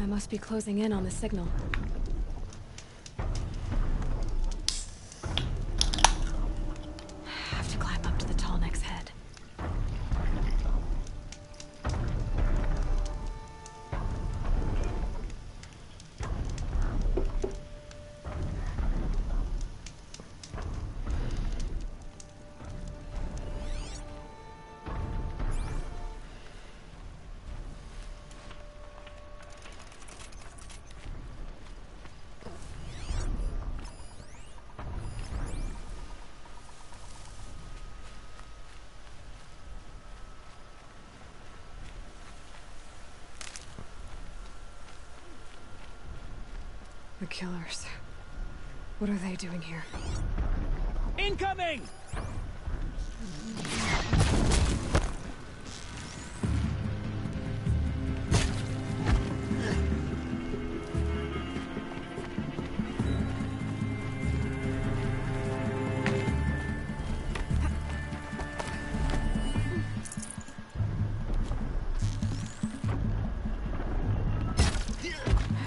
I must be closing in on the signal. Have to climb up to the tall neck's head. The killers. What are they doing here? Incoming!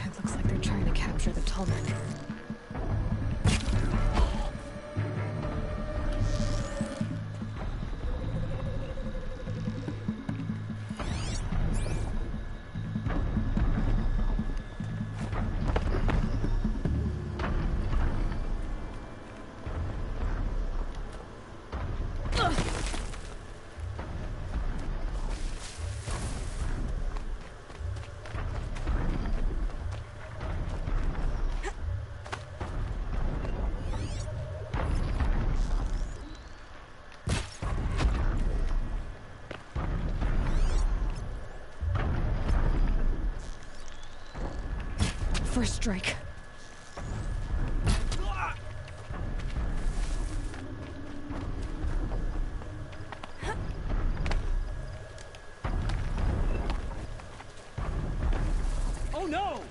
It looks like they're trying to capture the tall neck. First strike. Oh no!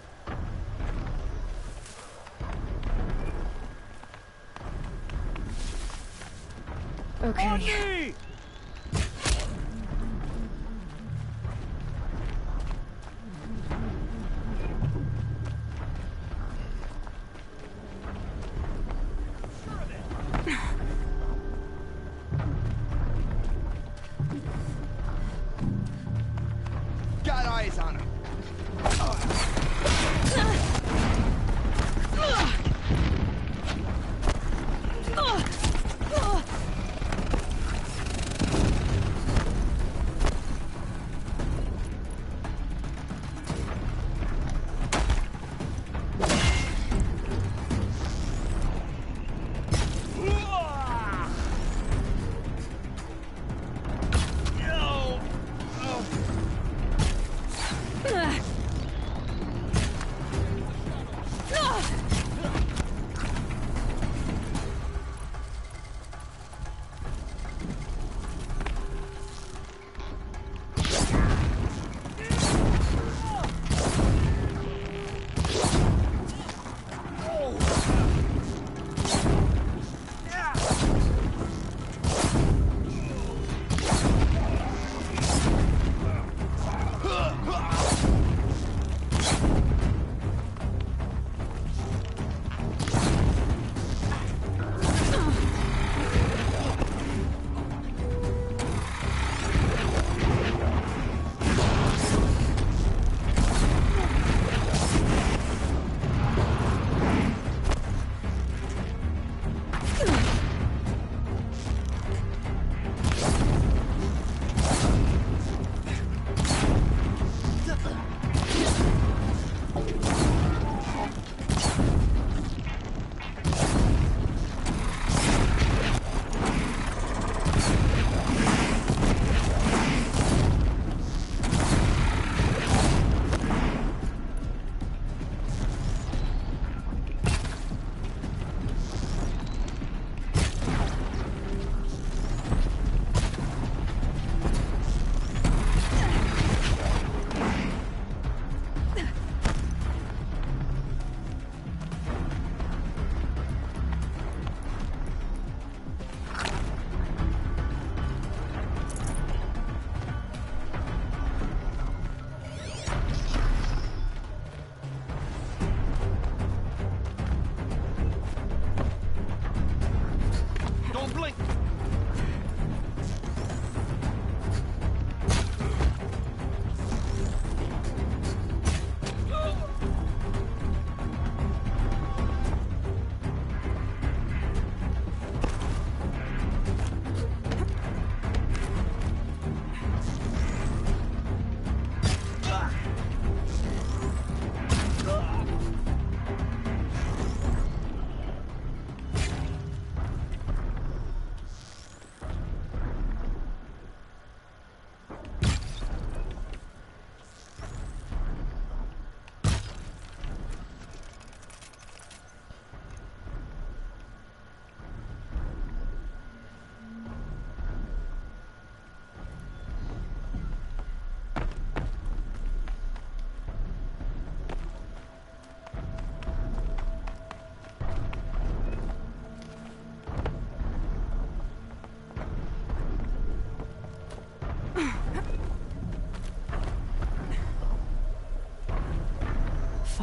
Okay. On me! Got eyes on him.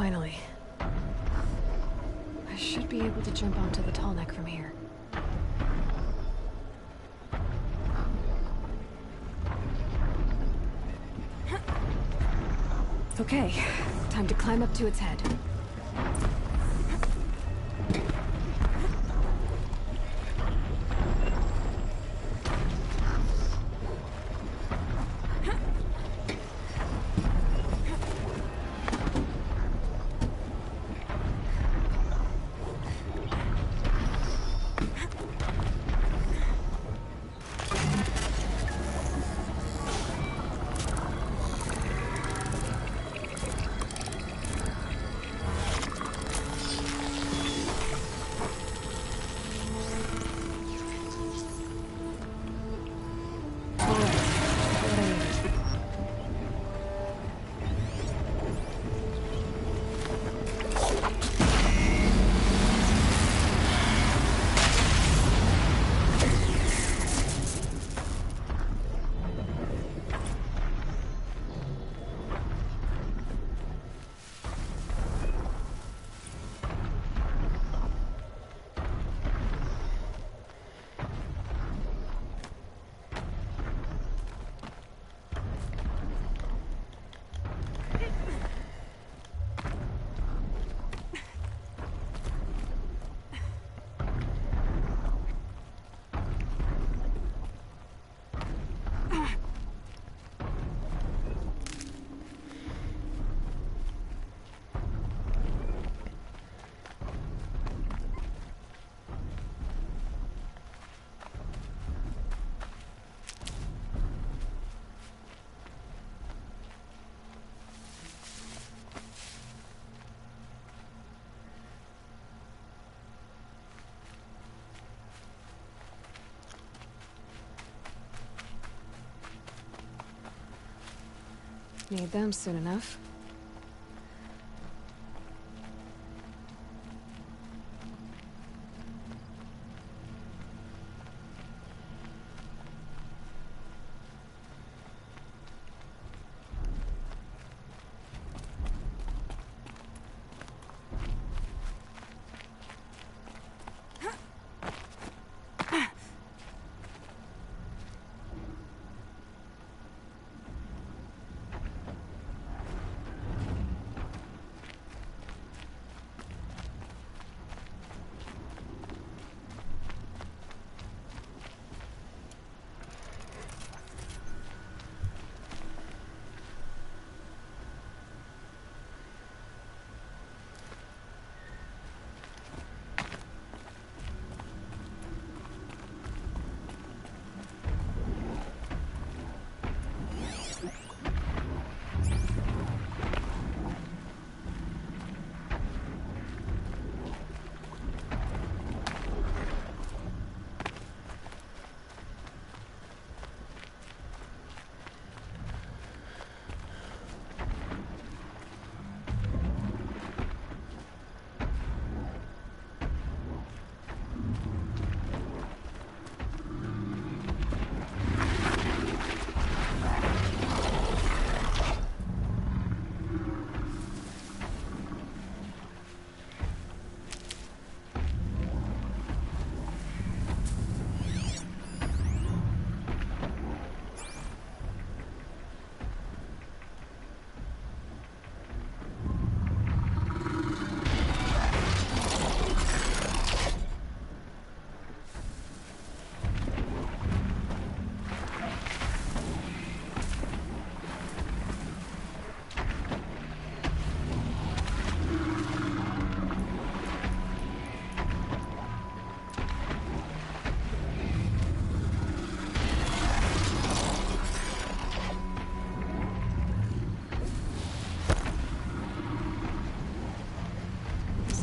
Finally. I should be able to jump onto the tall neck from here. Okay, time to climb up to its head. Need them soon enough.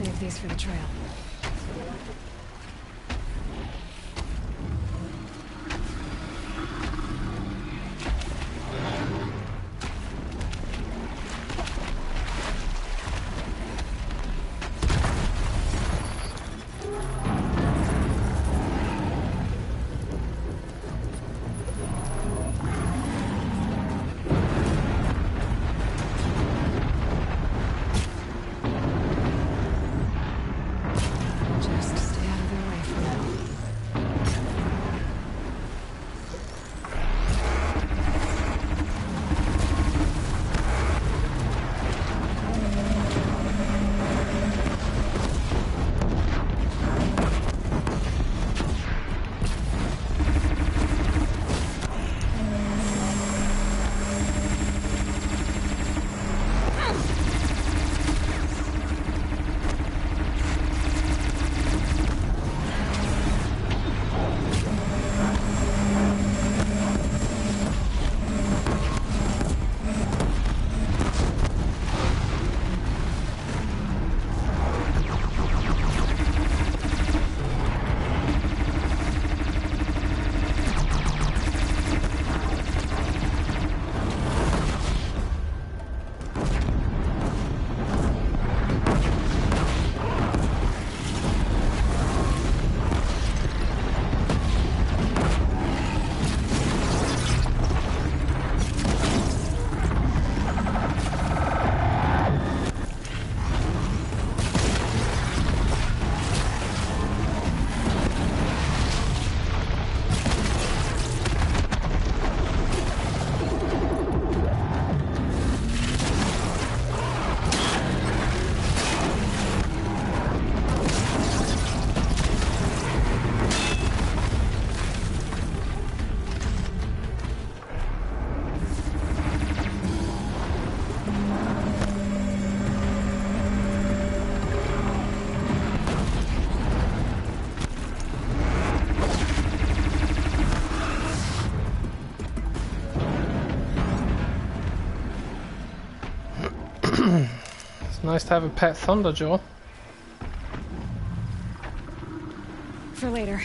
Save these for the trail. Nice to have a pet Thunderjaw. For later.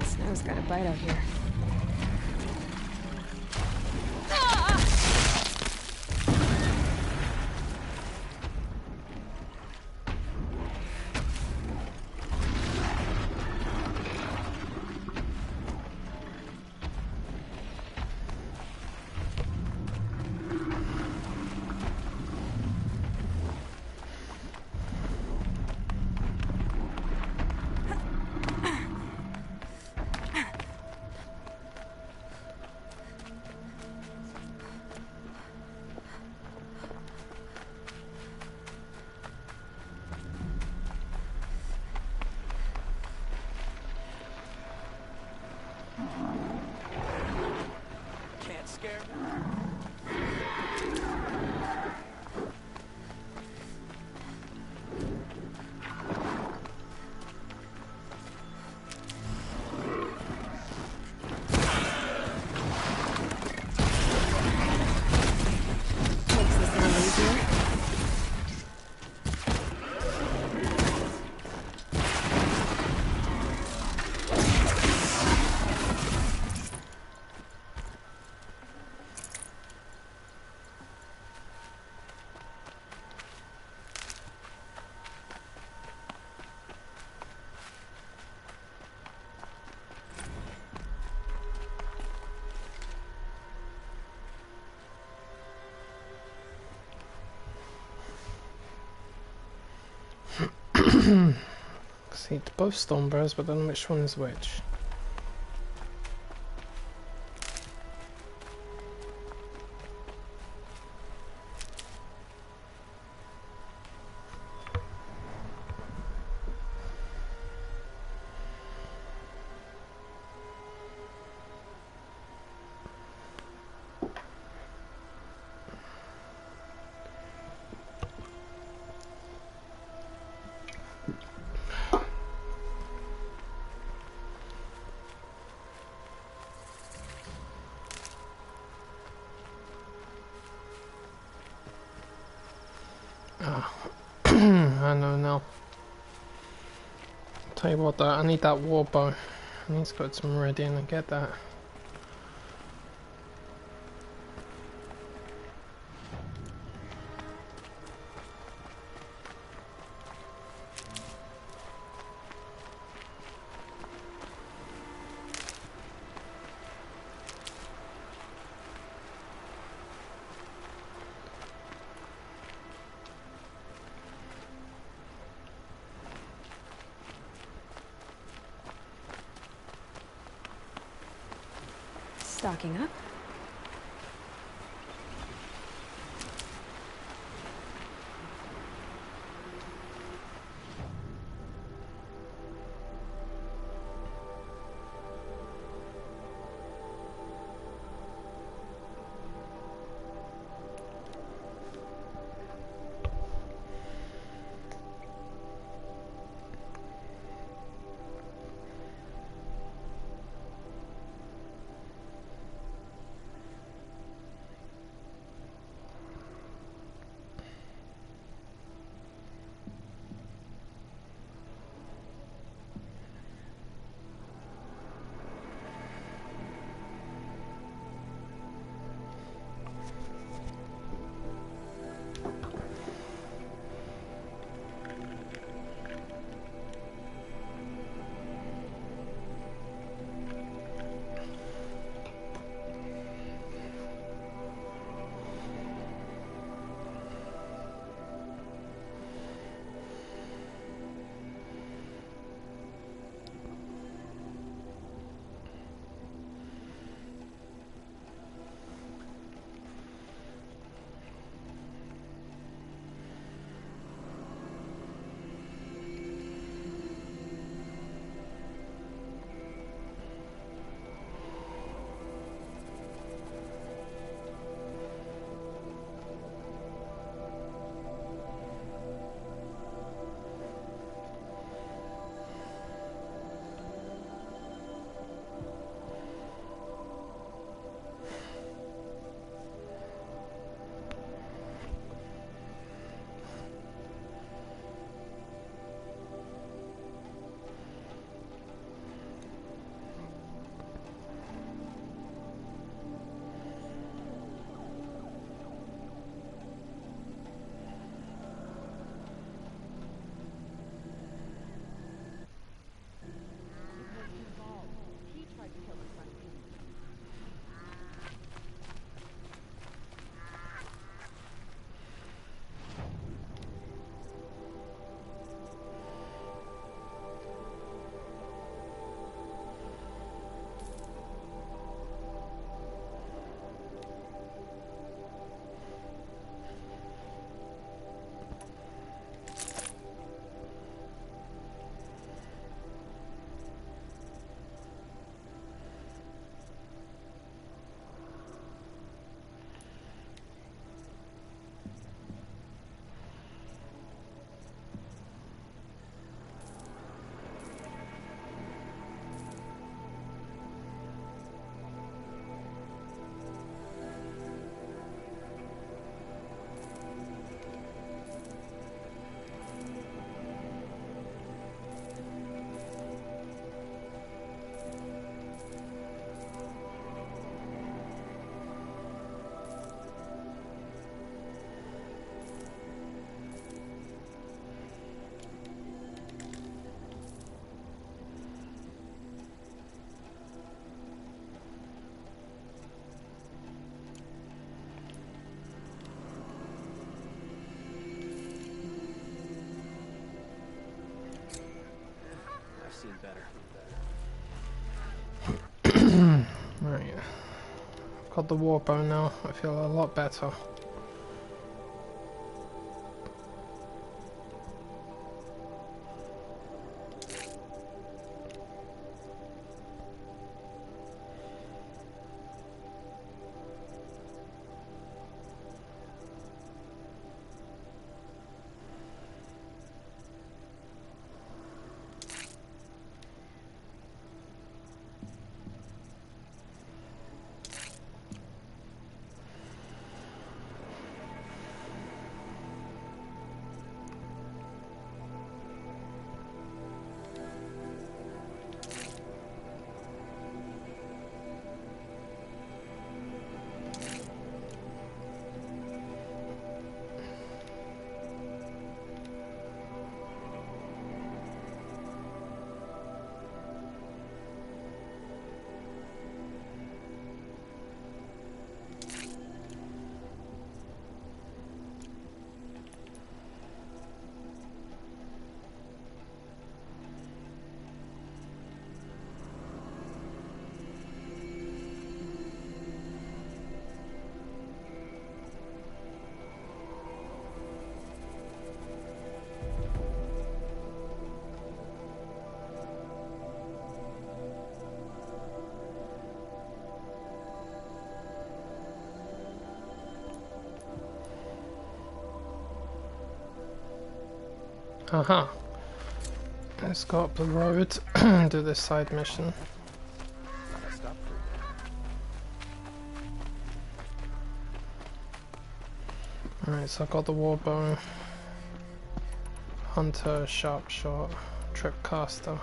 Snow's got a bite out here. Can't scare me. Makes this sound easier. See, it's both Stormbearers, but I don't know which one is which. I know now. Tell you what though, I need that war bow. I need to go to Meridian and get that. Stocking up. better. Right. Got the war bow now. I feel a lot better. Aha. Let's go up the road and do this side mission. Alright, so I got the warbow, hunter, sharp shot, trip caster.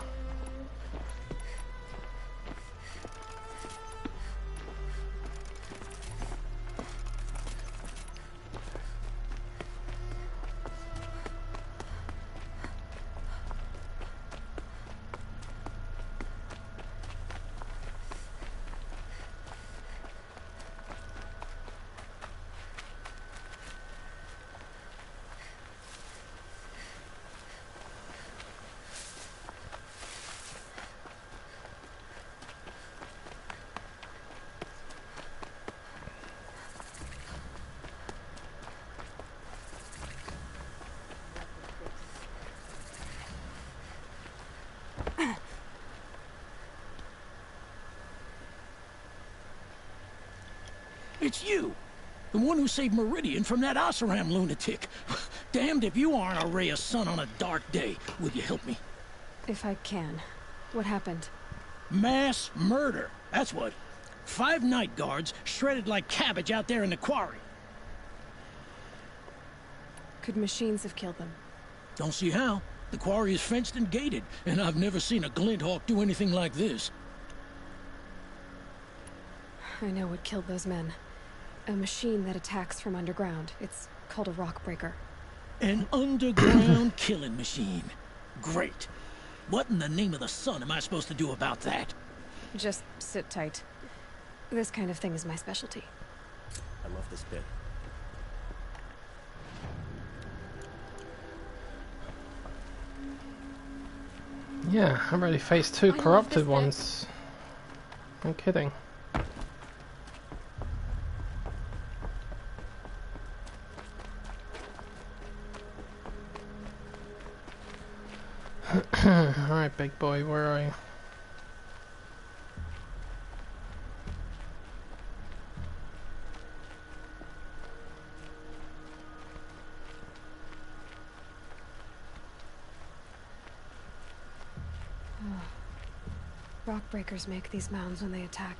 It's you! The one who saved Meridian from that Oseram lunatic. Damned if you aren't a ray of sun on a dark day. Will you help me? If I can. What happened? Mass murder. That's what. 5 night guards shredded like cabbage out there in the quarry. Could machines have killed them? Don't see how. The quarry is fenced and gated, and I've never seen a Glinthawk do anything like this. I know what killed those men. A machine that attacks from underground. It's called a rock breaker. An underground killing machine. Great. What in the name of the sun am I supposed to do about that? Just sit tight. This kind of thing is my specialty. I love this bit. Yeah, I've already faced 2 corrupted ones. No kidding. Alright, big boy, where are you? Rock breakers make these mounds when they attack.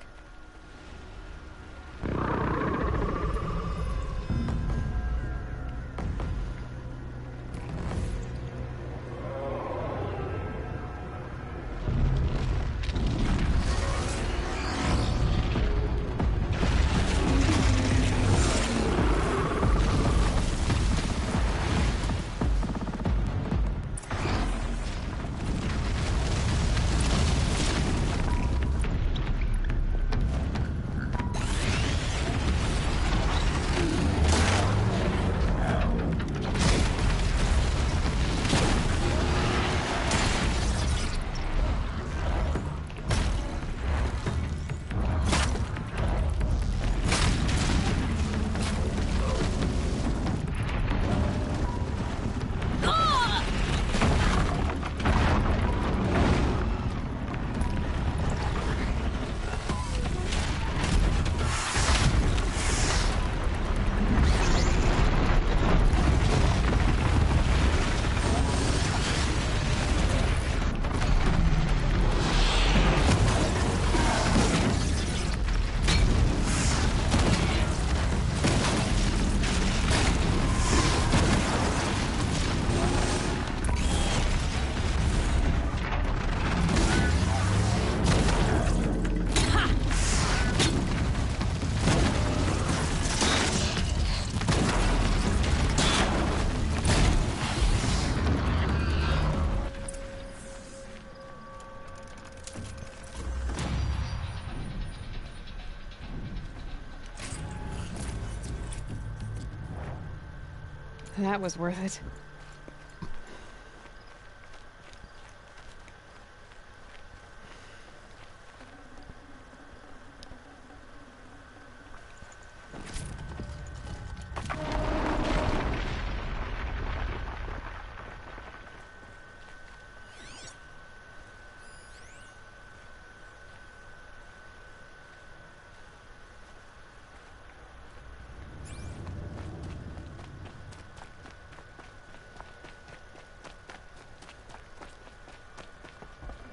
That was worth it.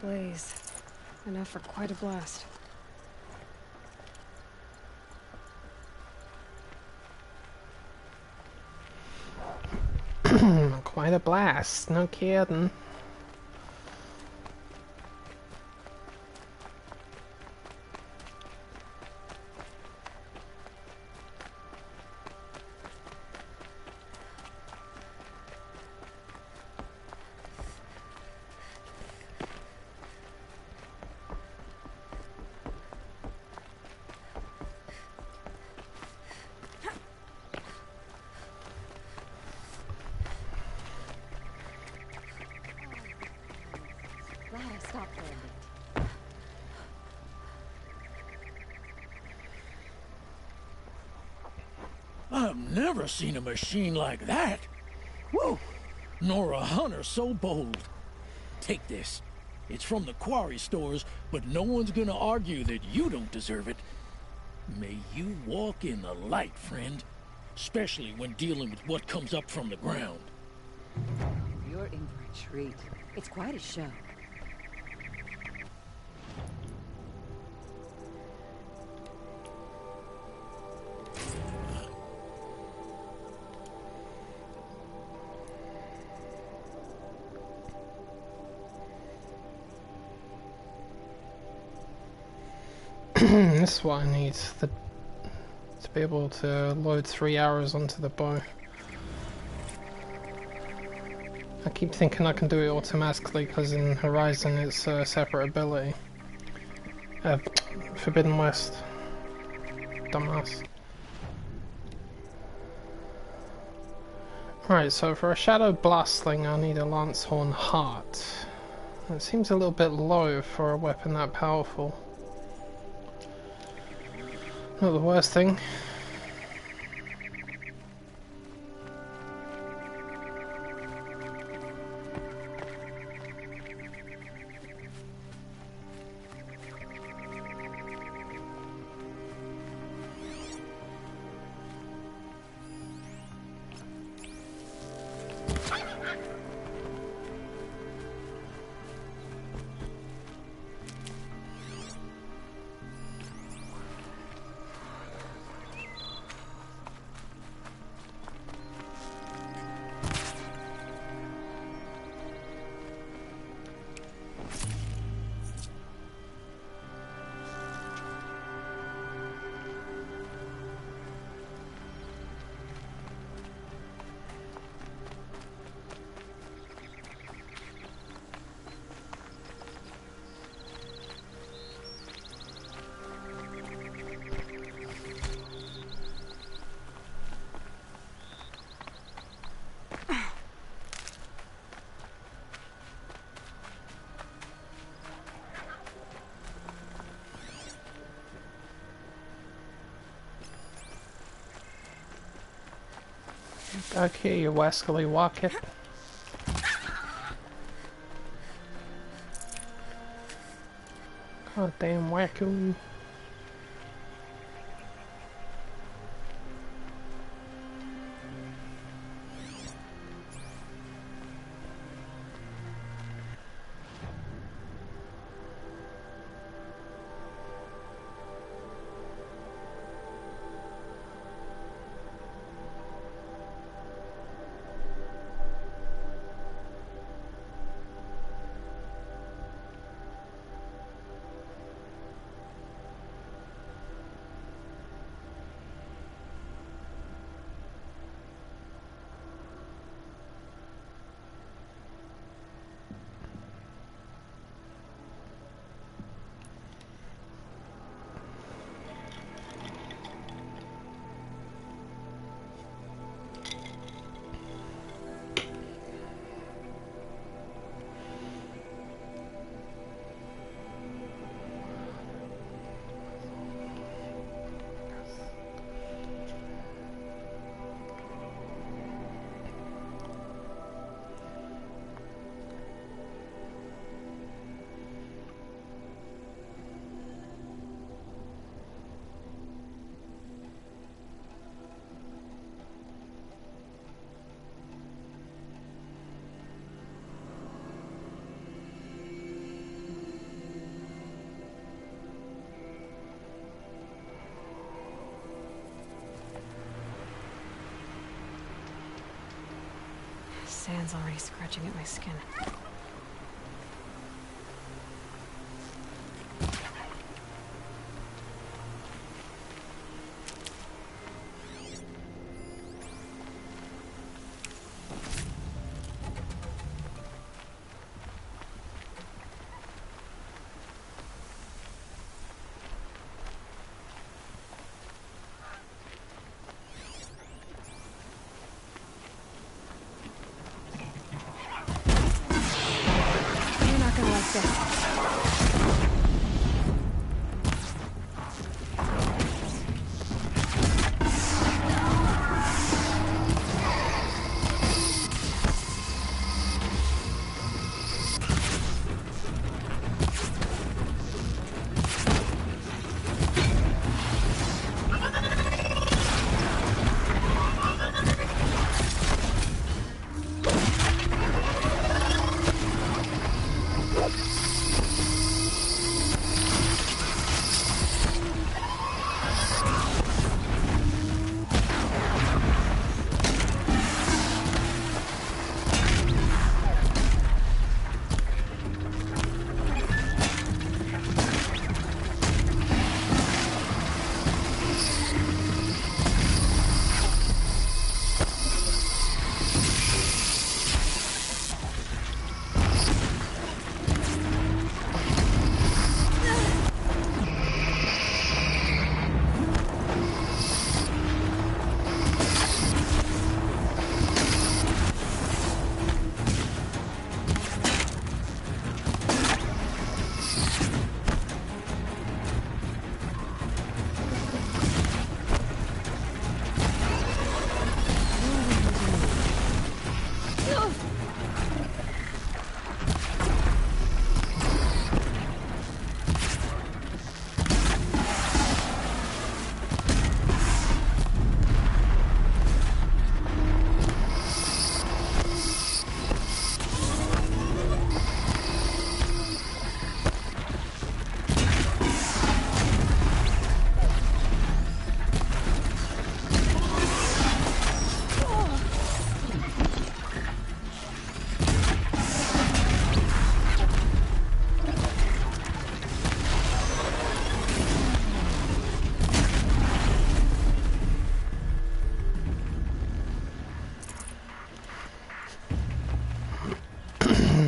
Blaze. Enough for quite a blast. Quite a blast, no kidding. Glad I stopped for a bit. I've never seen a machine like that. Whoa! Nor a hunter so bold. Take this. It's from the quarry stores, but no one's gonna argue that you don't deserve it. May you walk in the light, friend. Especially when dealing with what comes up from the ground. You're in for a treat. It's quite a show. This is what I need to be able to load 3 arrows onto the bow. I keep thinking I can do it automatically because in Horizon it's a separate ability. Forbidden West. Dumbass. Right, so for a Shadow Blastling I need a Lancehorn Heart. That seems a little bit low for a weapon that powerful. Not the worst thing. Okay, you wascally walk it. God damn wackoon. sand's already scratching at my skin. You're not gonna like this.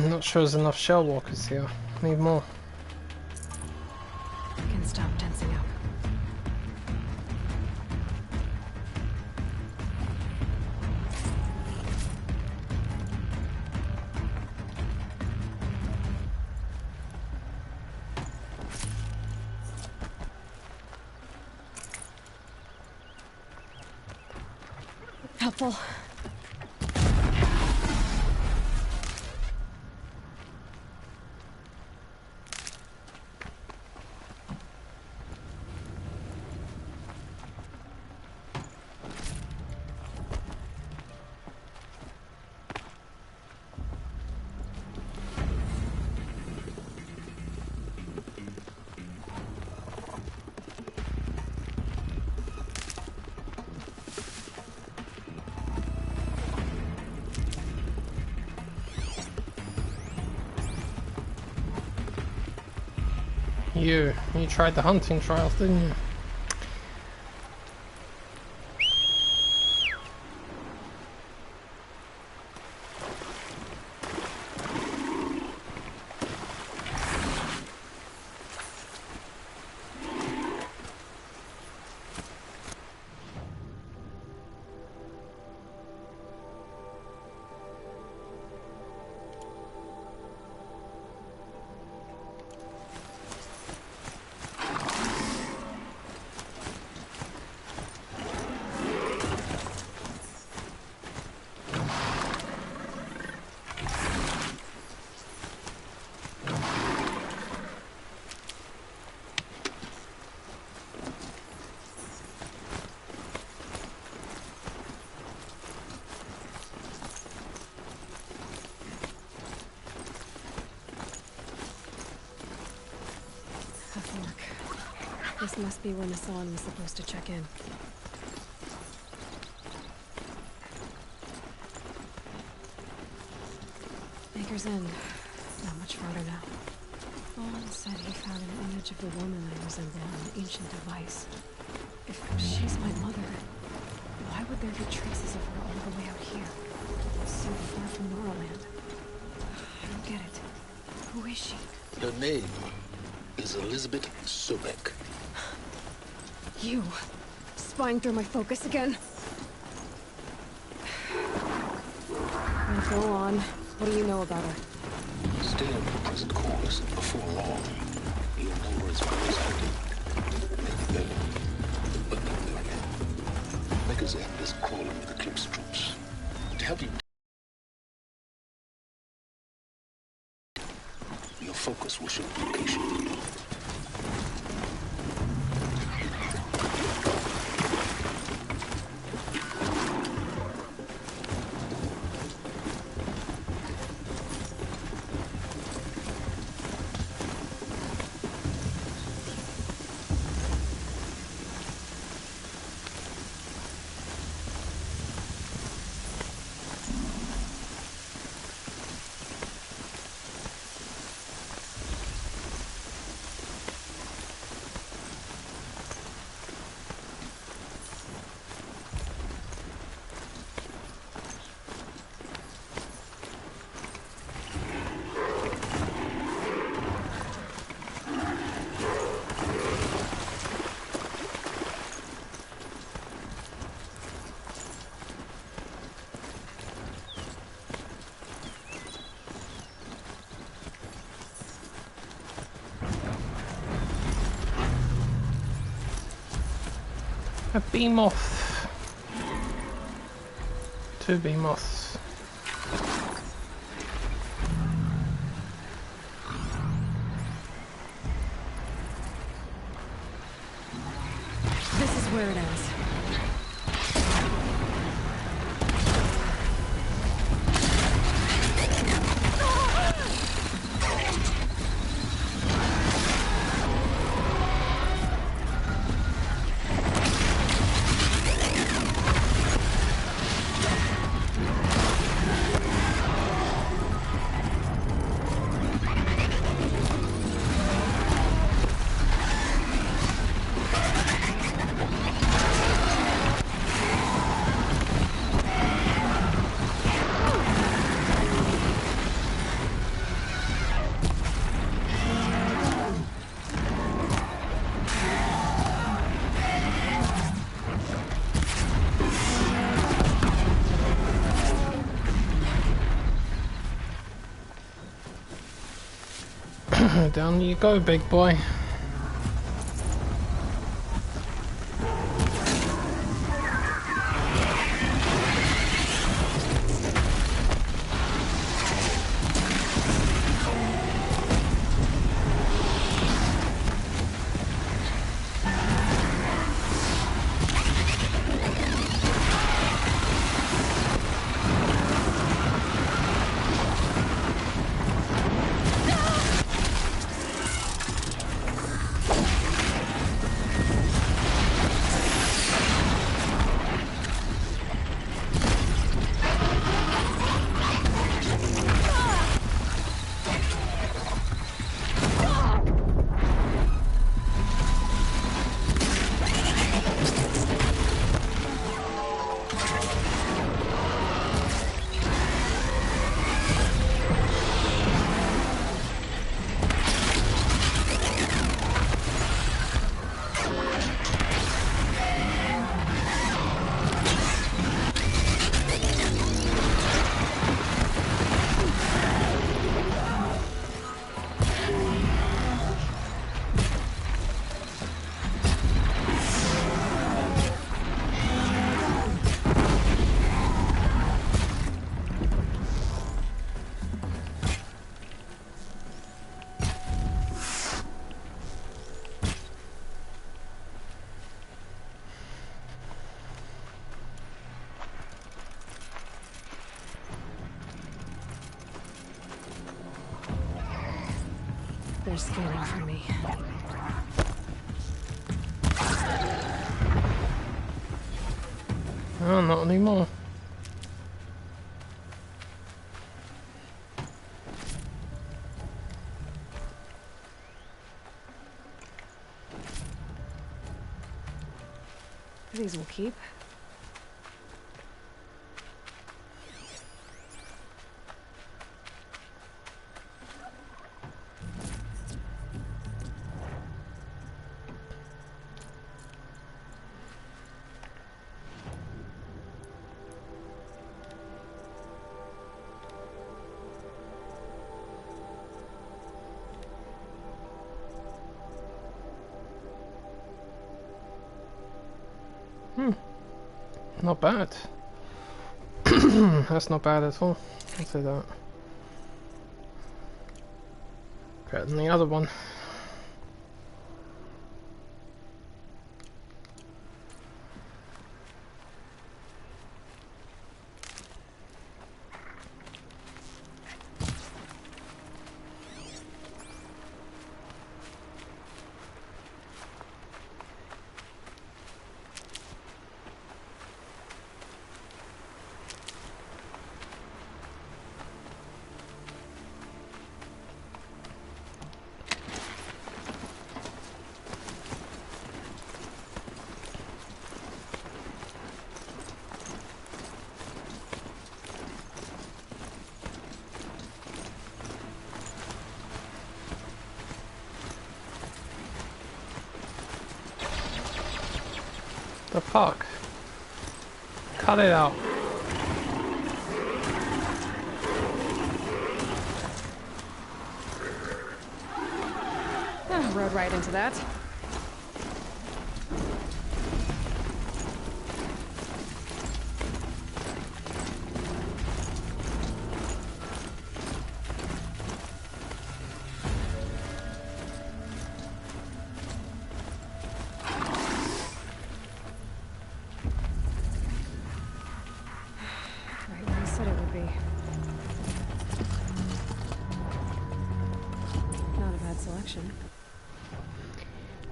Not sure there's enough shell walkers here. Need more. I can stop tensing up. Helpful. You tried the hunting trials, didn't you? This must be when Hassan was supposed to check in. Anchor's End. Not much farther now. Bond said he found an image of the woman I resemble on an ancient device. If she's my mother, why would there be traces of her all the way out here? So far from Noraland. I don't get it. Who is she? Her name is Elizabeth Sobek. You! Spying through my focus again? Now go on. What do you know about her? Stay on your present course. Before long, you'll know where it's resided. Maybe better, but not there yet. Maker's End is crawling with Eclipse troops. To help you, your focus will show the location. A bee moth. 2 bee moths. This is where it ends. Down you go, big boy. They're scanning for me. Oh, not anymore. these will keep. Not bad. That's not bad at all. I'll say that. Better than the other one. The fuck? Cut it out. Rode right into that.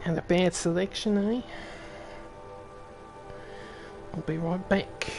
And a bad selection, eh? I'll be right back.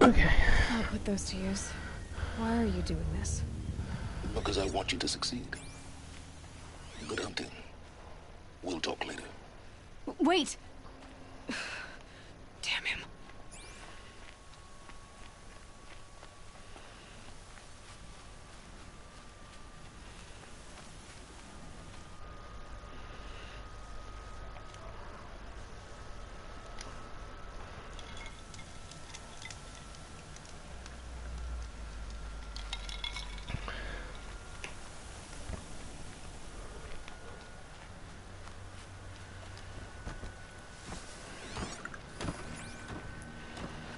Okay. I'll put those to use. Why are you doing this? Because I want you to succeed. Good hunting. We'll talk later. Wait! Damn him.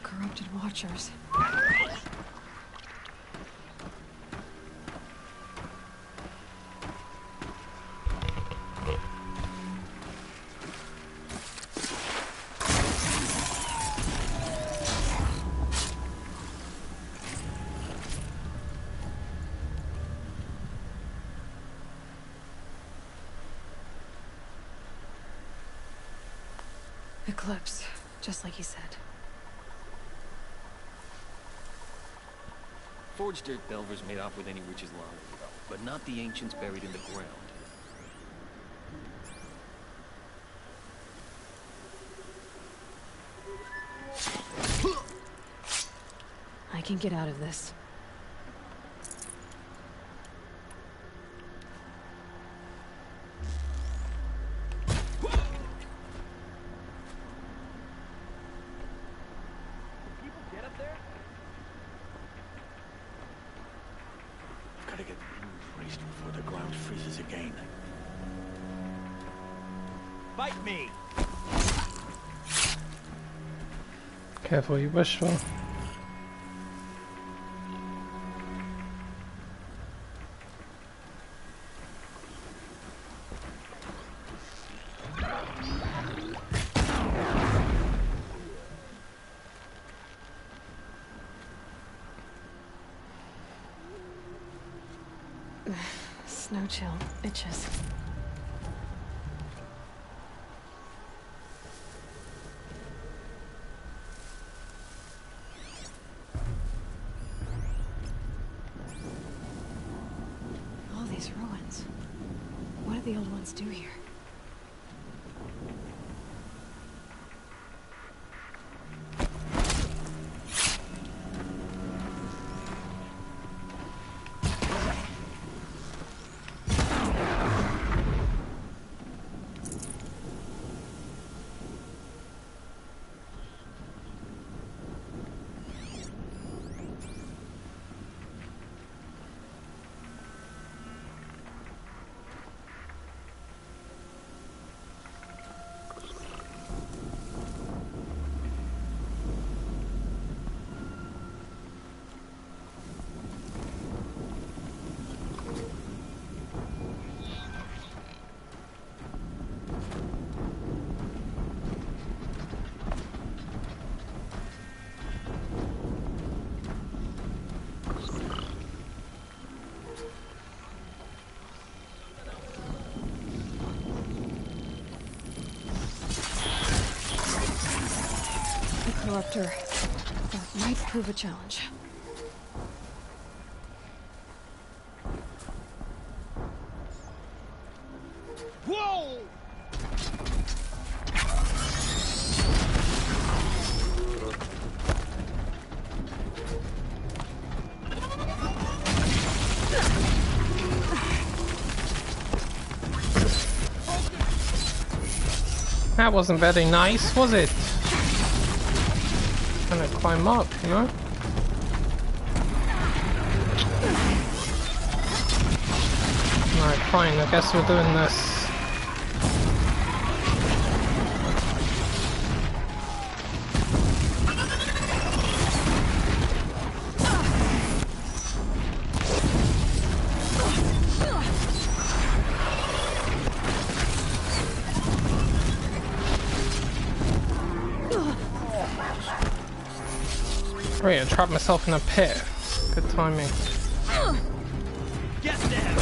Corrupted watchers. Eclipse, just like he said. Forged dirt Delvers made off with any riches long ago, but not the ancients buried in the ground. I can get out of this. Gotta get braced before the ground freezes again. Fight me! Careful, you wish for. Snow chill, bitches. All these ruins. What did the old ones do here? Corruptor. That might prove a challenge. Whoa! That wasn't very nice, was it? Trying to climb up, you know? Alright, fine, I guess we're doing this. Great, I trapped myself in a pit. Good timing. Get there!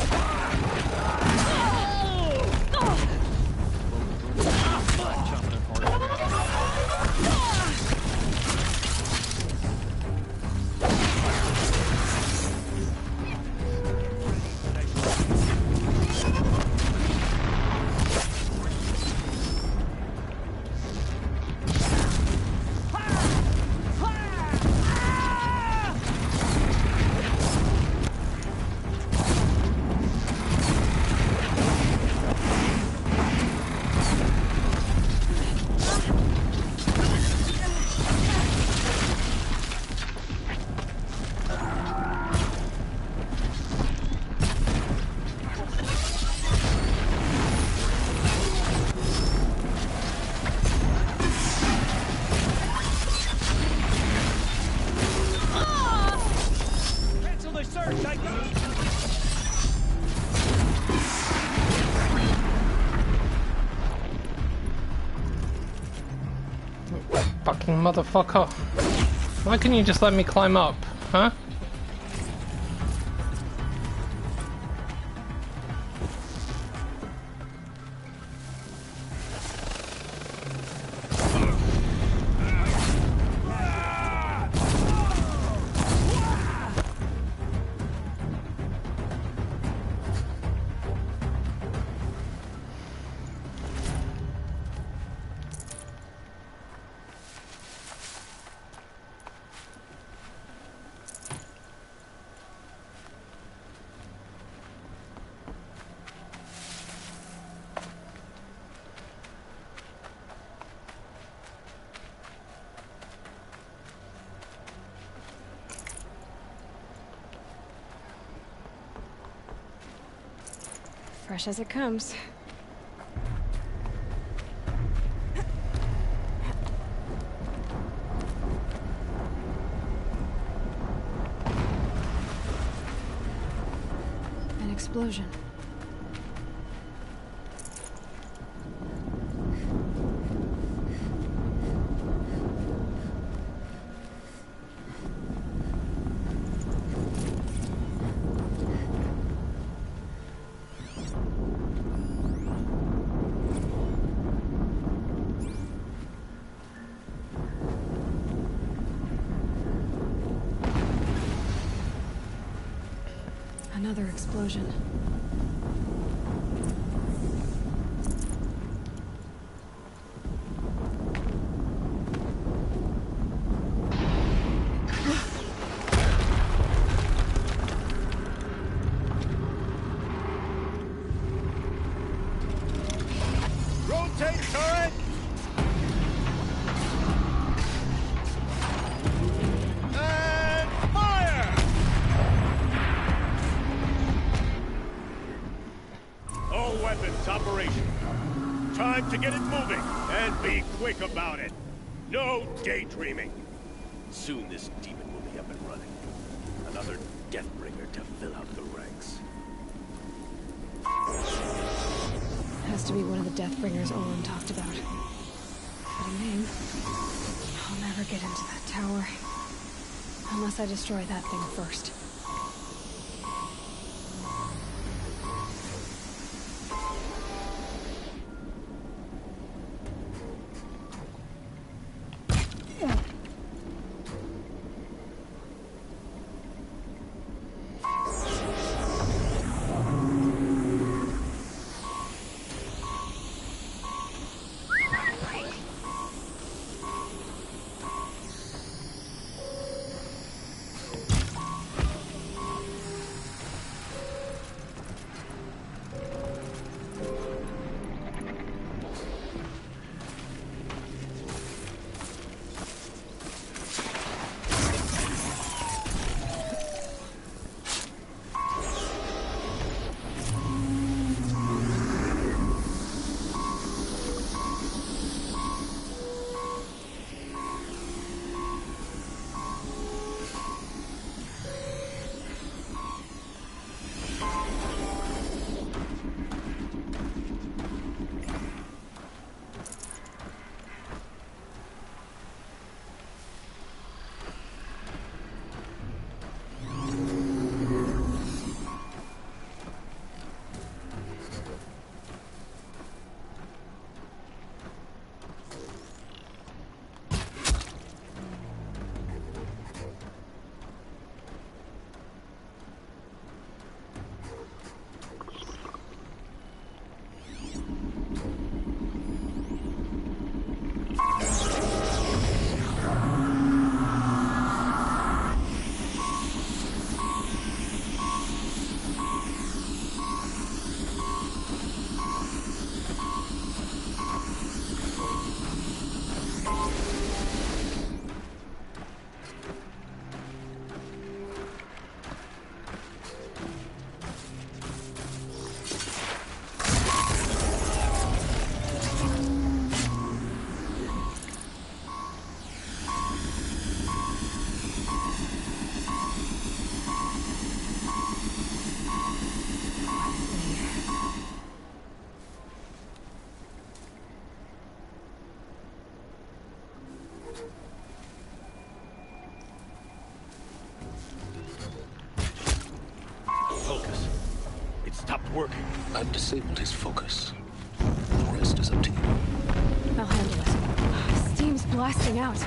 Fucking motherfucker. Why couldn't you just let me climb up, huh? fresh as it comes. An explosion. Another explosion. Rotate turret! And fire! All weapons operational. Time to get it moving, and be quick about it. No daydreaming. Soon this demon will be up and running. Another Deathbringer to fill out the ranks. Has to be one of the Deathbringers Olin talked about. What a name. I'll never get into that tower. Unless I destroy that thing first. stopped working. I've disabled his focus. The rest is up to you. I'll handle it. Steam's blasting out.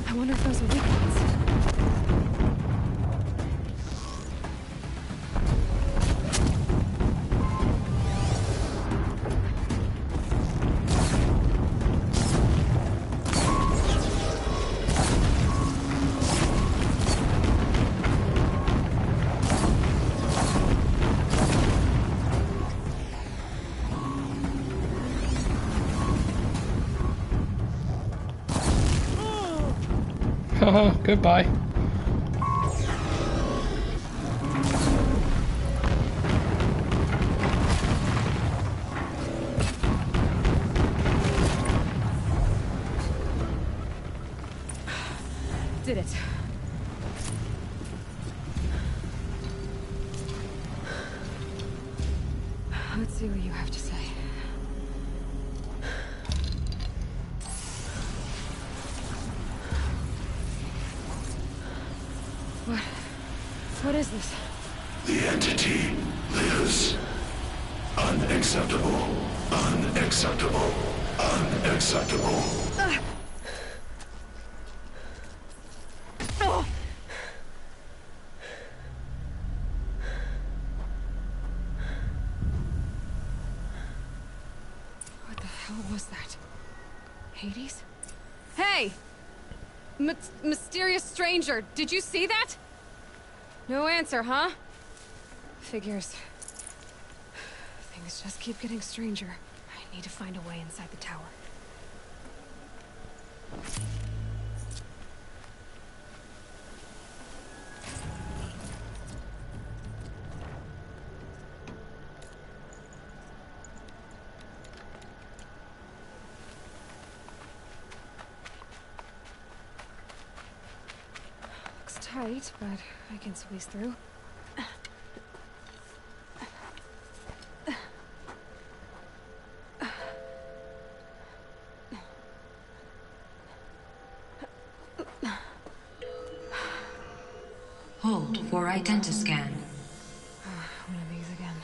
I wonder if those are weak ones. Goodbye. Did it. Let's see what you have to say. What is this? The entity lives. Unacceptable. Unacceptable. Unacceptable. What the hell was that? Hades? Hey! Mysterious stranger, did you see that? No answer, huh? Figures. Things just keep getting stranger. I need to find a way inside the tower. Looks tight, but I can squeeze through. Hold for identiscan. One of these again.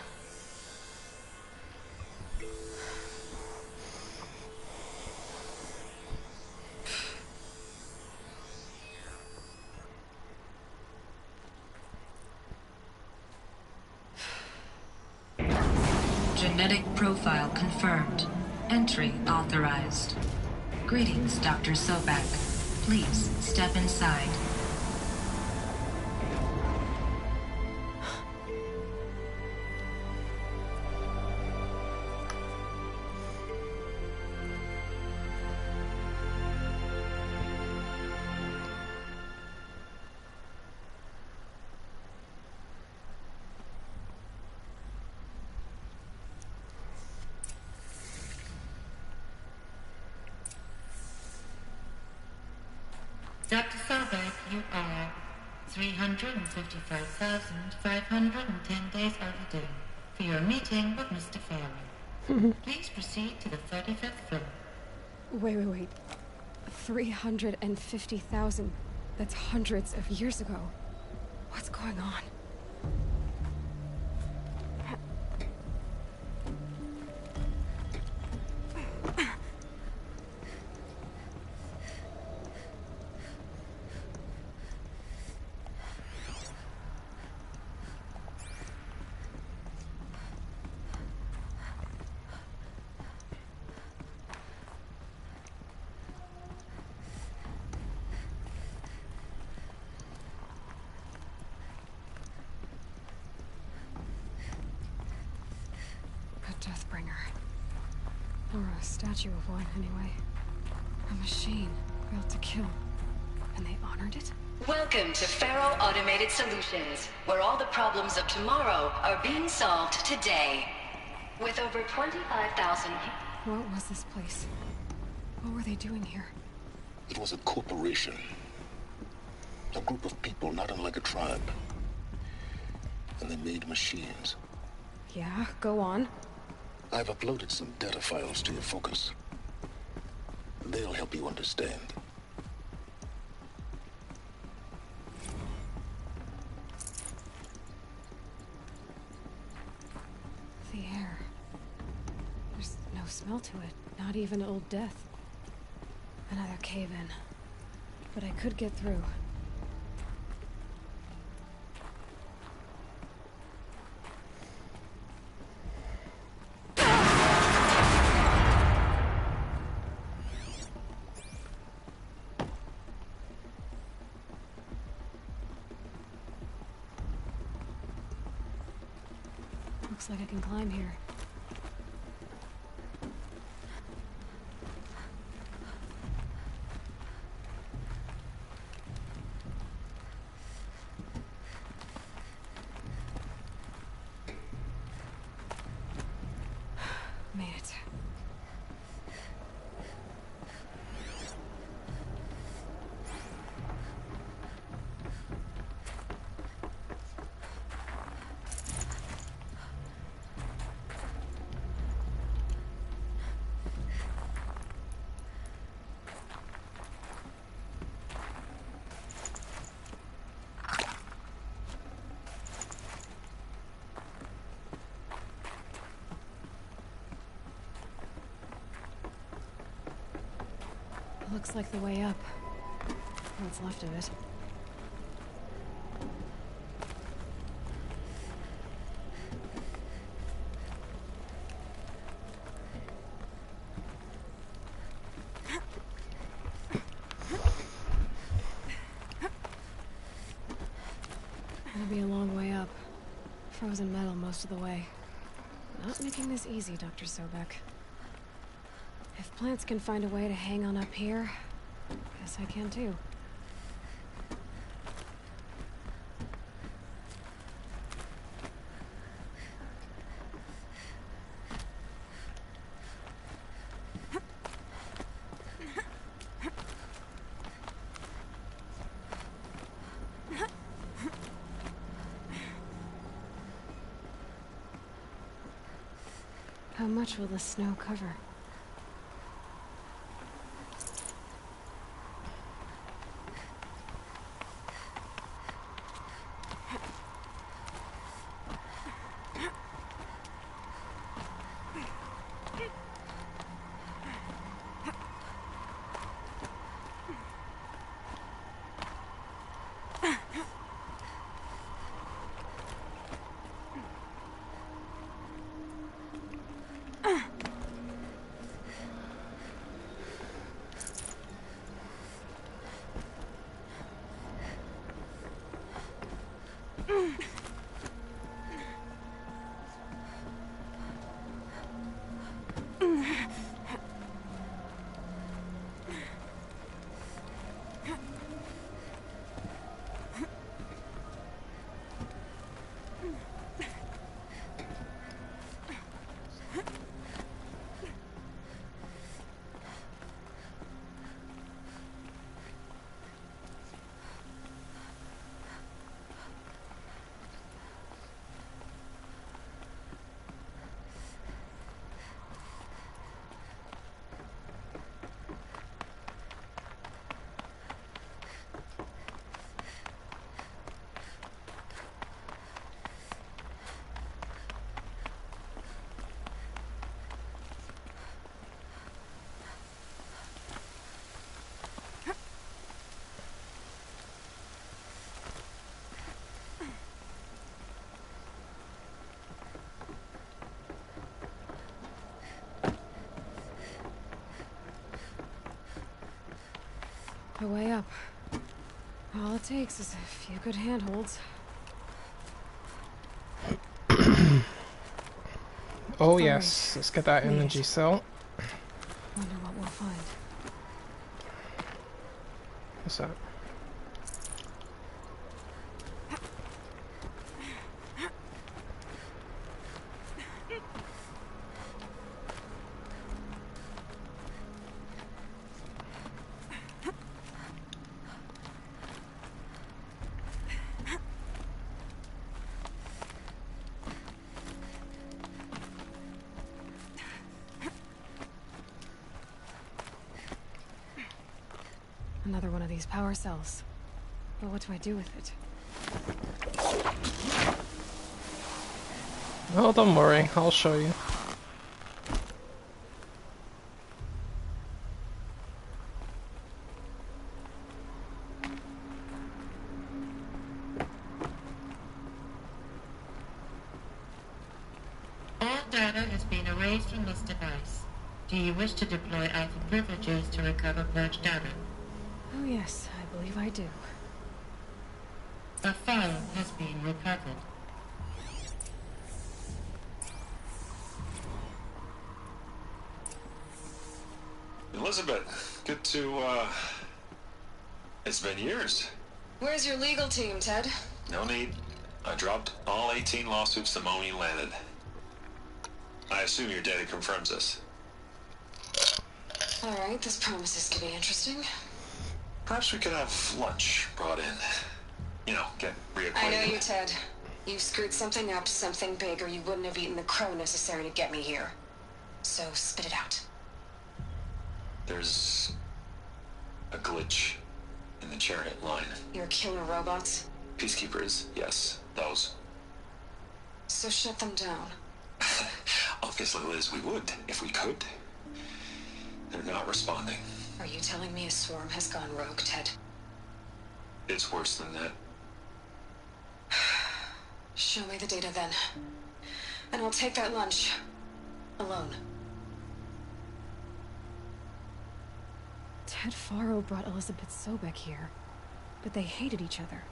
Genetic profile confirmed. Entry authorized. Greetings, Dr. Sobek. Please step inside. Dr. Sobek, you are 355,510 days overdue for your meeting with Mr. Farrell. Please proceed to the 35th floor. Wait. 350,000. That's hundreds of years ago. What's going on? Deathbringer. Or a statue of one, anyway. A machine built to kill. And they honored it? Welcome to Faro Automated Solutions, where all the problems of tomorrow are being solved today. With over 25,000... What was this place? What were they doing here? It was a corporation. A group of people not unlike a tribe. And they made machines. Yeah, go on. I've uploaded some data files to your focus. They'll help you understand. The air. There's no smell to it. Not even Old Death. Another cave-in. But I could get through. Looks like I can climb here. Made it. Looks like the way up. What's left of it. It'll be a long way up. Frozen metal most of the way. Not making this easy, Dr. Sobek. If plants can find a way to hang on up here, guess I can too. How much will the snow cover? The way up. All it takes is a few good handholds. Oh yes, let's get that energy cell. Wonder what we'll find. What's that? Another one of these power cells. But what do I do with it? Oh, don't worry, I'll show you. All data has been erased from this device. Do you wish to deploy alpha privileges to recover purged data? Oh yes, I believe I do. A file has been recovered. Elizabeth, good to, it's been years. Where's your legal team, Ted? No need. I dropped all 18 lawsuits the moment you landed. I assume your data confirms this. Alright, this promises to be interesting. Perhaps we could have lunch brought in. You know, get reacquainted. I know you, Ted. You screwed something up, something big, or you wouldn't have eaten the crow necessary to get me here. So, spit it out. There's a glitch in the chariot line. Your killer robots? Peacekeepers, yes, those. So shut them down. Obviously, Liz, we would, if we could. They're not responding. Are you telling me a swarm has gone rogue, Ted? It's worse than that. Show me the data then. And I'll take that lunch. Alone. Ted Faro brought Elizabeth Sobek here, but they hated each other.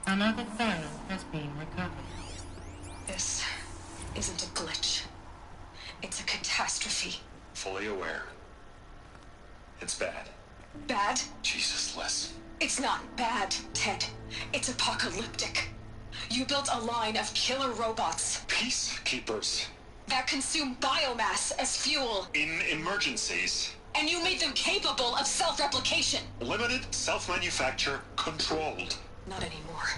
Another phone has been recovered. This isn't a glitch. It's a catastrophe. Fully aware. It's bad. Bad? Jesus, Les. It's not bad, Ted. It's apocalyptic. You built a line of killer robots. Peacekeepers. That consume biomass as fuel. In emergencies. And you made them capable of self-replication. Limited, self-manufacture, controlled. Not anymore.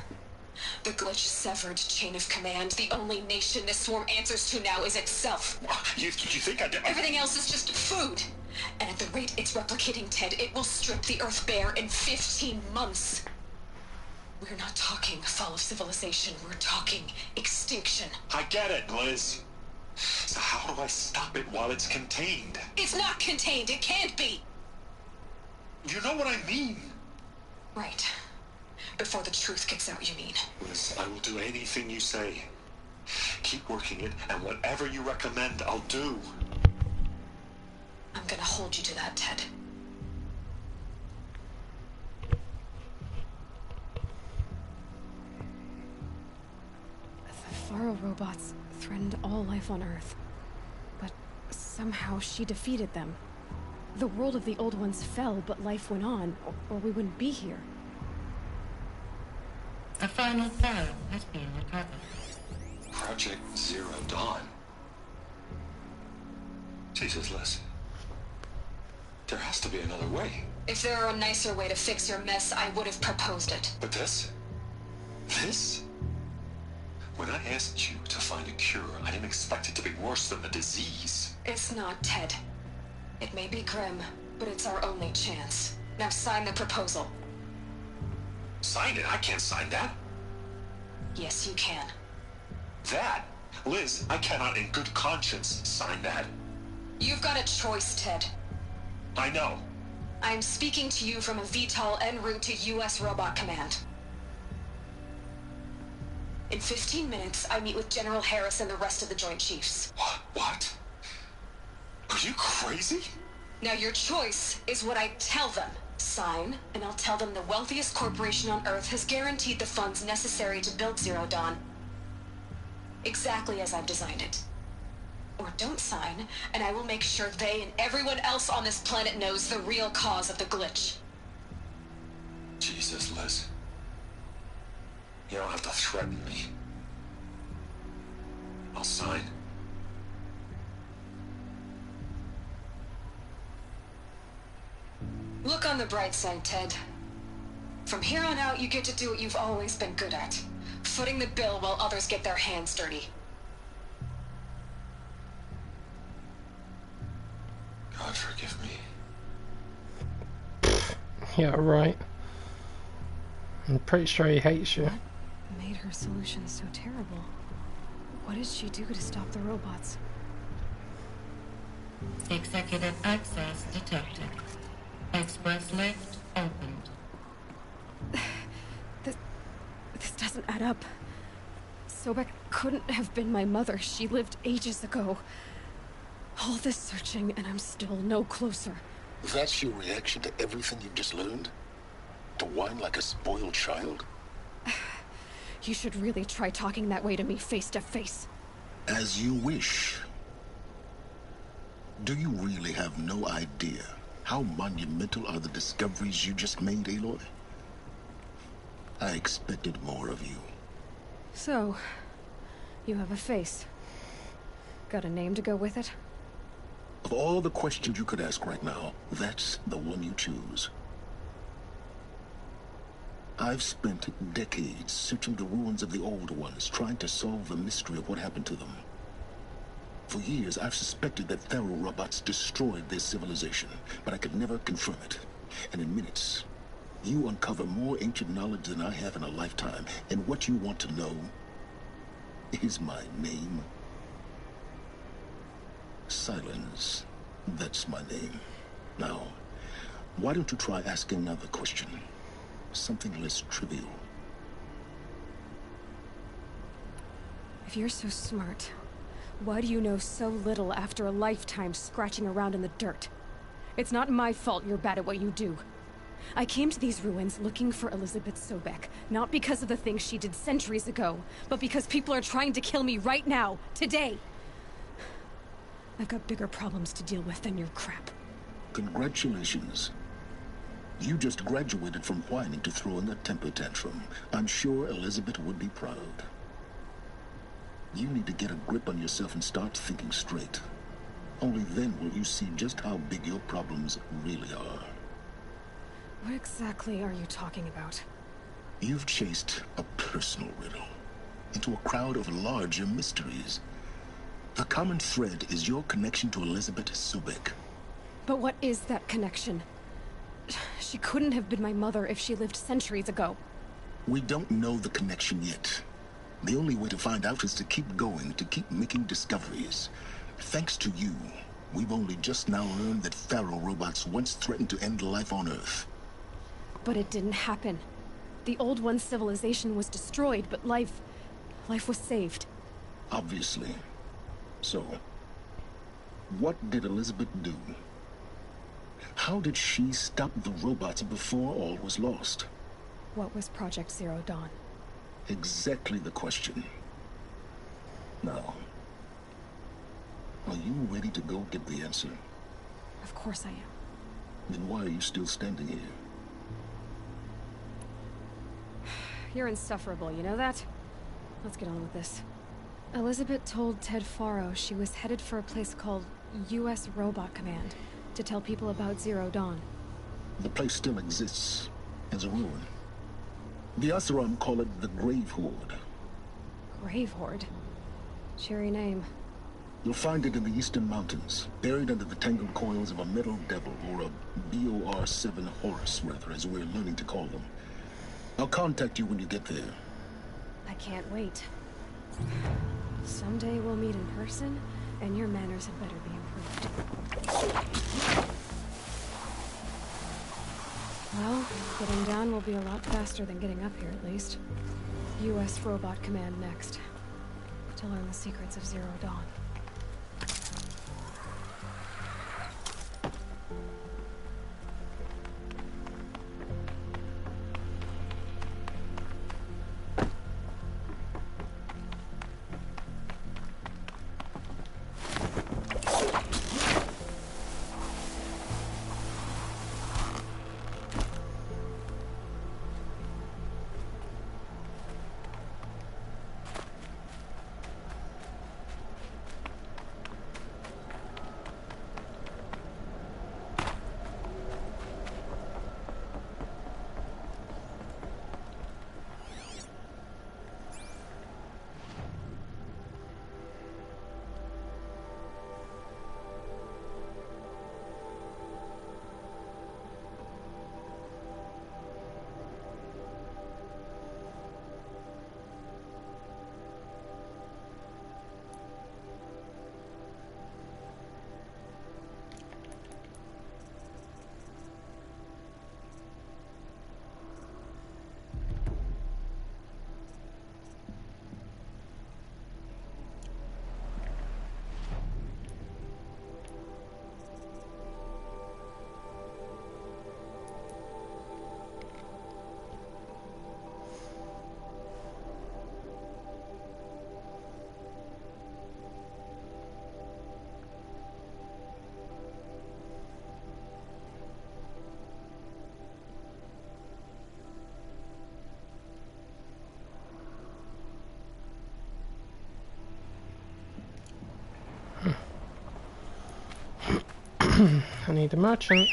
The glitch severed chain of command. The only nation this swarm answers to now is itself. You think I did? Everything else is just food. And at the rate it's replicating, Ted, it will strip the Earth bare in 15 months. We're not talking fall of civilization. We're talking extinction. I get it, Liz. So how do I stop it while it's contained? It's not contained. It can't be. You know what I mean. Right. Before the truth gets out, you mean? Liz, I will do anything you say. Keep working it, and whatever you recommend, I'll do. I'm gonna hold you to that, Ted. The Faro robots threatened all life on Earth, but somehow she defeated them. The world of the old ones fell, but life went on, or we wouldn't be here. A final phone has been recovered. Project Zero Dawn. Jesus, Liz. There has to be another way. If there were a nicer way to fix your mess, I would have proposed it. But this? This? When I asked you to find a cure, I didn't expect it to be worse than the disease. It's not, Ted. It may be grim, but it's our only chance. Now sign the proposal. Sign it? I can't sign that. Yes, you can. That? Liz, I cannot in good conscience sign that. You've got a choice, Ted. I know. I'm speaking to you from a VTOL en route to U.S. Robot Command. In 15 minutes, I meet with General Harris and the rest of the Joint Chiefs. What? Are you crazy? Now your choice is what I tell them. Sign, and I'll tell them the wealthiest corporation on Earth has guaranteed the funds necessary to build Zero Dawn. Exactly as I've designed it. Or don't sign, and I will make sure they and everyone else on this planet knows the real cause of the glitch. Jesus, Liz. You don't have to threaten me. I'll sign. Look on the bright side, Ted. From here on out, you get to do what you've always been good at. Footing the bill while others get their hands dirty. God forgive me. Yeah, right. I'm pretty sure he hates you. What made her solution so terrible? What did she do to stop the robots? Executive access detected. Express lift opened. This doesn't add up. Sobek couldn't have been my mother. She lived ages ago. All this searching, and I'm still no closer. That's your reaction to everything you've just learned? To whine like a spoiled child? You should really try talking that way to me face to face. As you wish. Do you really have no idea how monumental are the discoveries you just made, Aloy? I expected more of you. So, you have a face. Got a name to go with it? Of all the questions you could ask right now, that's the one you choose. I've spent decades searching the ruins of the old ones, trying to solve the mystery of what happened to them. For years, I've suspected that Thero robots destroyed their civilization, but I could never confirm it. And in minutes, you uncover more ancient knowledge than I have in a lifetime. And what you want to know is my name. Silence That's my name. Now, why don't you try asking another question? Something less trivial. If you're so smart, why do you know so little after a lifetime scratching around in the dirt? It's not my fault you're bad at what you do. I came to these ruins looking for Elizabeth Sobek, not because of the things she did centuries ago, but because people are trying to kill me right now, today. I've got bigger problems to deal with than your crap. Congratulations. You just graduated from whining to throwing a temper tantrum. I'm sure Elizabeth would be proud. You need to get a grip on yourself and start thinking straight. Only then will you see just how big your problems really are. What exactly are you talking about? You've chased a personal riddle into a crowd of larger mysteries. The common thread is your connection to Elizabeth Sobek. But what is that connection? She couldn't have been my mother if she lived centuries ago. We don't know the connection yet. The only way to find out is to keep going, to keep making discoveries. Thanks to you, we've only just now learned that Pharaoh robots once threatened to end life on Earth. But it didn't happen. The Old One's civilization was destroyed, but life was saved. Obviously. So, what did Elizabeth do? How did she stop the robots before all was lost? What was Project Zero Dawn? Exactly the question. Now, are you ready to go get the answer? Of course I am. Then why are you still standing here? You're insufferable, you know that? Let's get on with this. Elizabeth told Ted Faro she was headed for a place called U.S. Robot Command to tell people about Zero Dawn. The place still exists as a ruin. The Asaram call it the Grave Horde. Grave Horde? Cheery name. You'll find it in the Eastern Mountains, buried under the tangled coils of a metal devil, or a BOR-7 Horus, rather, as we're learning to call them. I'll contact you when you get there. I can't wait. Someday we'll meet in person, and your manners had better be improved. Well, getting down will be a lot faster than getting up here, at least. U.S. Robot Command next. To learn the secrets of Zero Dawn. I need a merchant.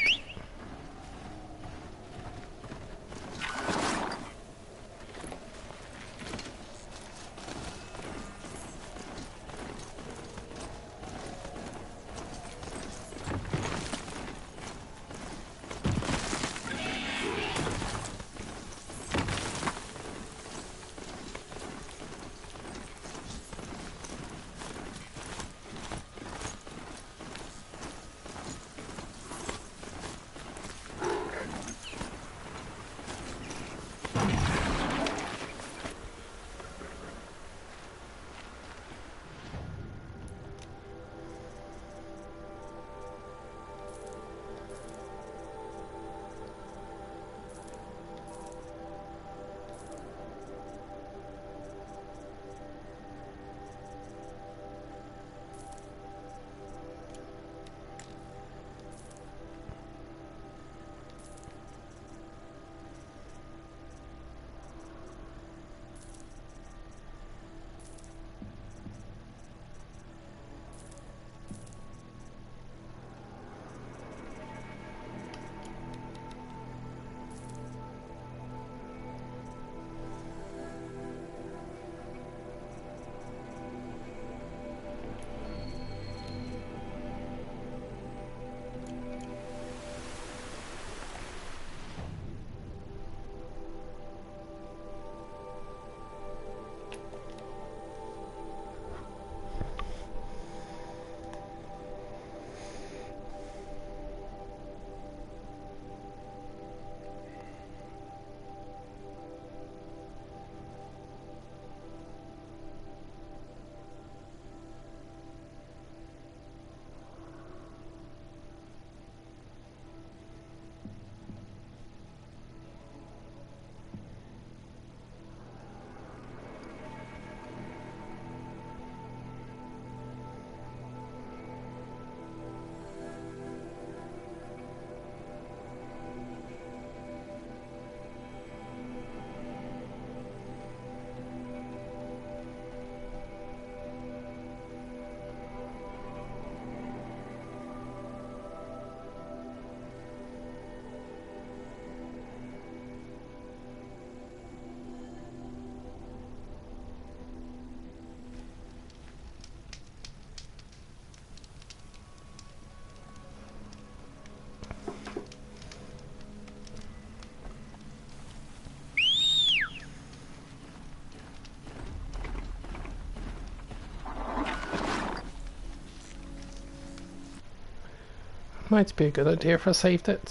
Might be a good idea if I saved it.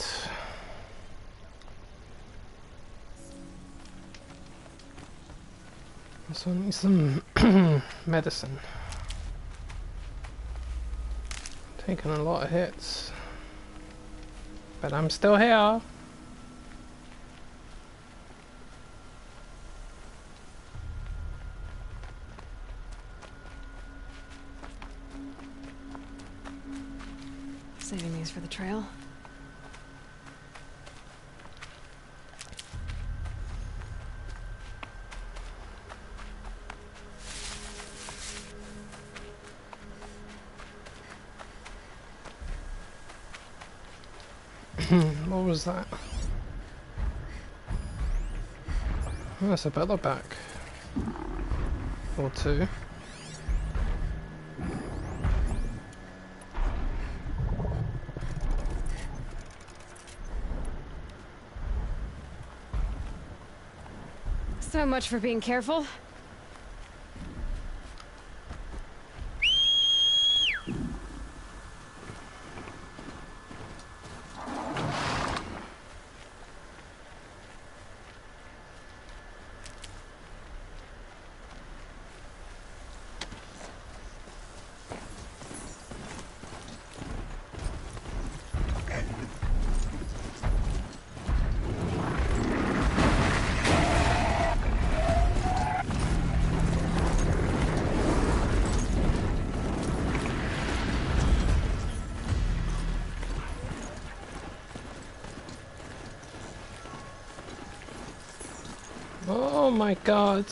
So I need some medicine. Taking a lot of hits. But I'm still here. Saving these for the trail. What was that? Oh, that's a better back. Or two. So much for being careful. Oh my god.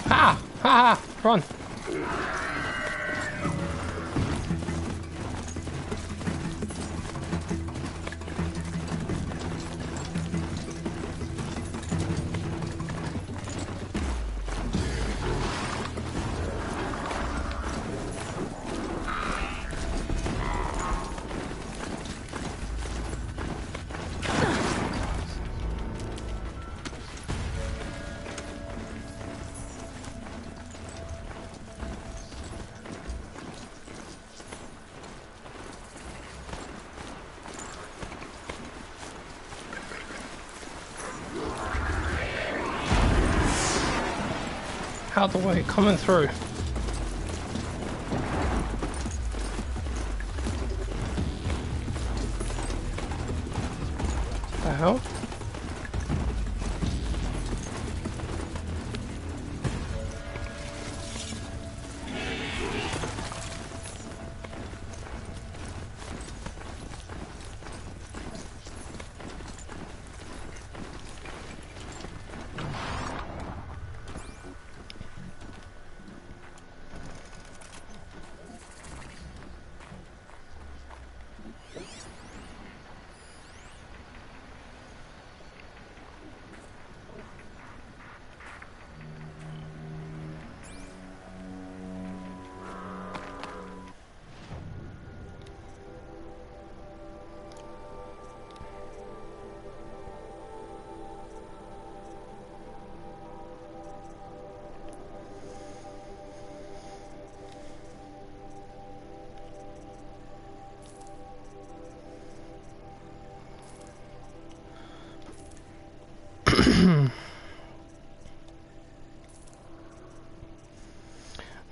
Ha! Ha ha! Run! Out the way, coming through. The hell?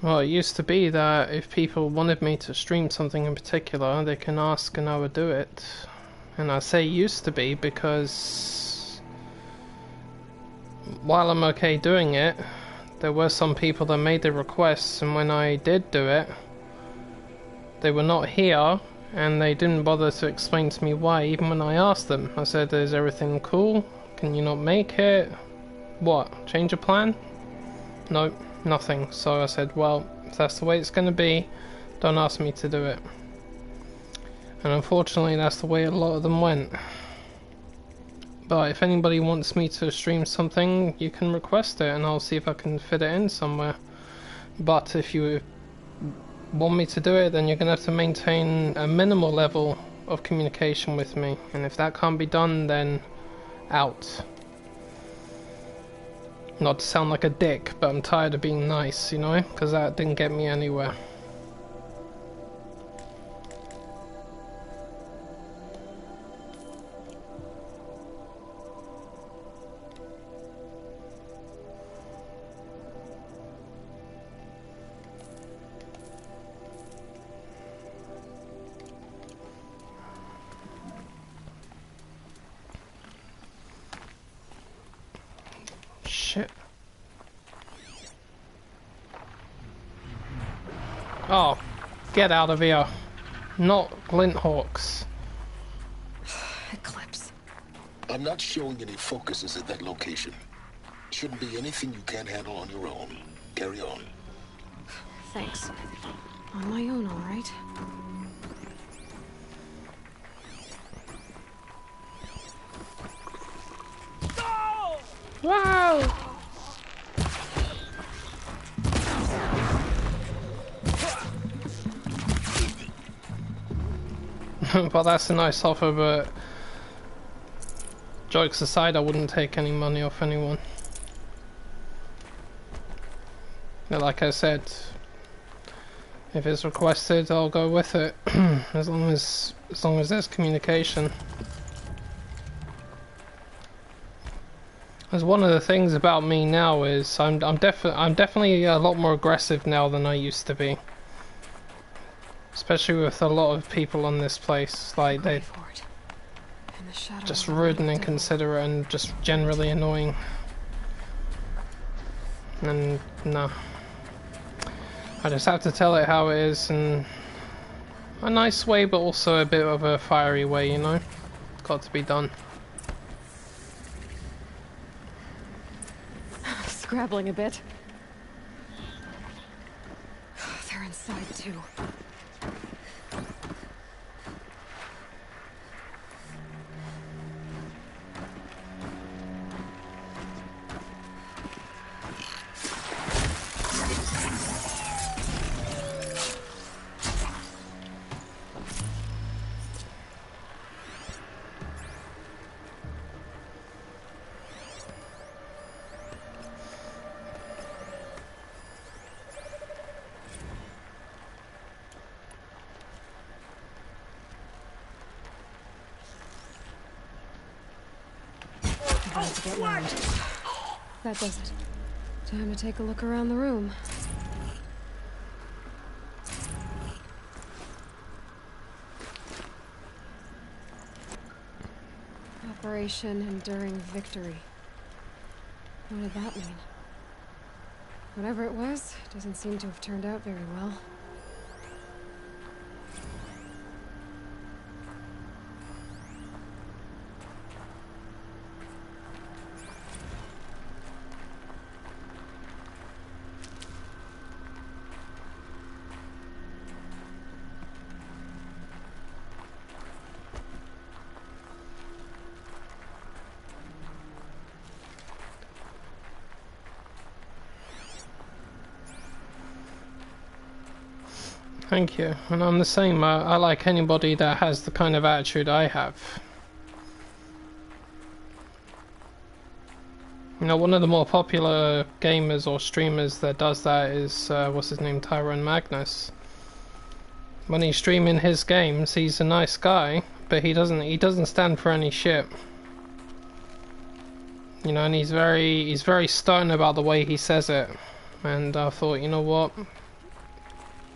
Well, it used to be that if people wanted me to stream something in particular, they can ask and I would do it. And I say used to be because while I'm okay doing it, there were some people that made the requests, and when I did do it, they were not here, and they didn't bother to explain to me why, even when I asked them. I said, is everything cool? Can you not make it? What? Change of plan? Nope, nothing. So I said, well, if that's the way it's going to be, don't ask me to do it. And unfortunately, that's the way a lot of them went. But if anybody wants me to stream something, you can request it, and I'll see if I can fit it in somewhere. But if you want me to do it, then you're going to have to maintain a minimal level of communication with me. And if that can't be done, then out. Not to sound like a dick, but I'm tired of being nice, you know? Because that didn't get me anywhere. Shit. Oh, get out of here. Not glint hawks. Eclipse. I'm not showing any focuses at that location. Shouldn't be anything you can't handle on your own. Carry on. Thanks. On my own, all right. Wow! Well, that's a nice offer, but jokes aside, I wouldn't take any money off anyone. But like I said, if it's requested, I'll go with it. as long as there's communication. As one of the things about me now is I'm definitely a lot more aggressive now than I used to be. Especially with a lot of people on this place, like they just rude and inconsiderate and just generally annoying. And no, I just have to tell it how it is, in a nice way, but also a bit of a fiery way, you know. Got to be done. Scrabbling a bit. They're inside too. To get loud. That does it. Time to take a look around the room. Operation Enduring Victory. What did that mean? Whatever it was, it doesn't seem to have turned out very well. Thank you, and I'm the same. I like anybody that has the kind of attitude I have. You know, one of the more popular gamers or streamers that does that is, what's his name, Tyrone Magnus. When he's streaming his games, he's a nice guy, but he doesn't stand for any shit. You know, and he's very stern about the way he says it. And I thought, you know what?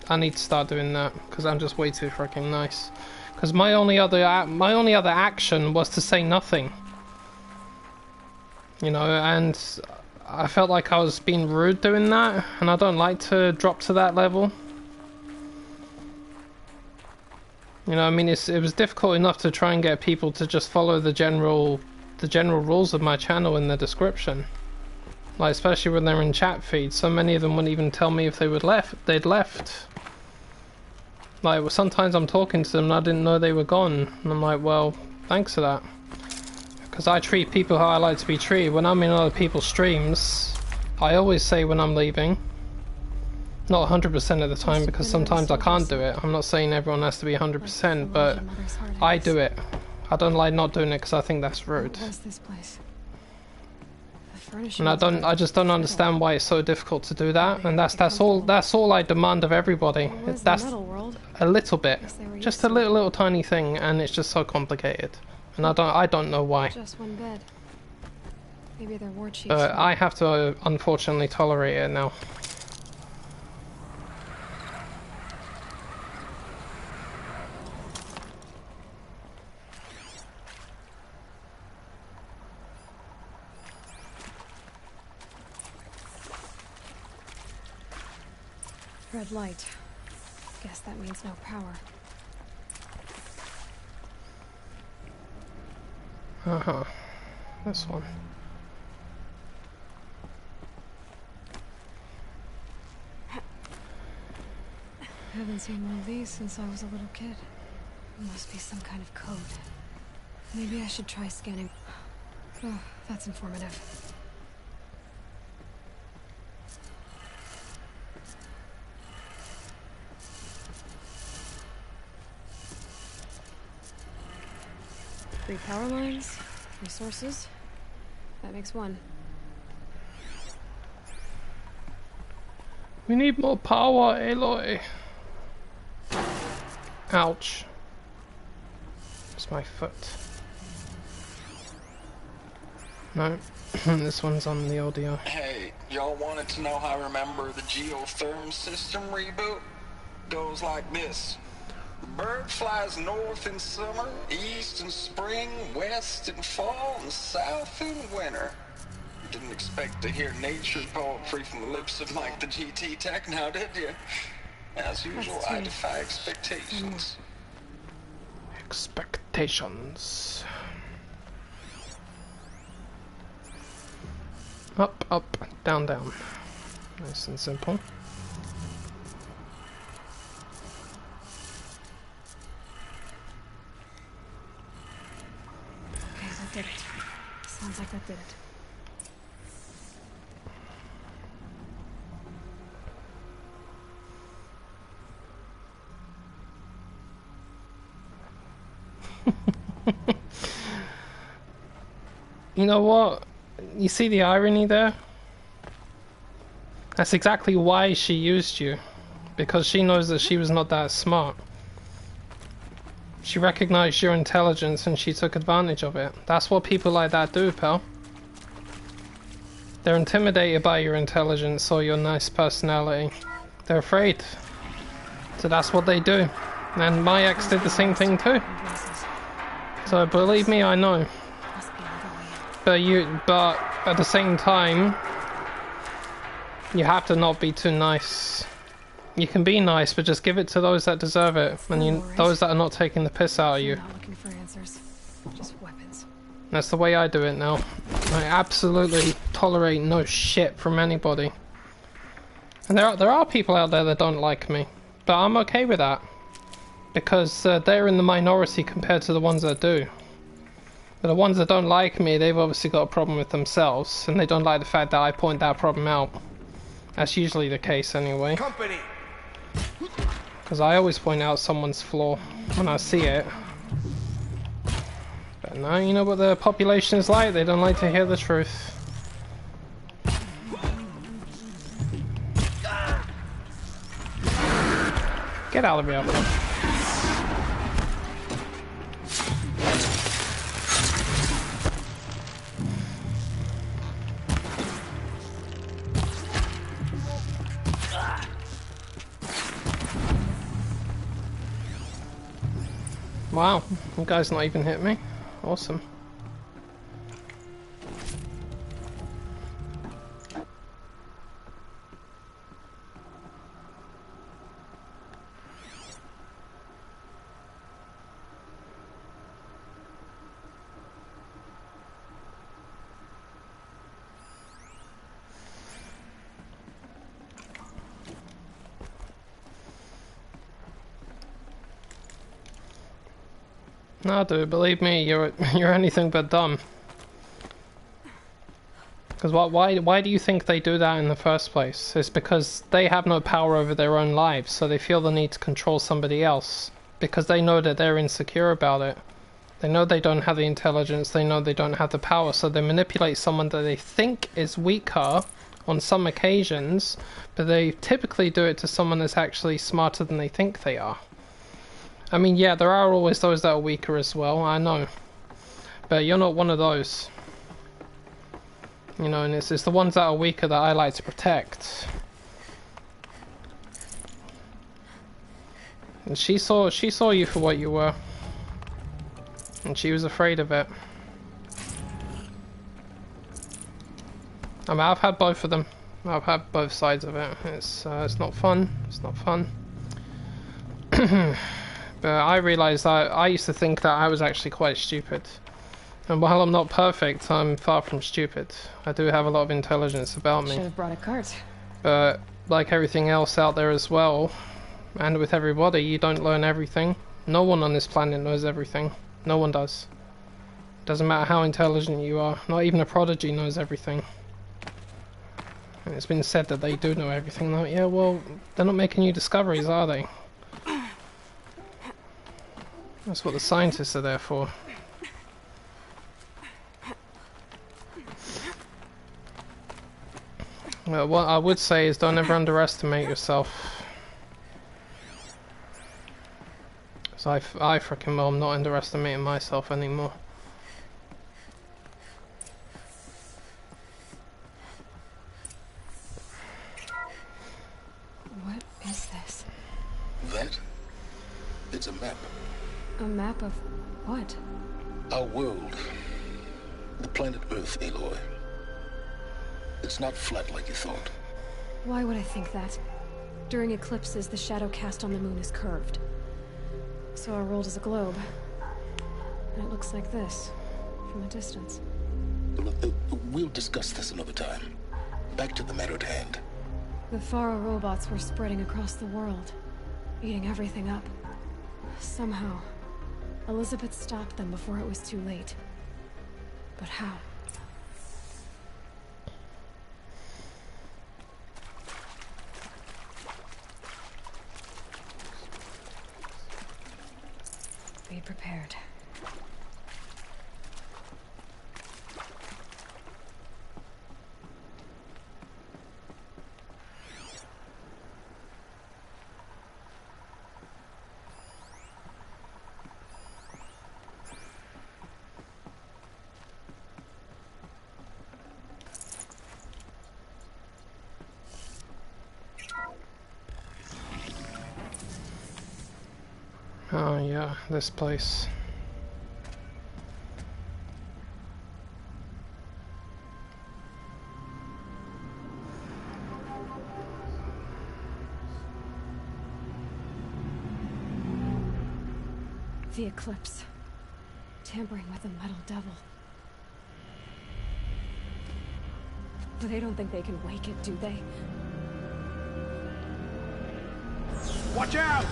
I need to start doing that because I'm just way too freaking nice. Because my only other action was to say nothing. You know, and I felt like I was being rude doing that, and I don't like to drop to that level. You know, I mean, it was difficult enough to try and get people to just follow the general rules of my channel in the description. Like, especially when they're in chat feeds, so many of them wouldn't even tell me if they'd left. Like, sometimes I'm talking to them and I didn't know they were gone. And I'm like, well, thanks for that. Because I treat people how I like to be treated. When I'm in other people's streams, I always say when I'm leaving. Not 100% of the time, because sometimes I can't do it. I'm not saying everyone has to be 100%, but I do it. I don't like not doing it because I think that's rude. And I just don't understand why it's so difficult to do that. And that's all I demand of everybody. That's a little bit, just a little tiny thing, and it's just so complicated. And I don't know why. Just one bed. Maybe they're war chiefs. But I have to unfortunately tolerate it now. Red light. Guess that means no power. Uh-huh. This one. Haven't seen one of these since I was a little kid. It must be some kind of code. Maybe I should try scanning. Oh, that's informative. Three power lines, resources. That makes one. We need more power, Aloy. Ouch. It's my foot. No, this one's on the audio. Hey, y'all wanted to know how I remember the geotherm system reboot? Goes like this. Bird flies north in summer, east in spring, west in fall, and south in winter. You didn't expect to hear nature poetry from the lips of Mike the GT Tech now, did you? As usual, I defy expectations. Expectations. Up, up, down, down. Nice and simple. Did it. Sounds like that did it. You know what? You see the irony there? That's exactly why she used you. Because she knows that she was not that smart. She recognized your intelligence and she took advantage of it. That's what people like that do, pal. They're intimidated by your intelligence or your nice personality. They're afraid. So that's what they do. And my ex did the same thing too. So believe me, I know. But at the same time, you have to not be too nice. You can be nice, but just give it to those that deserve it, and those that are not taking the piss out of you. Not looking for answers, just weapons. That's the way I do it now. I absolutely tolerate no shit from anybody. And there are people out there that don't like me, but I'm okay with that because they're in the minority compared to the ones that do. But the ones that don't like me, they've obviously got a problem with themselves, and they don't like the fact that I point that problem out. That's usually the case anyway. Company. Because I always point out someone's flaw when I see it. But now you know what the population is like, they don't like to hear the truth. Get out of here. Wow, you guys not even hit me. Awesome. I do. Believe me, you're anything but dumb. Because why do you think they do that in the first place? It's because they have no power over their own lives, so they feel the need to control somebody else. Because they know that they're insecure about it. They know they don't have the intelligence, they know they don't have the power, so they manipulate someone that they think is weaker on some occasions, but they typically do it to someone that's actually smarter than they think they are. I mean, yeah, there are always those that are weaker as well, I know. But you're not one of those. You know, and it's the ones that are weaker that I like to protect. And she saw you for what you were. And she was afraid of it. I mean, I've had both of them. I've had both sides of it. It's not fun. It's not fun. But I realised that I used to think that I was actually quite stupid. And while I'm not perfect, I'm far from stupid. I do have a lot of intelligence about me. Should have brought a cart. But like everything else out there as well, and with everybody, you don't learn everything. No one on this planet knows everything. No one does. Doesn't matter how intelligent you are. Not even a prodigy knows everything. And it's been said that they do know everything. Like, yeah, well, they're not making new discoveries, are they? That's what the scientists are there for. Well, what I would say is don't ever underestimate yourself. So I freaking well, I'm not underestimating myself anymore. What is this? That? It's a map. A map of what? Our world. The planet Earth, Aloy. It's not flat like you thought. Why would I think that? During eclipses, the shadow cast on the moon is curved. So our world is a globe. And it looks like this, from a distance. We'll discuss this another time. Back to the matter at hand. The Faro robots were spreading across the world, eating everything up. Somehow, Elizabeth stopped them before it was too late. But how? Be prepared. Oh yeah, this place. The eclipse. Tampering with the metal devil. But they don't think they can wake it, do they? Watch out!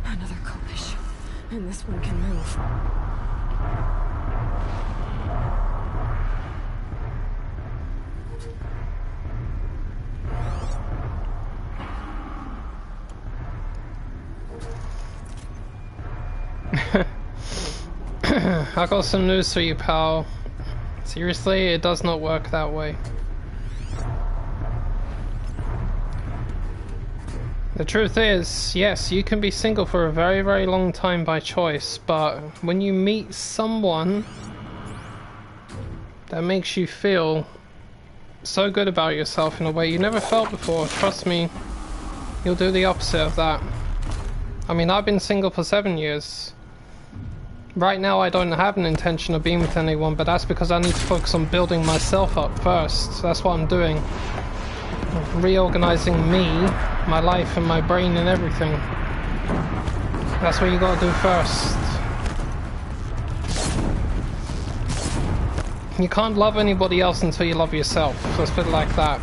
Another Kopish. And this one can move. I got some news for you, pal. Seriously, it does not work that way. The truth is, yes, you can be single for a very, very long time by choice, but when you meet someone that makes you feel so good about yourself in a way you never felt before, trust me, you'll do the opposite of that. I mean, I've been single for 7 years. Right now I don't have an intention of being with anyone, but that's because I need to focus on building myself up first. That's what I'm doing. reorganizing me, my life and my brain and everything. That's what you gotta do first. You can't love anybody else until you love yourself. Let's put it like that.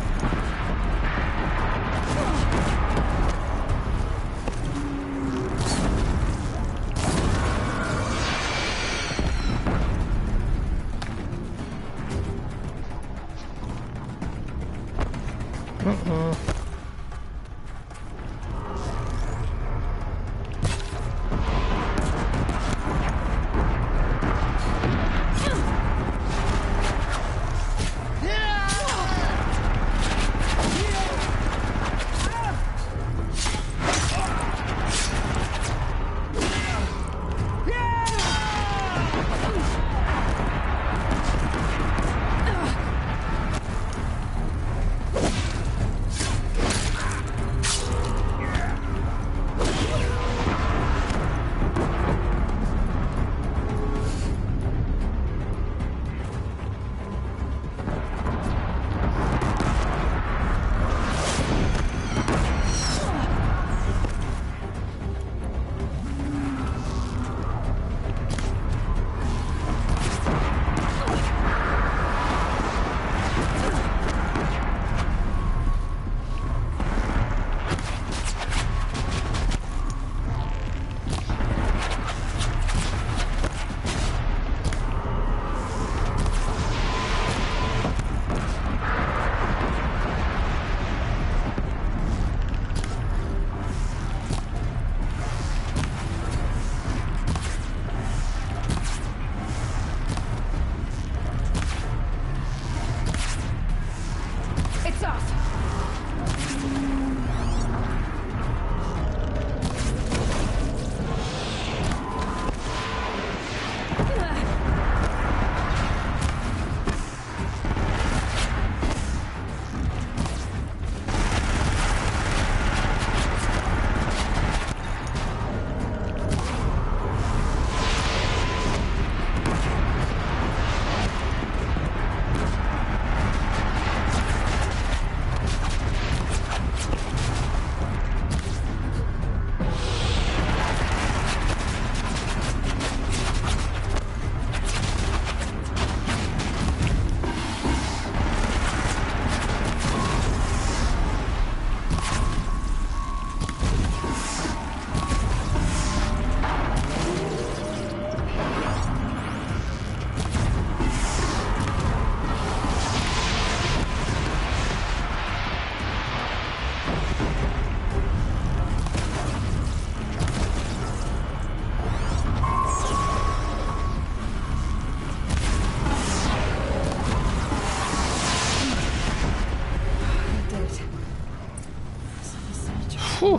Whew.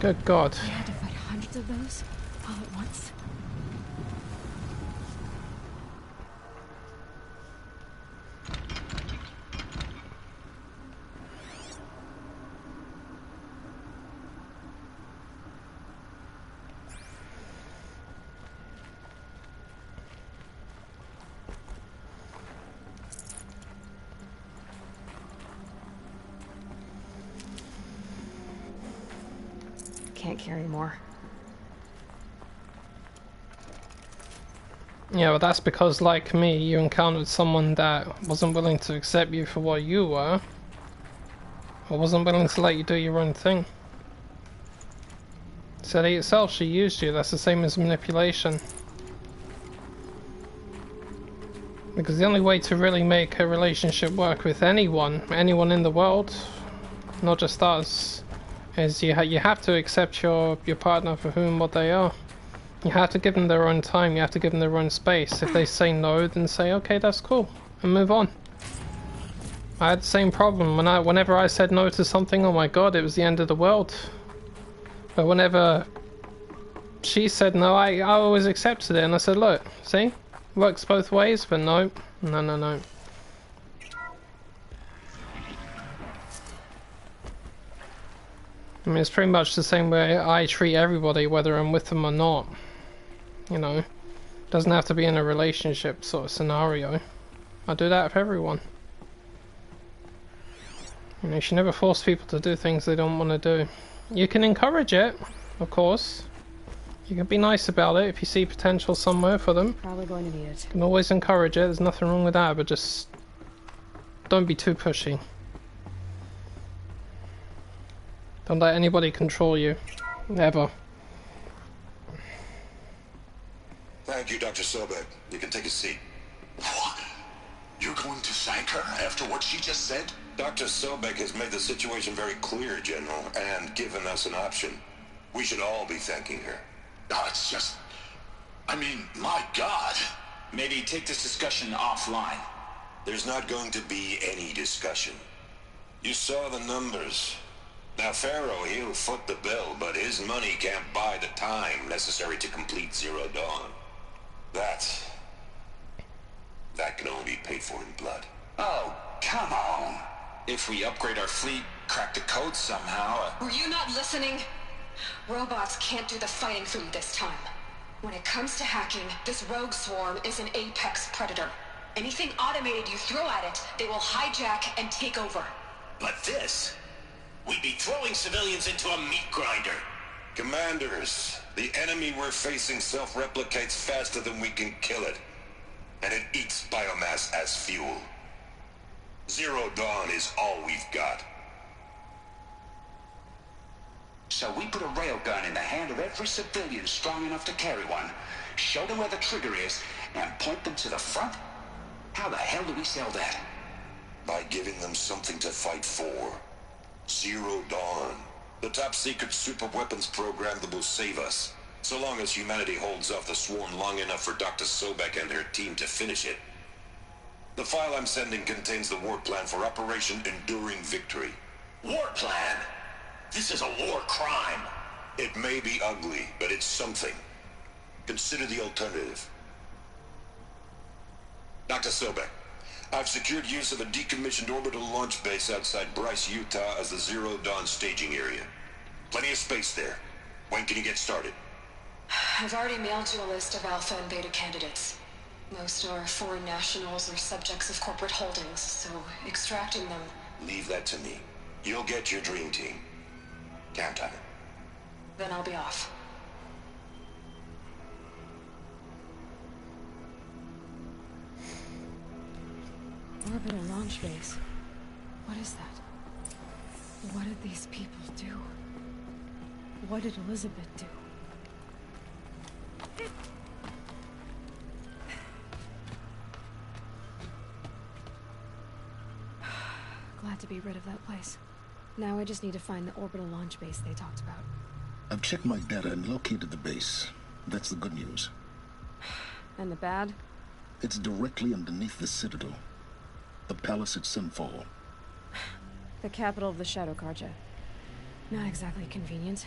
Good God. We had to fight hundreds of those all at once. Can't carry more. Yeah, but that's because, like me, you encountered someone that wasn't willing to accept you for what you were, or wasn't willing to let you do your own thing. Said it itself, she used you. That's the same as manipulation. Because the only way to really make a relationship work with anyone in the world, not just us, is you have to accept your partner for what they are. You have to give them their own time, you have to give them their own space. If they say no, then say, okay, that's cool, and move on. I had the same problem. Whenever I said no to something, oh my god, it was the end of the world. But whenever she said no, I always accepted it, and I said, look, see? Works both ways, but no. No. I mean, it's pretty much the same way I treat everybody, whether I'm with them or not. You know, doesn't have to be in a relationship sort of scenario. I do that with everyone. You know, you should never force people to do things they don't want to do. You can encourage it, of course. You can be nice about it if you see potential somewhere for them. Probably going to need it. You can always encourage it, there's nothing wrong with that, but just don't be too pushy. Don't let anybody control you. Ever. Thank you, Dr. Sobek. You can take a seat. What? You're going to thank her after what she just said? Dr. Sobek has made the situation very clear, General, and given us an option. We should all be thanking her. Oh, it's just... I mean, my God. Maybe take this discussion offline. There's not going to be any discussion. You saw the numbers. Now, Pharaoh, he'll foot the bill, but his money can't buy the time necessary to complete Zero Dawn. That can only be paid for in blood. Oh, come on. If we upgrade our fleet, crack the code somehow... Were you not listening? Robots can't do the fighting for you this time. When it comes to hacking, this rogue swarm is an apex predator. Anything automated you throw at it, they will hijack and take over. But this... we'd be throwing civilians into a meat grinder. Commanders, the enemy we're facing self-replicates faster than we can kill it. And it eats biomass as fuel. Zero Dawn is all we've got. So we put a railgun in the hand of every civilian strong enough to carry one, show them where the trigger is, and point them to the front? How the hell do we sell that? By giving them something to fight for. Zero Dawn. The top-secret super-weapons program that will save us. So long as humanity holds off the swarm long enough for Dr. Sobek and her team to finish it. The file I'm sending contains the war plan for Operation Enduring Victory. War plan? This is a war crime. It may be ugly, but it's something. Consider the alternative. Dr. Sobek, I've secured use of a decommissioned orbital launch base outside Bryce, Utah as the Zero Dawn staging area. Plenty of space there. When can you get started? I've already mailed you a list of alpha and beta candidates. Most are foreign nationals or subjects of corporate holdings, so extracting them... Leave that to me. You'll get your dream team. Count on it. Then I'll be off. Orbital launch base. What is that? What did these people do? What did Elizabeth do? Glad to be rid of that place. Now I just need to find the orbital launch base they talked about. I've checked my data and located the base. That's the good news. And the bad? It's directly underneath the Citadel. The palace at Sunfall. The capital of the Shadow Carja. Not exactly convenient.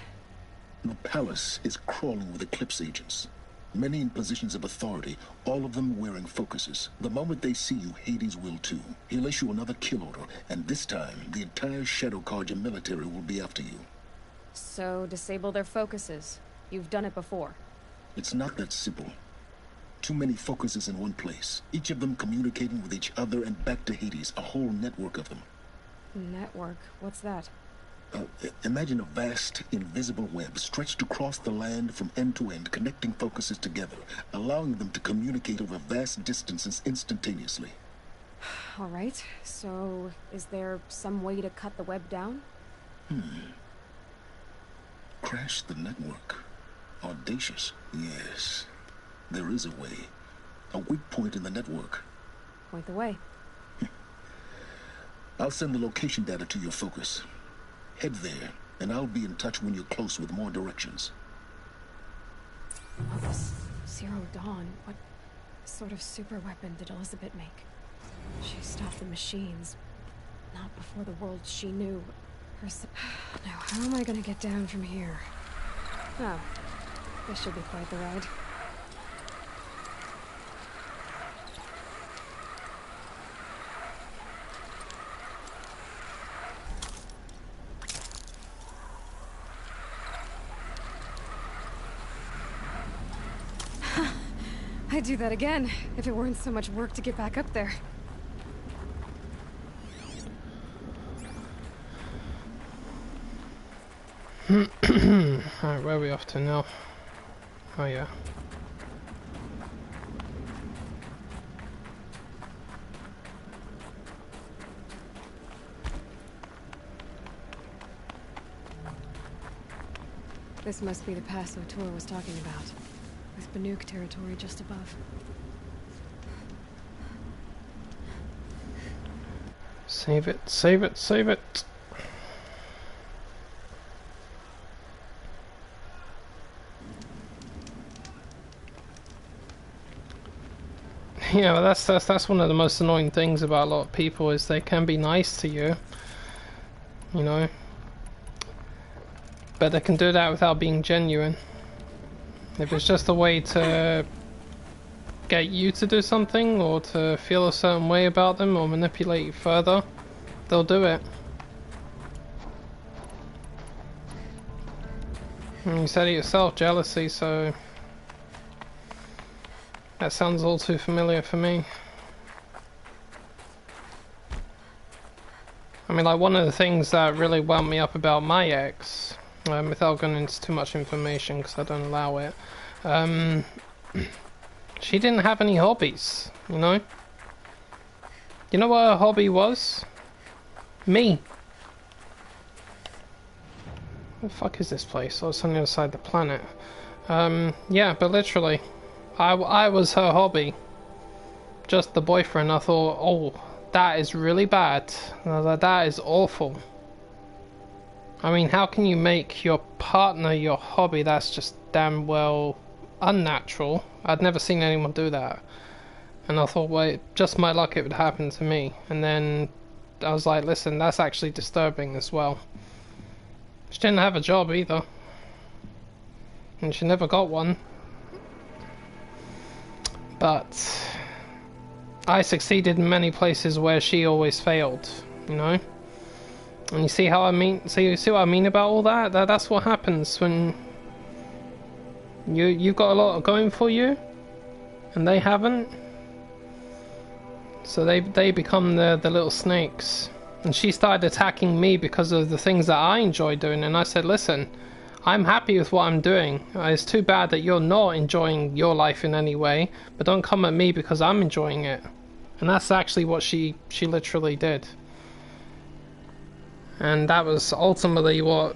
The palace is crawling with Eclipse agents. Many in positions of authority, all of them wearing focuses. The moment they see you, Hades will too. He'll issue another kill order, and this time, the entire Shadow Carja military will be after you. So, disable their focuses. You've done it before. It's not that simple. Too many focuses in one place, each of them communicating with each other and back to Hades, a whole network of them. Network? What's that? Imagine a vast, invisible web stretched across the land from end to end, connecting focuses together, allowing them to communicate over vast distances instantaneously. All right, so is there some way to cut the web down? Crash the network. Audacious. Yes, there is a way. A weak point in the network. Point the way. I'll send the location data to your focus. Head there, and I'll be in touch when you're close with more directions. Oh, this Zero Dawn. What sort of super weapon did Elizabeth make? She stopped the machines. Not before the world she knew. Now, how am I gonna get down from here? Oh, this should be quite the ride. I'd do that again, if it weren't so much work to get back up there. Alright, where are we off to now? Oh yeah. This must be the pass O'Toole was talking about, with Banuk territory just above. Save it, save it, save it! Yeah, well, that's one of the most annoying things about a lot of people, is they can be nice to you, you know, but they can do that without being genuine. If it's just a way to get you to do something, or to feel a certain way about them, or manipulate you further, they'll do it. And you said it yourself, jealousy, so that sounds all too familiar for me. I mean, like, one of the things that really wound me up about my ex, without going into too much information because I don't allow it, she didn't have any hobbies, you know? You know what her hobby was? Me. Where the fuck is this place? Oh, it's on the other side of the planet. Yeah, but literally, I was her hobby. Just the boyfriend. I thought, oh, that is really bad. And I was like, that is awful. I mean, how can you make your partner your hobby? That's just damn well unnatural. I'd never seen anyone do that. And I thought, well, just my luck it would happen to me. And then I was like, listen, that's actually disturbing as well. She didn't have a job either. And she never got one. But I succeeded in many places where she always failed, you know? And you see how I mean, see what I mean about all that? That's what happens when you've got a lot going for you and they haven't. So they become the little snakes. And she started attacking me because of the things that I enjoy doing, and I said, listen, I'm happy with what I'm doing. It's too bad that you're not enjoying your life in any way, but don't come at me because I'm enjoying it. And that's actually what she literally did. And that was ultimately what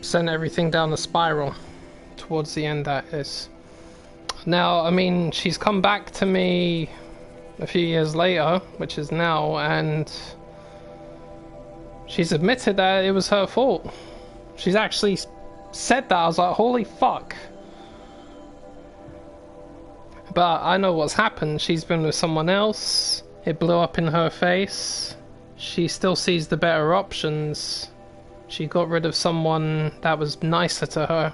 sent everything down the spiral towards the end, that is. Now, I mean, she's come back to me a few years later, which is now, and she's admitted that it was her fault. She's actually said that. I was like, holy fuck. But I know what's happened. She's been with someone else. It blew up in her face. She still sees the better options. She got rid of someone that was nicer to her.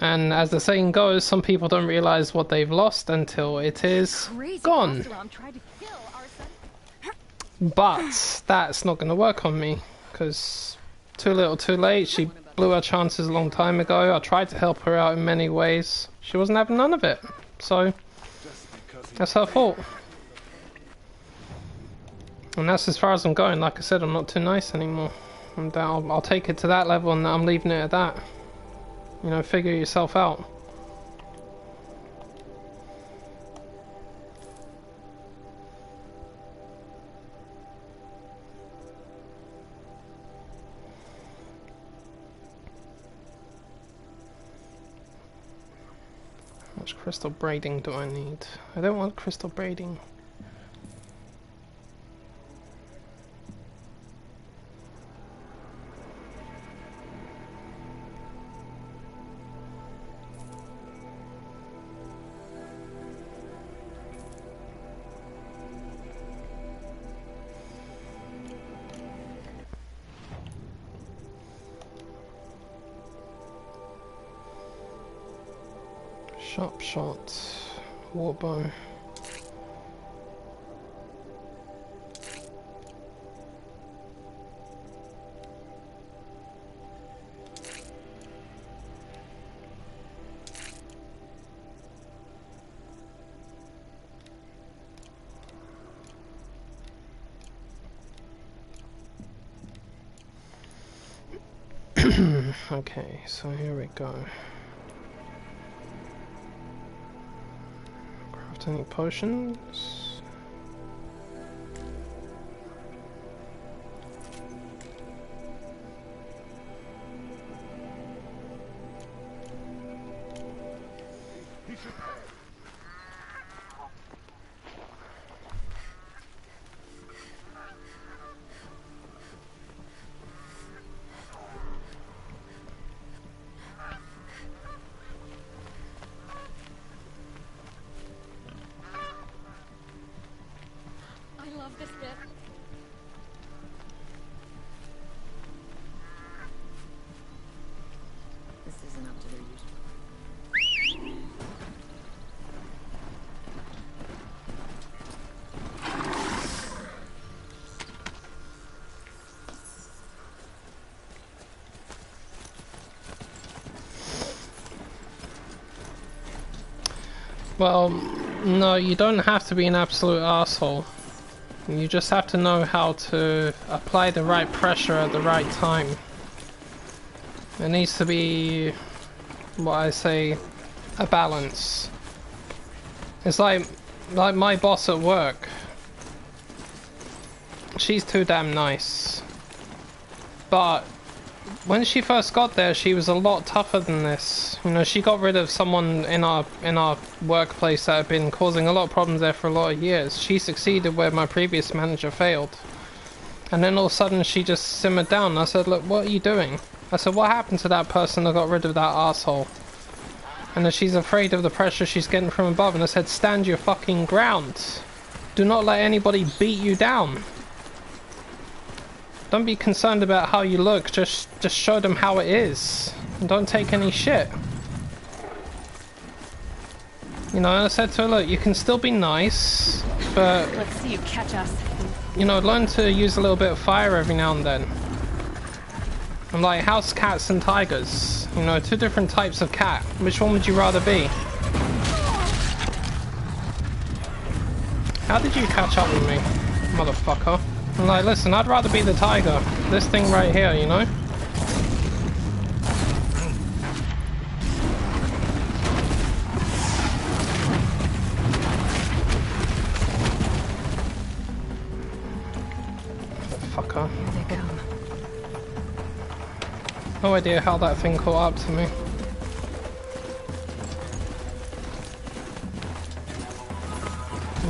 And as the saying goes, some people don't realize what they've lost until it is gone. But that's not going to work on me, because too little too late. She blew her chances a long time ago. I tried to help her out in many ways. She wasn't having none of it. So that's her fault. And that's as far as I'm going. Like I said, I'm not too nice anymore. And I'll take it to that level, and I'm leaving it at that. You know, figure yourself out. How much crystal braiding do I need? I don't want crystal braiding. Sharp shot, warbow. Okay, so here we go. Craft any potions? I love this bit. This isn't up to their usual. Well, no, you don't have to be an absolute asshole. You just have to know how to apply the right pressure at the right time. There needs to be, what I say, a balance. It's like my boss at work. She's too damn nice. But when she first got there, she was a lot tougher than this. You know, she got rid of someone in our workplace that had been causing a lot of problems there for a lot of years. She succeeded where my previous manager failed. And then all of a sudden she just simmered down. I said, look, what are you doing? I said, what happened to that person that got rid of that asshole? And then she's afraid of the pressure she's getting from above. And I said, stand your fucking ground. Do not let anybody beat you down. Don't be concerned about how you look, just show them how it is. And don't take any shit. You know, and I said to her, look, you can still be nice, but... Let's see you catch us. You know, learn to use a little bit of fire every now and then. I'm like house cats and tigers. You know, two different types of cat. Which one would you rather be? How did you catch up with me, motherfucker? I'm like, listen, I'd rather be the tiger. This thing right here, you know? Motherfucker. Here they come. No idea how that thing caught up to me.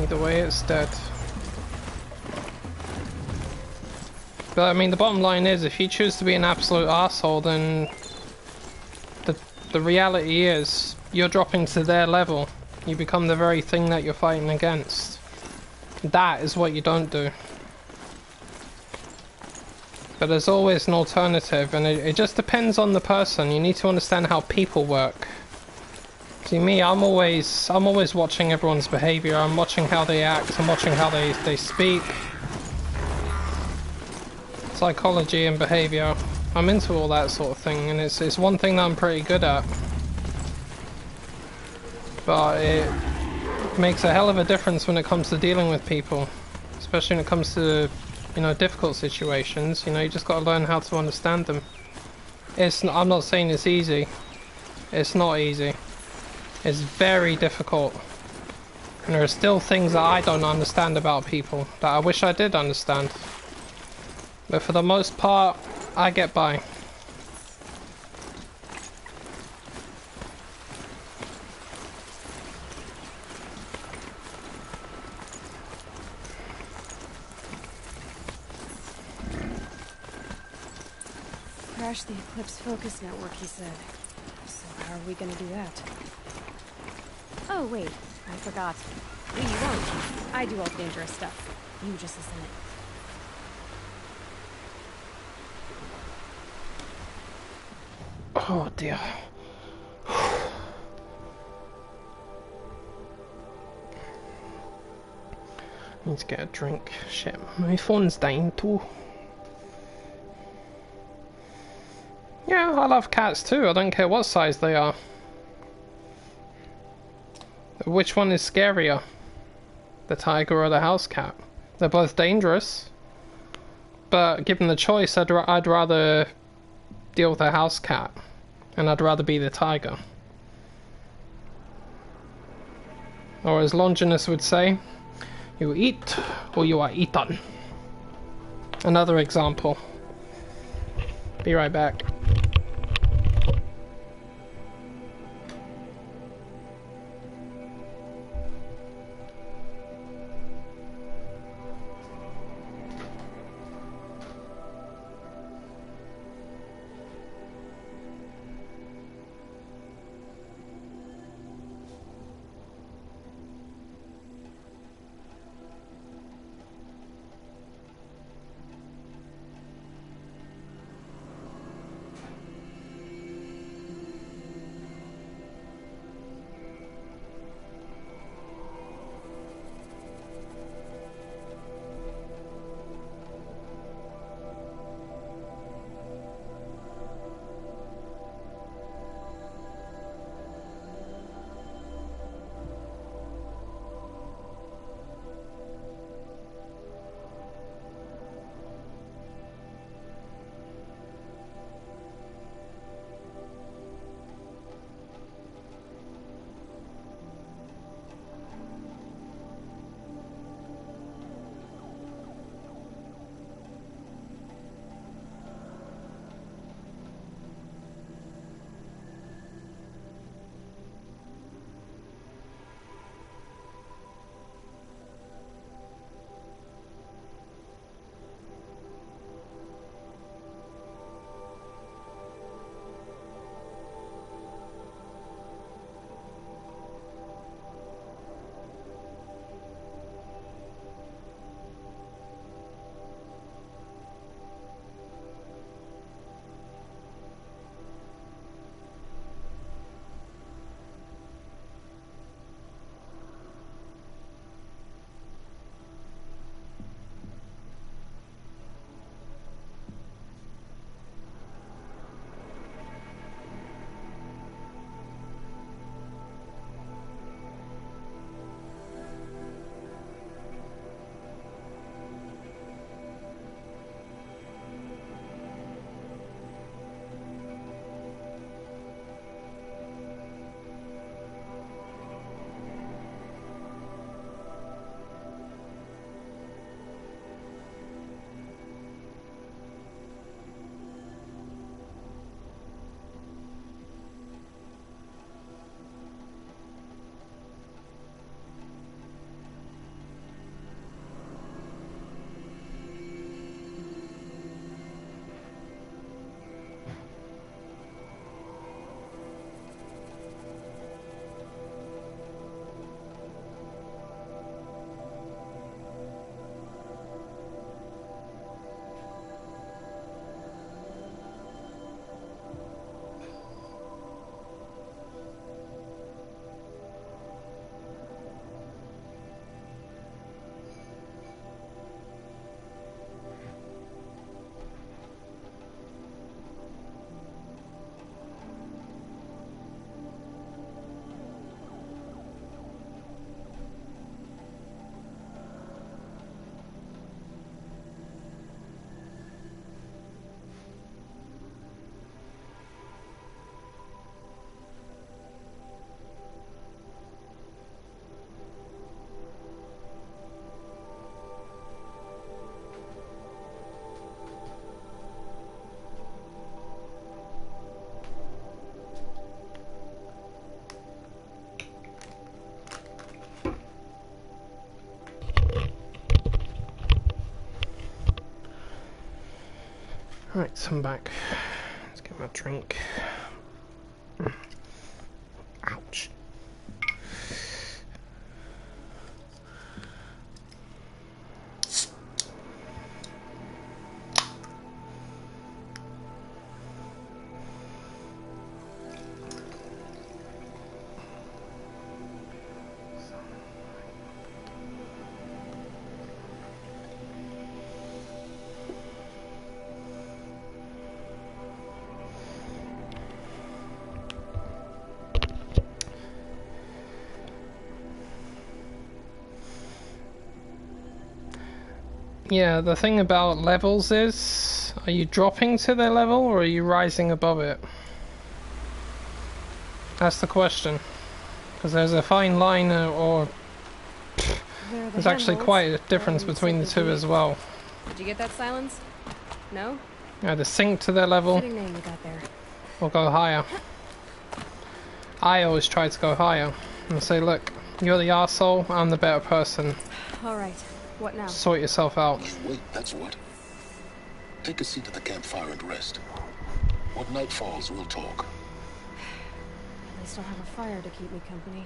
Either way, it's dead. But I mean, the bottom line is, if you choose to be an absolute asshole, then the reality is you're dropping to their level. You become the very thing that you're fighting against. That is what you don't do. But there's always an alternative, and it just depends on the person. You need to understand how people work. See, me, I'm always watching everyone's behavior. I'm watching how they act. I'm watching how they speak. Psychology and behavior. I'm into all that sort of thing, and it's one thing that I'm pretty good at. But it makes a hell of a difference when it comes to dealing with people, especially when it comes to, you know, difficult situations. You know, you just got to learn how to understand them. I'm not saying it's easy. It's not easy. It's very difficult. And there are still things that I don't understand about people that I wish I did understand. But for the most part, I get by. Crash the Eclipse Focus Network, he said. So how are we gonna do that? Oh, wait. I forgot. We won't. I do all the dangerous stuff. You just listen in. Oh dear. Need to get a drink. Shit, my phone's dying too. Yeah, I love cats too. I don't care what size they are. Which one is scarier? The tiger or the house cat? They're both dangerous. But given the choice, I'd rather deal with a house cat, and I'd rather be the tiger. Or as Longinus would say, you eat or you are eaten. Another example. Be right back. Right, so I'm back. Let's get my drink. Ouch. Yeah, the thing about levels is, Are you dropping to their level, or are you rising above it? That's the question. Because there's a fine line, or there's actually quite a difference between the two as well. Did you get that, Silence? No? Either sink to their level, Fitting name you got there. or go higher. I always try to go higher and say, look, you're the arsehole, I'm the better person. Alright, what now? Sort yourself out. Wait, that's what. Take a seat at the campfire and rest. When night falls, we'll talk. At least I'll have a fire to keep me company.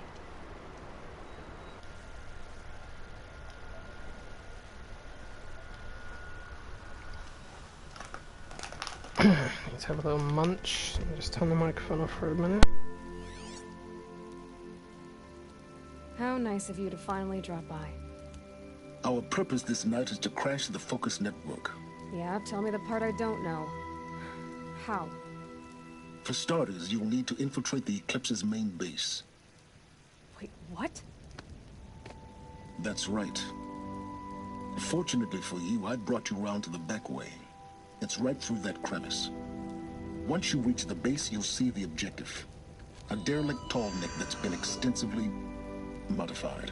Let's have a little munch. Just turn the microphone off for a minute. How nice of you to finally drop by. Our purpose this night is to crash the Focus network. Yeah, tell me the part I don't know. How? For starters, you'll need to infiltrate the Eclipse's main base. Wait, what? That's right. Fortunately for you, I brought you round to the back way. It's right through that crevice. Once you reach the base, you'll see the objective. A derelict tall neck that's been extensively modified.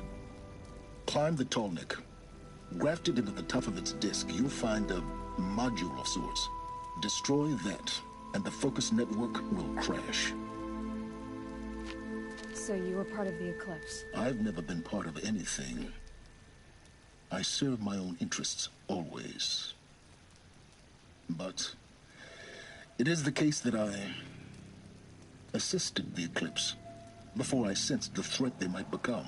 Climb the tall neck. Grafted into the top of its disk, you'll find a module of sorts. Destroy that, and the Focus network will crash. So you were part of the Eclipse? I've never been part of anything. I serve my own interests, always. But it is the case that I assisted the Eclipse before I sensed the threat they might become.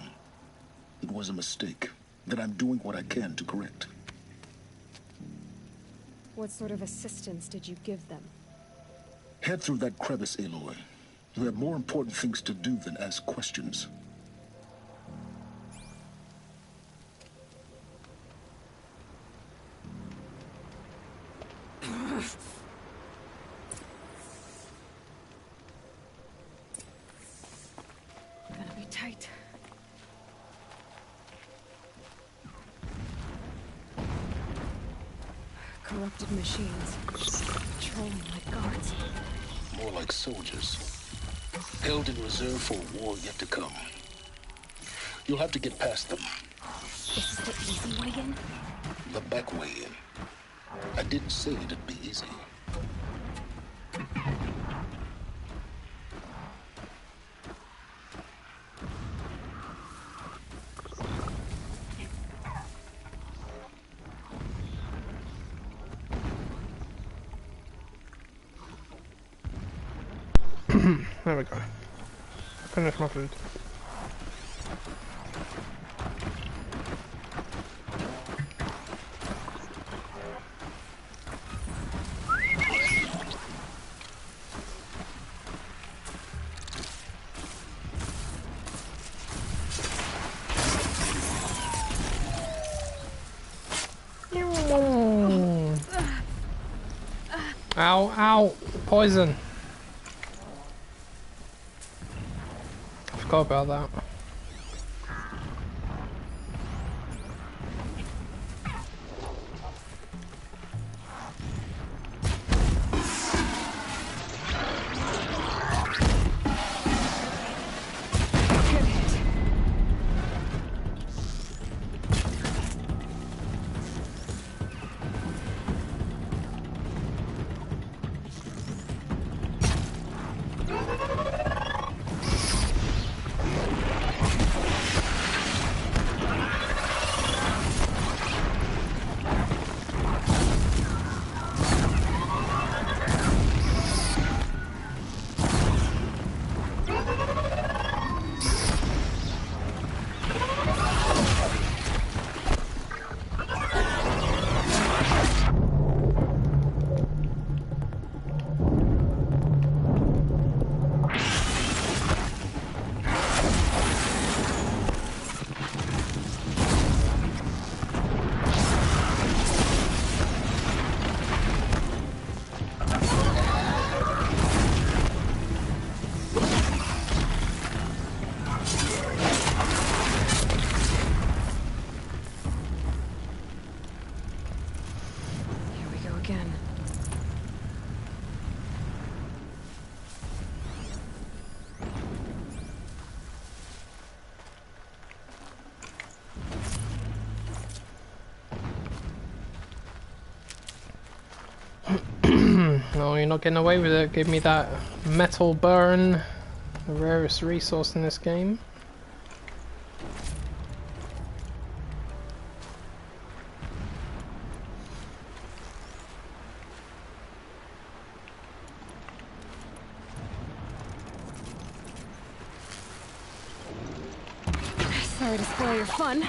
It was a mistake that I'm doing what I can to correct. What sort of assistance did you give them? Head through that crevice, Aloy. You have more important things to do than ask questions. Gonna be tight. Corrupted machines. Patrolling like guards. More like soldiers. Held in reserve for a war yet to come. You'll have to get past them. Is this the easy way in? The back way in. I didn't say it'd be easy. There we go. Finish my food. Ow, ow, poison. I forgot about that. No, you're not getting away with it. Give me that metal burn, the rarest resource in this game. Sorry to spoil your fun.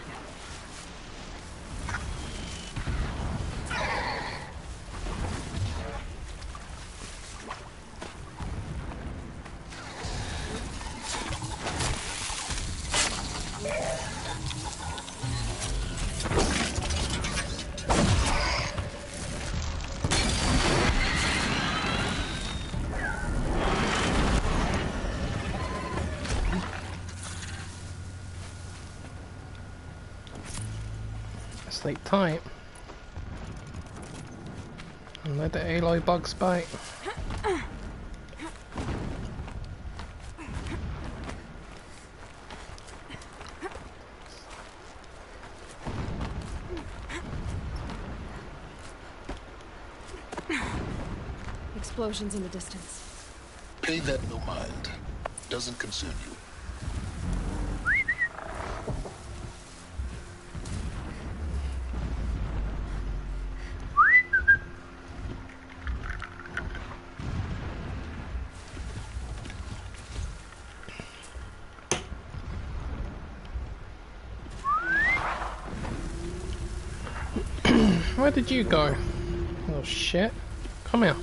Sleep tight and let the alloy bugs bite. Explosions in the distance. Pay that no mind. Doesn't concern you. Where did you go? Little shit. Come here.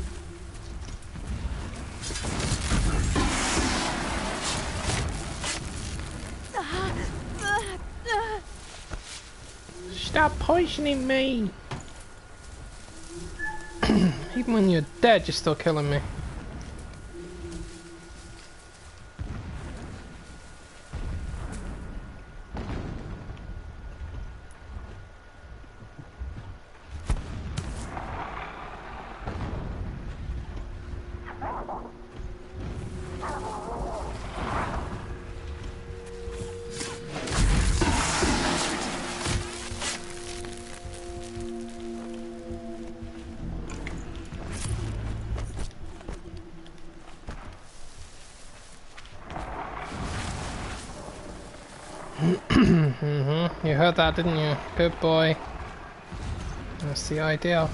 Stop poisoning me! Even when you're dead, you're still killing me. You heard that, didn't you? Good boy. That's the idea.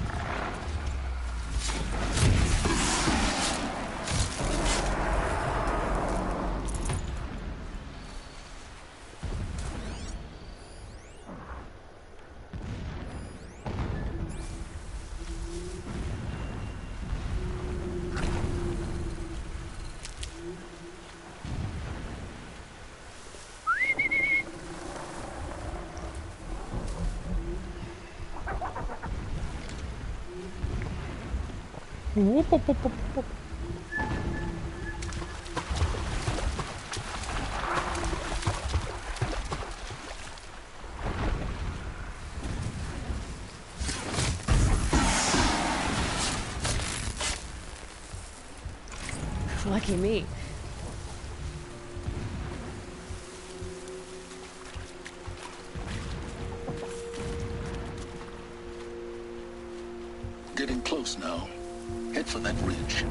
Whoop, whoop, whoop, whoop, whoop. Lucky me. Getting close now. Head for that ridge.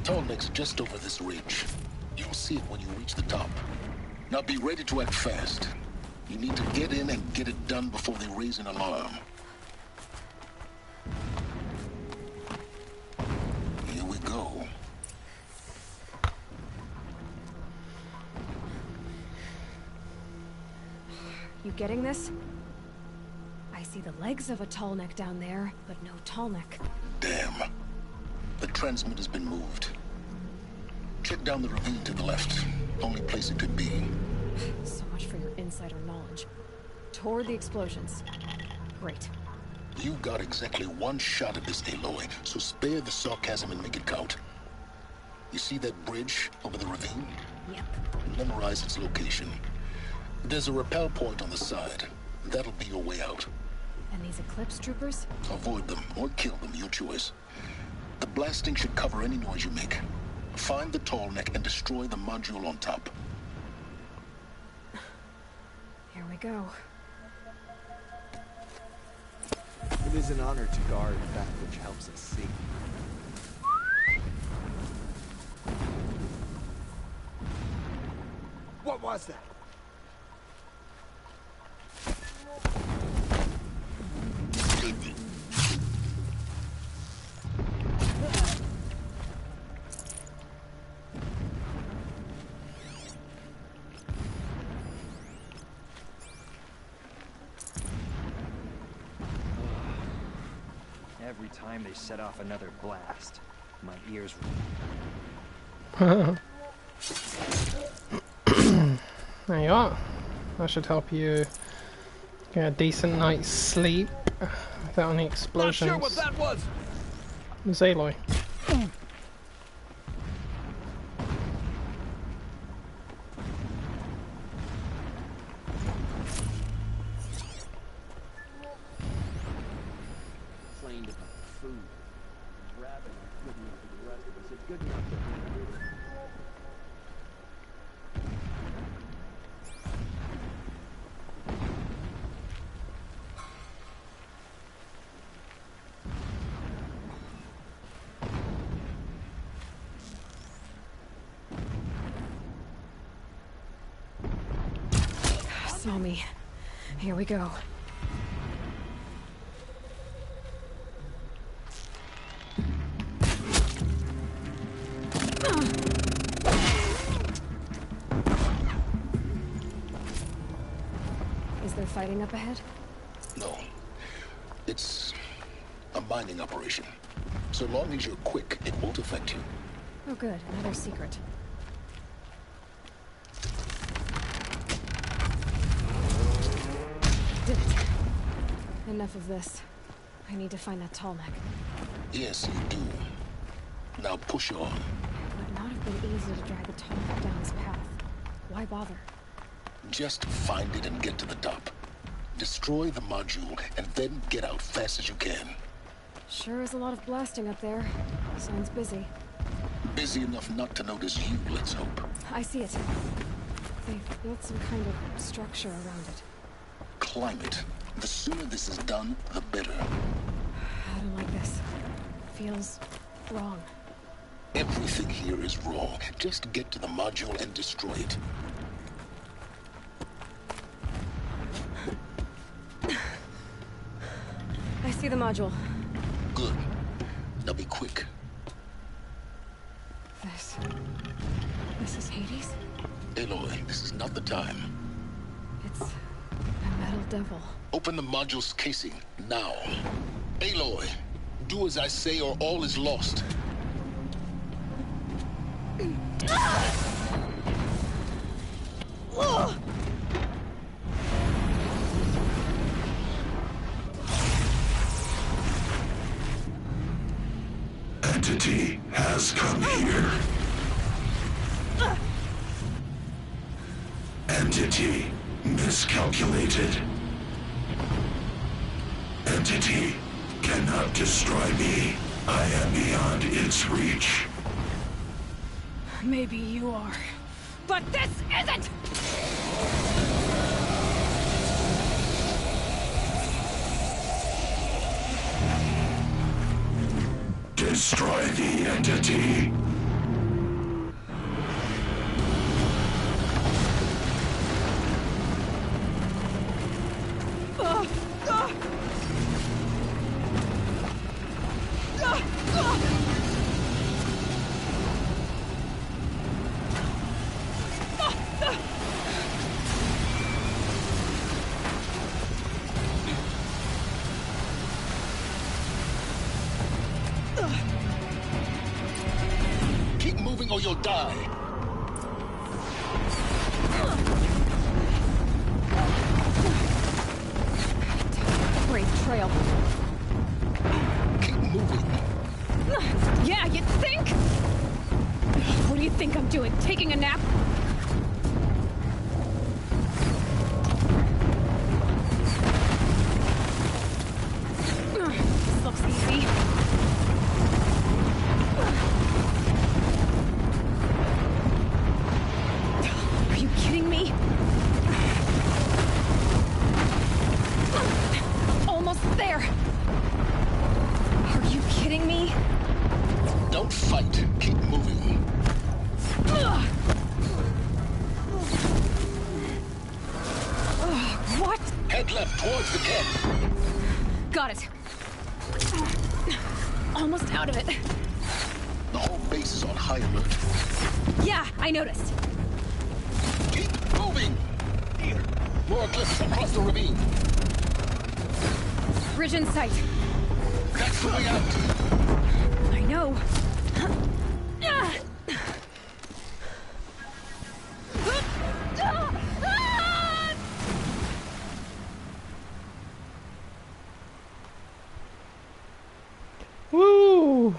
Tallneck's just over this ridge. You'll see it when you reach the top. Now be ready to act fast. You need to get in and get it done before they raise an alarm. Here we go. You getting this? I see the legs of a Tallneck down there, but no Tallneck. Damn. The transmitter's been moved. Check down the ravine to the left. Only place it could be. So much for your insider knowledge. Toward the explosions. Great. You got exactly one shot at this, Aloy, so spare the sarcasm and make it count. You see that bridge over the ravine? Yep. Memorize its location. There's a rappel point on the side. That'll be your way out. And these Eclipse troopers? Avoid them or kill them, your choice. The blasting should cover any noise you make. Find the tall neck and destroy the module on top. Here we go. It is an honor to guard that which helps us see. What was that? Every time they set off another blast, my ears... There you are. That should help you get a decent night's sleep without any explosions. Not sure what that was. It's Aloy. Complained about the food. Grabbing it, good enough for the rest of us. It's good enough for me. Saw me. Here we go. Is there fighting up ahead? No. It's a mining operation. So long as you're quick, it won't affect you. Oh good, another secret. Did it. Enough of this. I need to find that tall neck. Yes, you do. Now push on. Would not have been easy to drag the tall neck down this path. Why bother? Just find it and get to the top. Destroy the module and then get out fast as you can. Sure is a lot of blasting up there. Sounds busy. Busy enough not to notice you, let's hope. I see it. They built some kind of structure around it. Climate. The sooner this is done, the better. I don't like this. Feels wrong. Everything here is wrong. Just get to the module and destroy it. I see the module. Good. Now be quick. This is Hades? Aloy, this is not the time. It's a metal devil. Open the module's casing, now. Aloy, do as I say or all is lost. Entity has come here. Entity miscalculated. Entity cannot destroy me. I am beyond its reach. Maybe you are. But this isn't! Destroy the entity. Keep moving or you'll die. Great trail. towards the tent. Got it. Almost out of it. The whole base is on high alert. Yeah, I noticed. Keep moving! Here, more cliffs across the ravine. Bridge in sight. That's the way out. I know. Woo!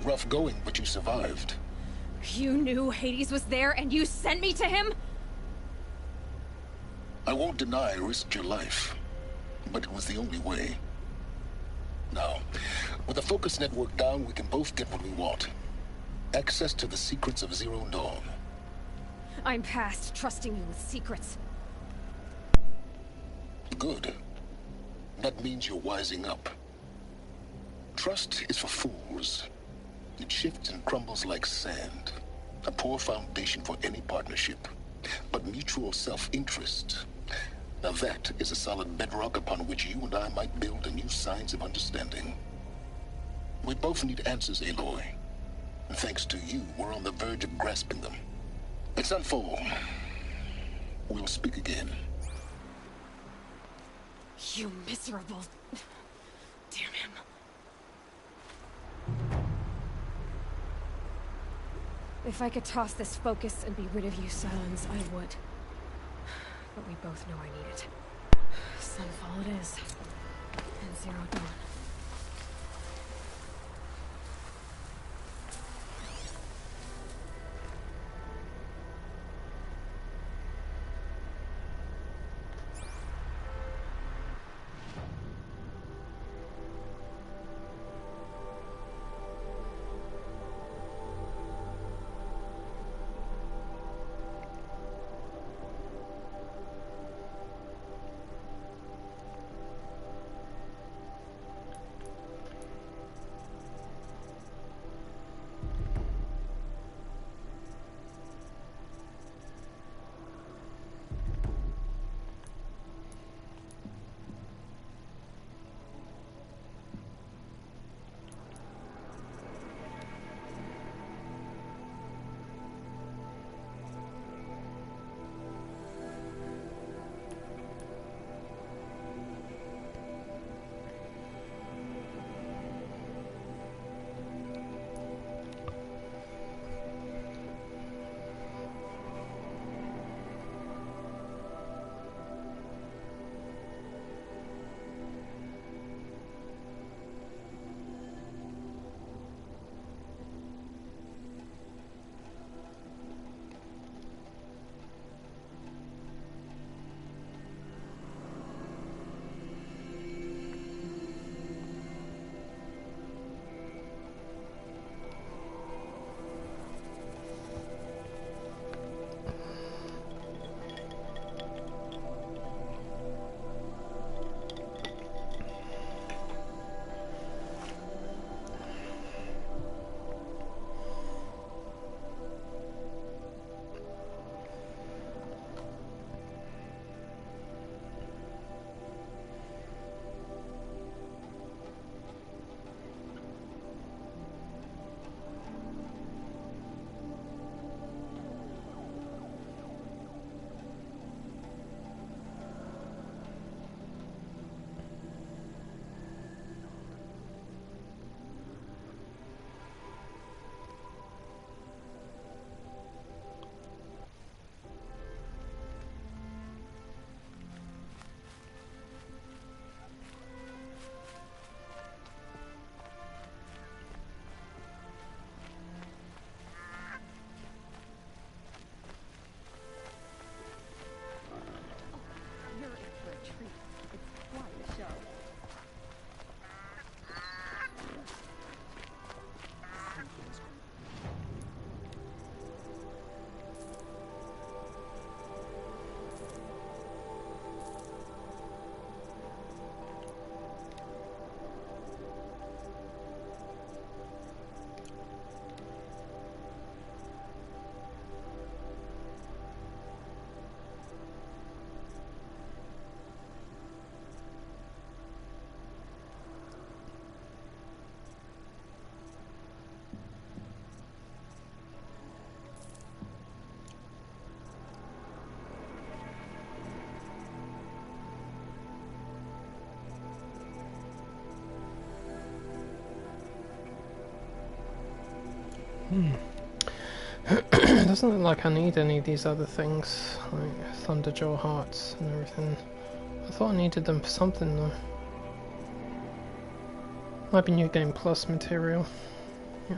Rough going, but you survived. You knew Hades was there and you sent me to him? I won't deny I risked your life, but it was the only way. Now, with the focus network down, we can both get what we want. Access to the secrets of Zero Dawn. I'm past trusting you with secrets. Good. That means you're wising up. Trust is for fools. It shifts and crumbles like sand. A poor foundation for any partnership. But mutual self-interest. Now that is a solid bedrock upon which you and I might build a new science of understanding. We both need answers, Aloy. And thanks to you, we're on the verge of grasping them. Let's unfold. We'll speak again. You miserable... Damn him. If I could toss this focus and be rid of you, Silence, I would. But we both know I need it. Sunfall it is. And Zero Dawn. It doesn't look like I need any of these other things, like Thunderjaw hearts and everything. I thought I needed them for something though. Might be New Game Plus material. Yeah.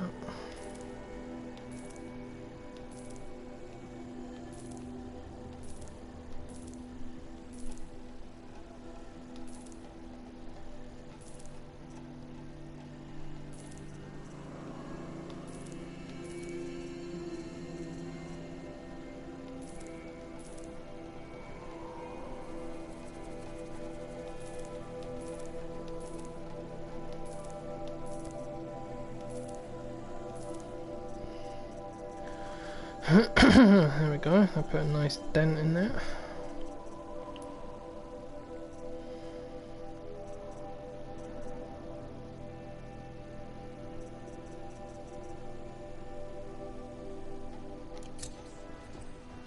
There we go, I put a nice dent in there.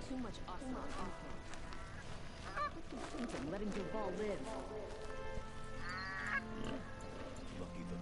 Too much awesome info. Letting Duval live. Lucky the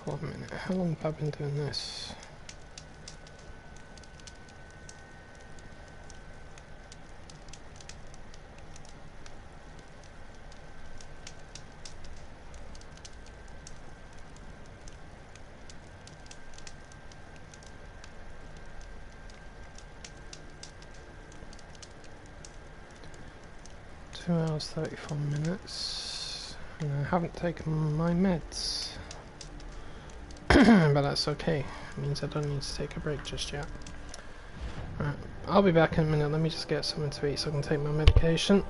One minute, how long have I been doing this? Two hours 34 minutes, and I haven't taken my meds. But that's okay, it means I don't need to take a break just yet. Right, I'll be back in a minute, let me just get something to eat so I can take my medication.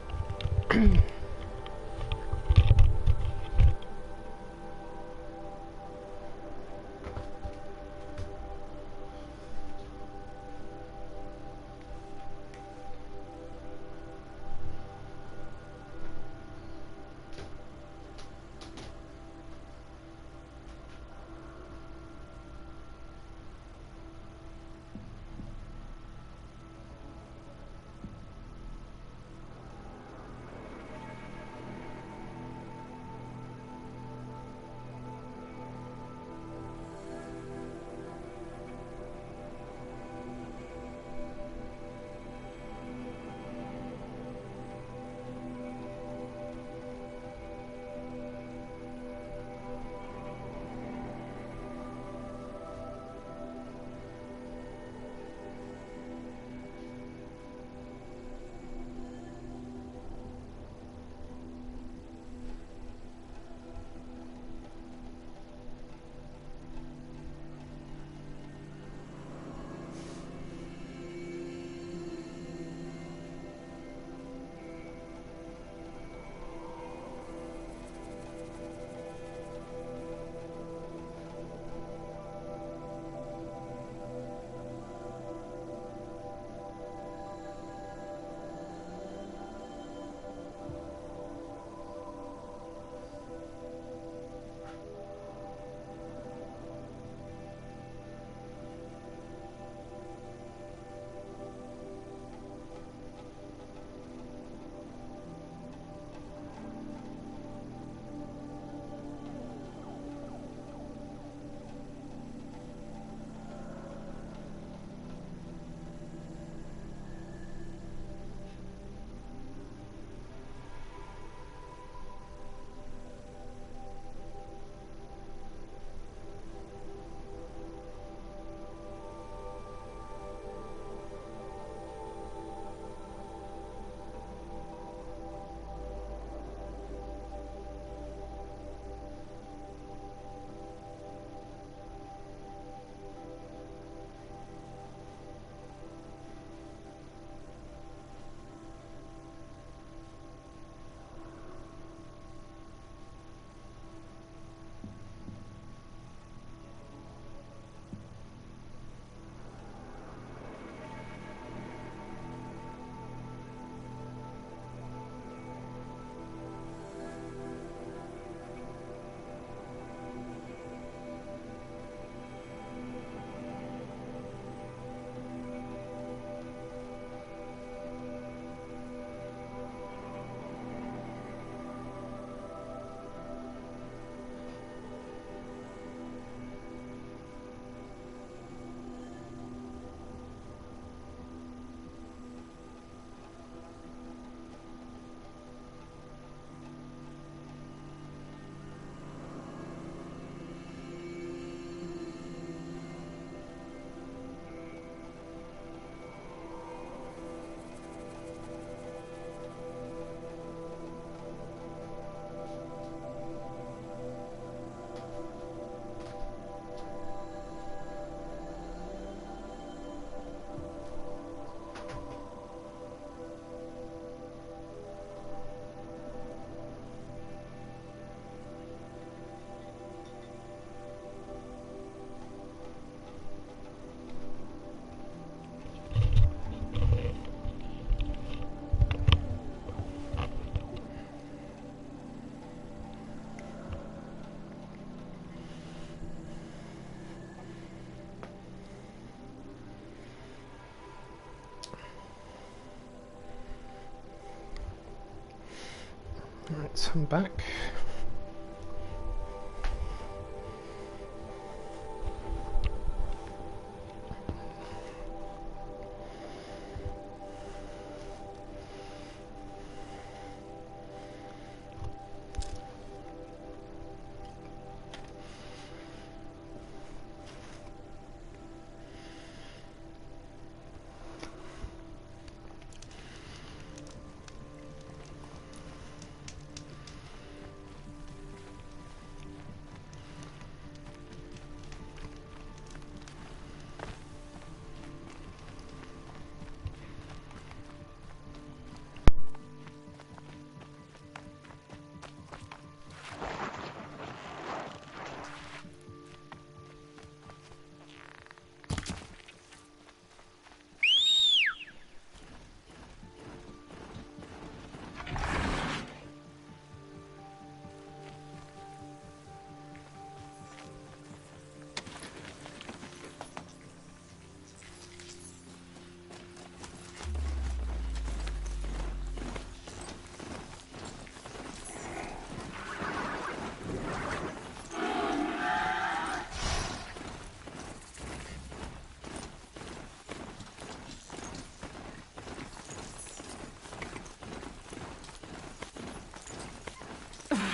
Right, so I'm back.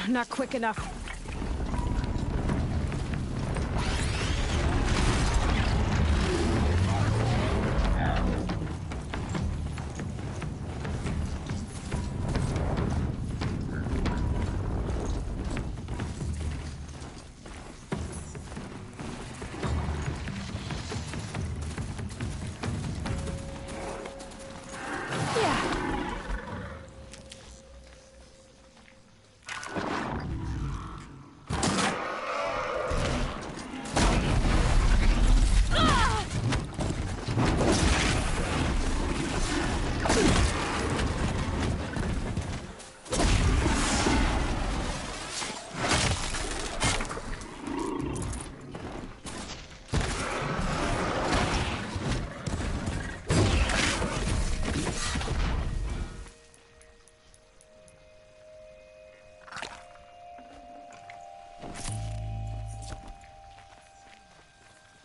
Not quick enough.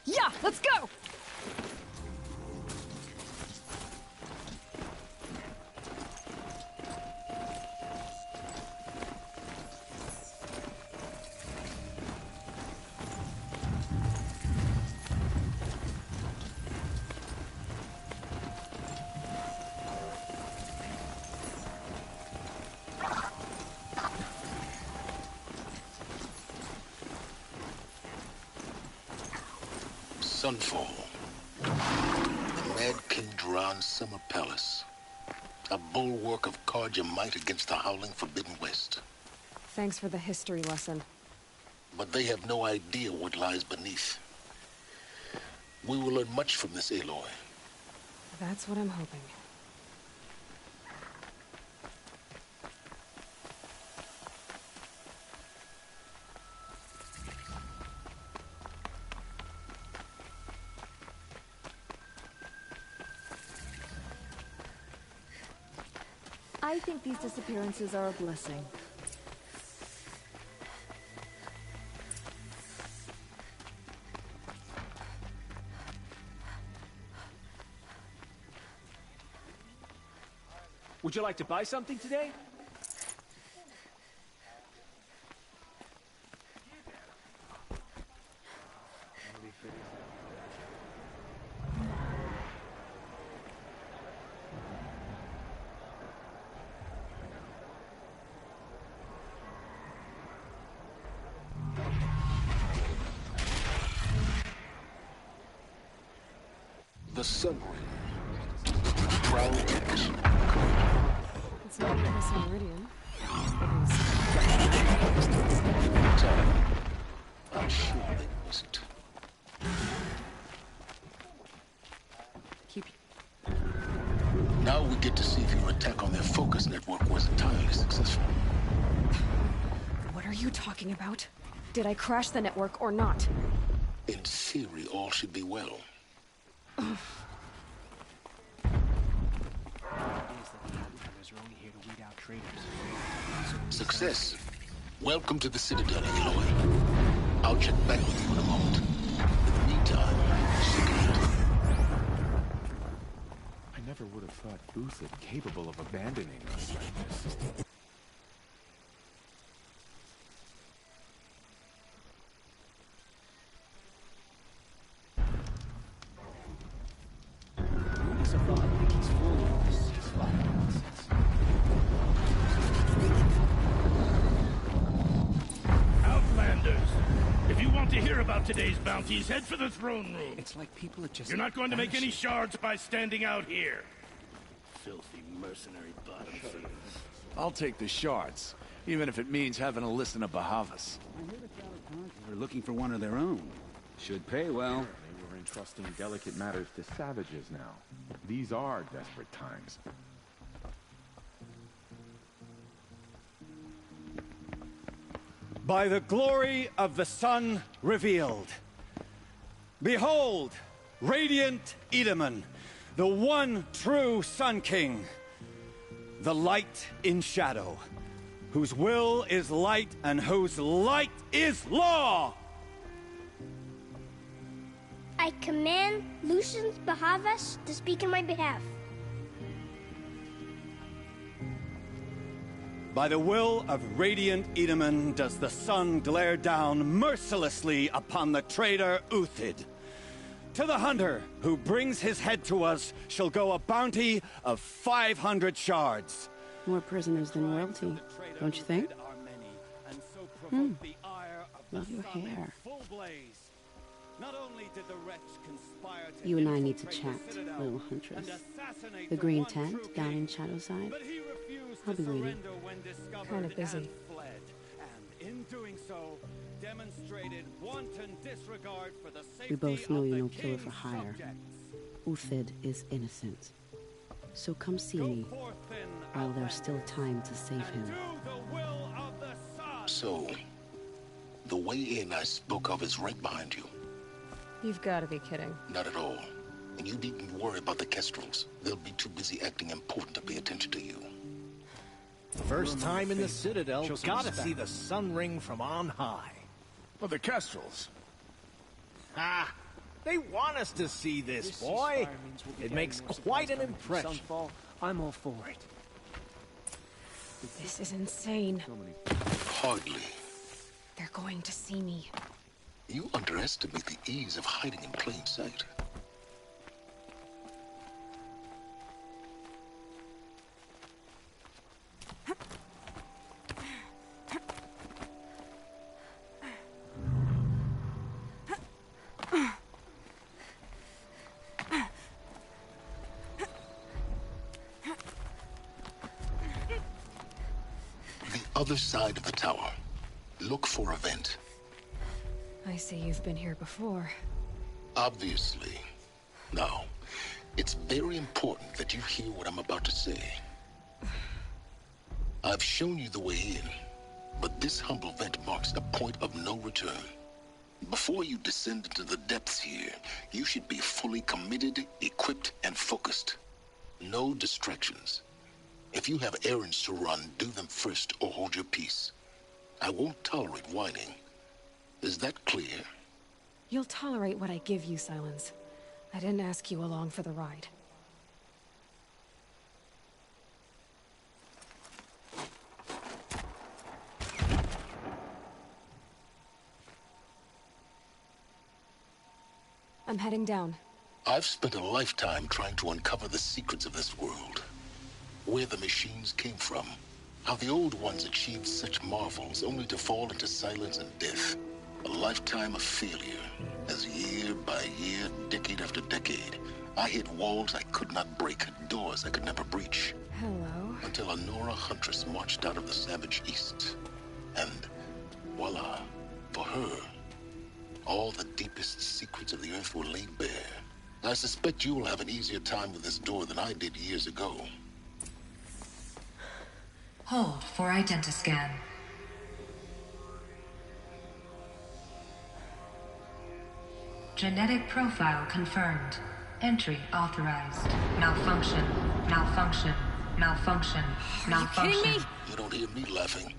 Yeah, let's go! Sunfall. The Mad King Duran's summer palace. A bulwark of Carja might against the howling Forbidden West. Thanks for the history lesson. But they have no idea what lies beneath. We will learn much from this Aloy. That's what I'm hoping. I think these disappearances are a blessing. Would you like to buy something today? The Sun Ring. Proud catch. It's not Miss Meridian. I'm sure they wasn't. Keep. Now we get to see if your attack on their focus network was entirely successful. What are you talking about? Did I crash the network or not? In theory, all should be well. Success. Welcome to the Citadel, Eloy. I'll check back with you in a moment. In the meantime, secret. I never would have thought Uthid capable of abandoning us like this. Today's bounties, head for the throne room. It's like people are just... You're not going to make any shards by standing out here. Filthy mercenary bottom feeders. I'll take the shards, even if it means having to listen to Bahavas. I hear the Shoutout are looking for one of their own. Should pay well. They were entrusting delicate matters to savages now. These are desperate times. By the glory of the sun revealed. Behold, radiant Edaman, the one true Sun King. The light in shadow, whose will is light and whose light is law! I command Lucius Bahavas to speak in my behalf. By the will of radiant Edaman does the sun glare down mercilessly upon the traitor Uthid. To the hunter who brings his head to us shall go a bounty of 500 shards. More prisoners than royalty, don't you think? Love your hair. You and I need to chat, little huntress. The green tent down in Shadowside. I'll be waiting. Kind of busy. We both know you're no killer for hire. Uthid is innocent. So come see me, while there's still time to save him. So, the way in I spoke of is right behind you. You've got to be kidding. Not at all. And you needn't worry about the Kestrels. They'll be too busy acting important to pay attention to you. First time in the Citadel, gotta see the sun ring from on high. Well, the Kestrels. Ah, they want us to see this, boy. It makes quite an impression. Sunfall, I'm all for it. This is insane. Hardly. They're going to see me. You underestimate the ease of hiding in plain sight. Other side of the tower. Look for a vent. I see you've been here before. Obviously. Now, it's very important that you hear what I'm about to say. I've shown you the way in, but this humble vent marks a point of no return. Before you descend into the depths here, you should be fully committed, equipped, and focused. No distractions. If you have errands to run, do them first or hold your peace. I won't tolerate whining. Is that clear? You'll tolerate what I give you, Silence. I didn't ask you along for the ride. I'm heading down. I've spent a lifetime trying to uncover the secrets of this world. Where the machines came from. How the old ones achieved such marvels only to fall into silence and death. A lifetime of failure. As year by year, decade after decade, I hit walls I could not break, doors I could never breach. Hello. Until a Nora huntress marched out of the savage east. And voila, for her, all the deepest secrets of the earth were laid bare. I suspect you will have an easier time with this door than I did years ago. Hold for identiscan. Genetic profile confirmed. Entry authorized. Malfunction. Malfunction. Malfunction. Malfunction. You don't hear me laughing.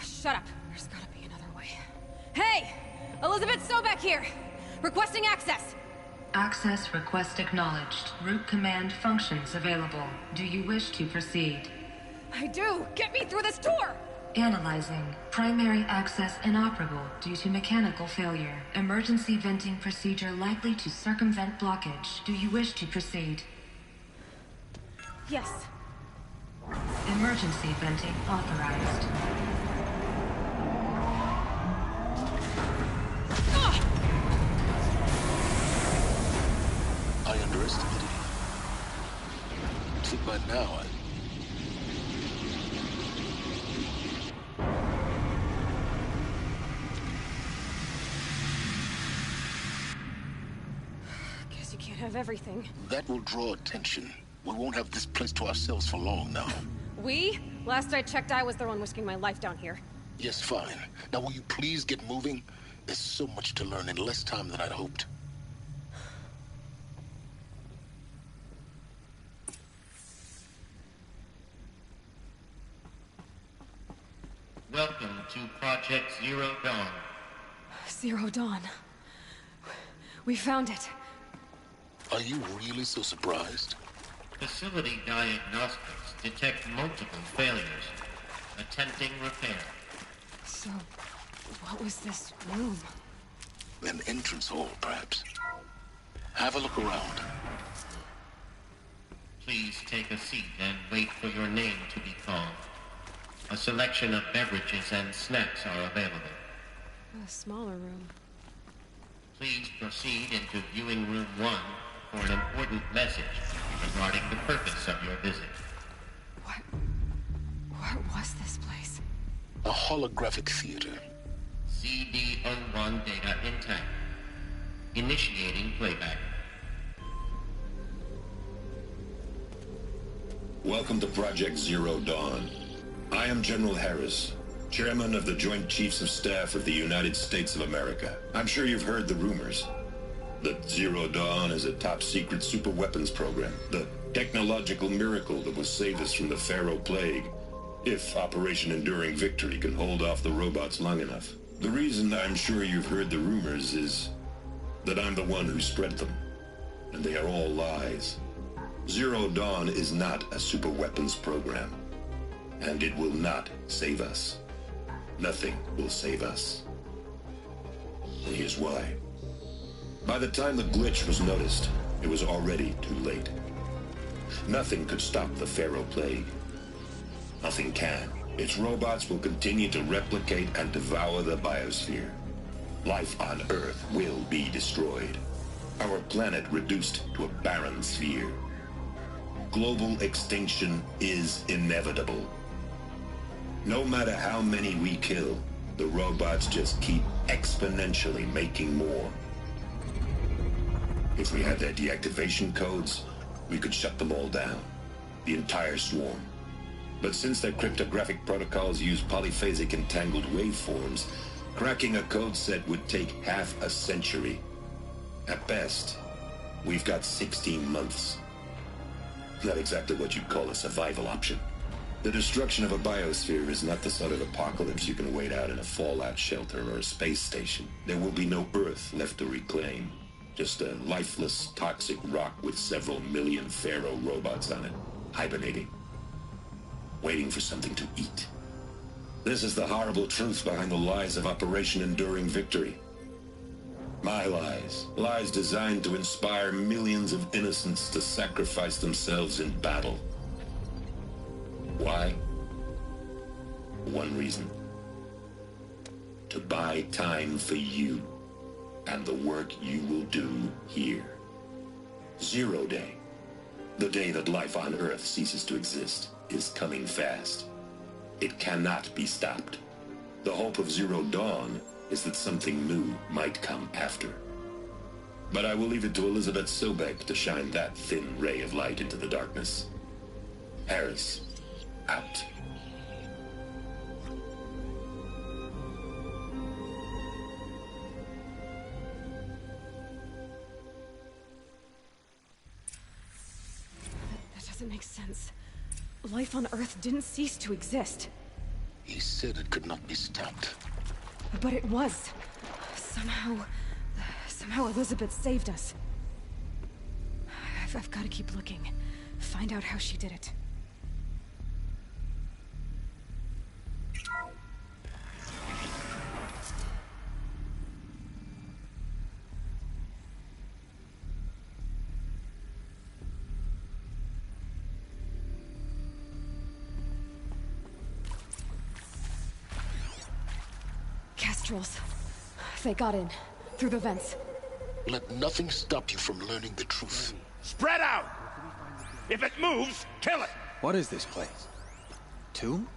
Shut up. There's gotta be another way. Hey! Elizabeth Sobek here! Requesting access! Access request acknowledged. Root command functions available. Do you wish to proceed? I do! Get me through this tour! Analyzing. Primary access inoperable due to mechanical failure. Emergency venting procedure likely to circumvent blockage. Do you wish to proceed? Yes. Emergency venting authorized. I underestimated you. Think by now Guess you can't have everything. that will draw attention. We won't have this place to ourselves for long now. We? Last I checked, I was the one risking my life down here. Yes, fine. Now will you please get moving? There's so much to learn in less time than I'd hoped. Welcome to Project Zero Dawn. Zero Dawn. We found it. Are you really so surprised? Facility diagnostics detect multiple failures. Attempting repair. So, what was this room? An entrance hall, perhaps. Have a look around. Please take a seat and wait for your name to be called. A selection of beverages and snacks are available. A smaller room. Please proceed into viewing room 1 for an important message regarding the purpose of your visit. What was this place? A holographic theater. CD01 data intact. Initiating playback. Welcome to Project Zero Dawn. I am General Harris, Chairman of the Joint Chiefs of Staff of the United States of America. I'm sure you've heard the rumors that Zero Dawn is a top-secret super-weapons program, the technological miracle that will save us from the Pharaoh Plague, if Operation Enduring Victory can hold off the robots long enough. The reason I'm sure you've heard the rumors is that I'm the one who spread them, and they are all lies. Zero Dawn is not a super-weapons program. And it will not save us. Nothing will save us. And here's why. By the time the glitch was noticed, it was already too late. Nothing could stop the Pharaoh Plague. Nothing can. Its robots will continue to replicate and devour the biosphere. Life on Earth will be destroyed. Our planet reduced to a barren sphere. Global extinction is inevitable. No matter how many we kill, the robots just keep exponentially making more. If we had their deactivation codes, we could shut them all down. The entire swarm. But since their cryptographic protocols use polyphasic entangled waveforms, cracking a code set would take half a century. At best, we've got 16 months. Not exactly what you'd call a survival option. The destruction of a biosphere is not the sort of apocalypse you can wait out in a fallout shelter or a space station. There will be no Earth left to reclaim. Just a lifeless, toxic rock with several million Pharaoh robots on it, hibernating. Waiting for something to eat. This is the horrible truth behind the lies of Operation Enduring Victory. My lies. Lies designed to inspire millions of innocents to sacrifice themselves in battle. Why? One reason. To buy time for you and the work you will do here. Zero Day, the day that life on Earth ceases to exist, is coming fast. It cannot be stopped. The hope of Zero Dawn is that something new might come after. But I will leave it to Elizabeth Sobek to shine that thin ray of light into the darkness. Harris, out. That doesn't make sense. Life on Earth didn't cease to exist. He said it could not be stopped. But it was. Somehow Elizabeth saved us. I've got to keep looking. Find out how she did it. Kestrels. They got in. Through the vents. Let nothing stop you from learning the truth. Spread out! If it moves, kill it! What is this place? Tomb?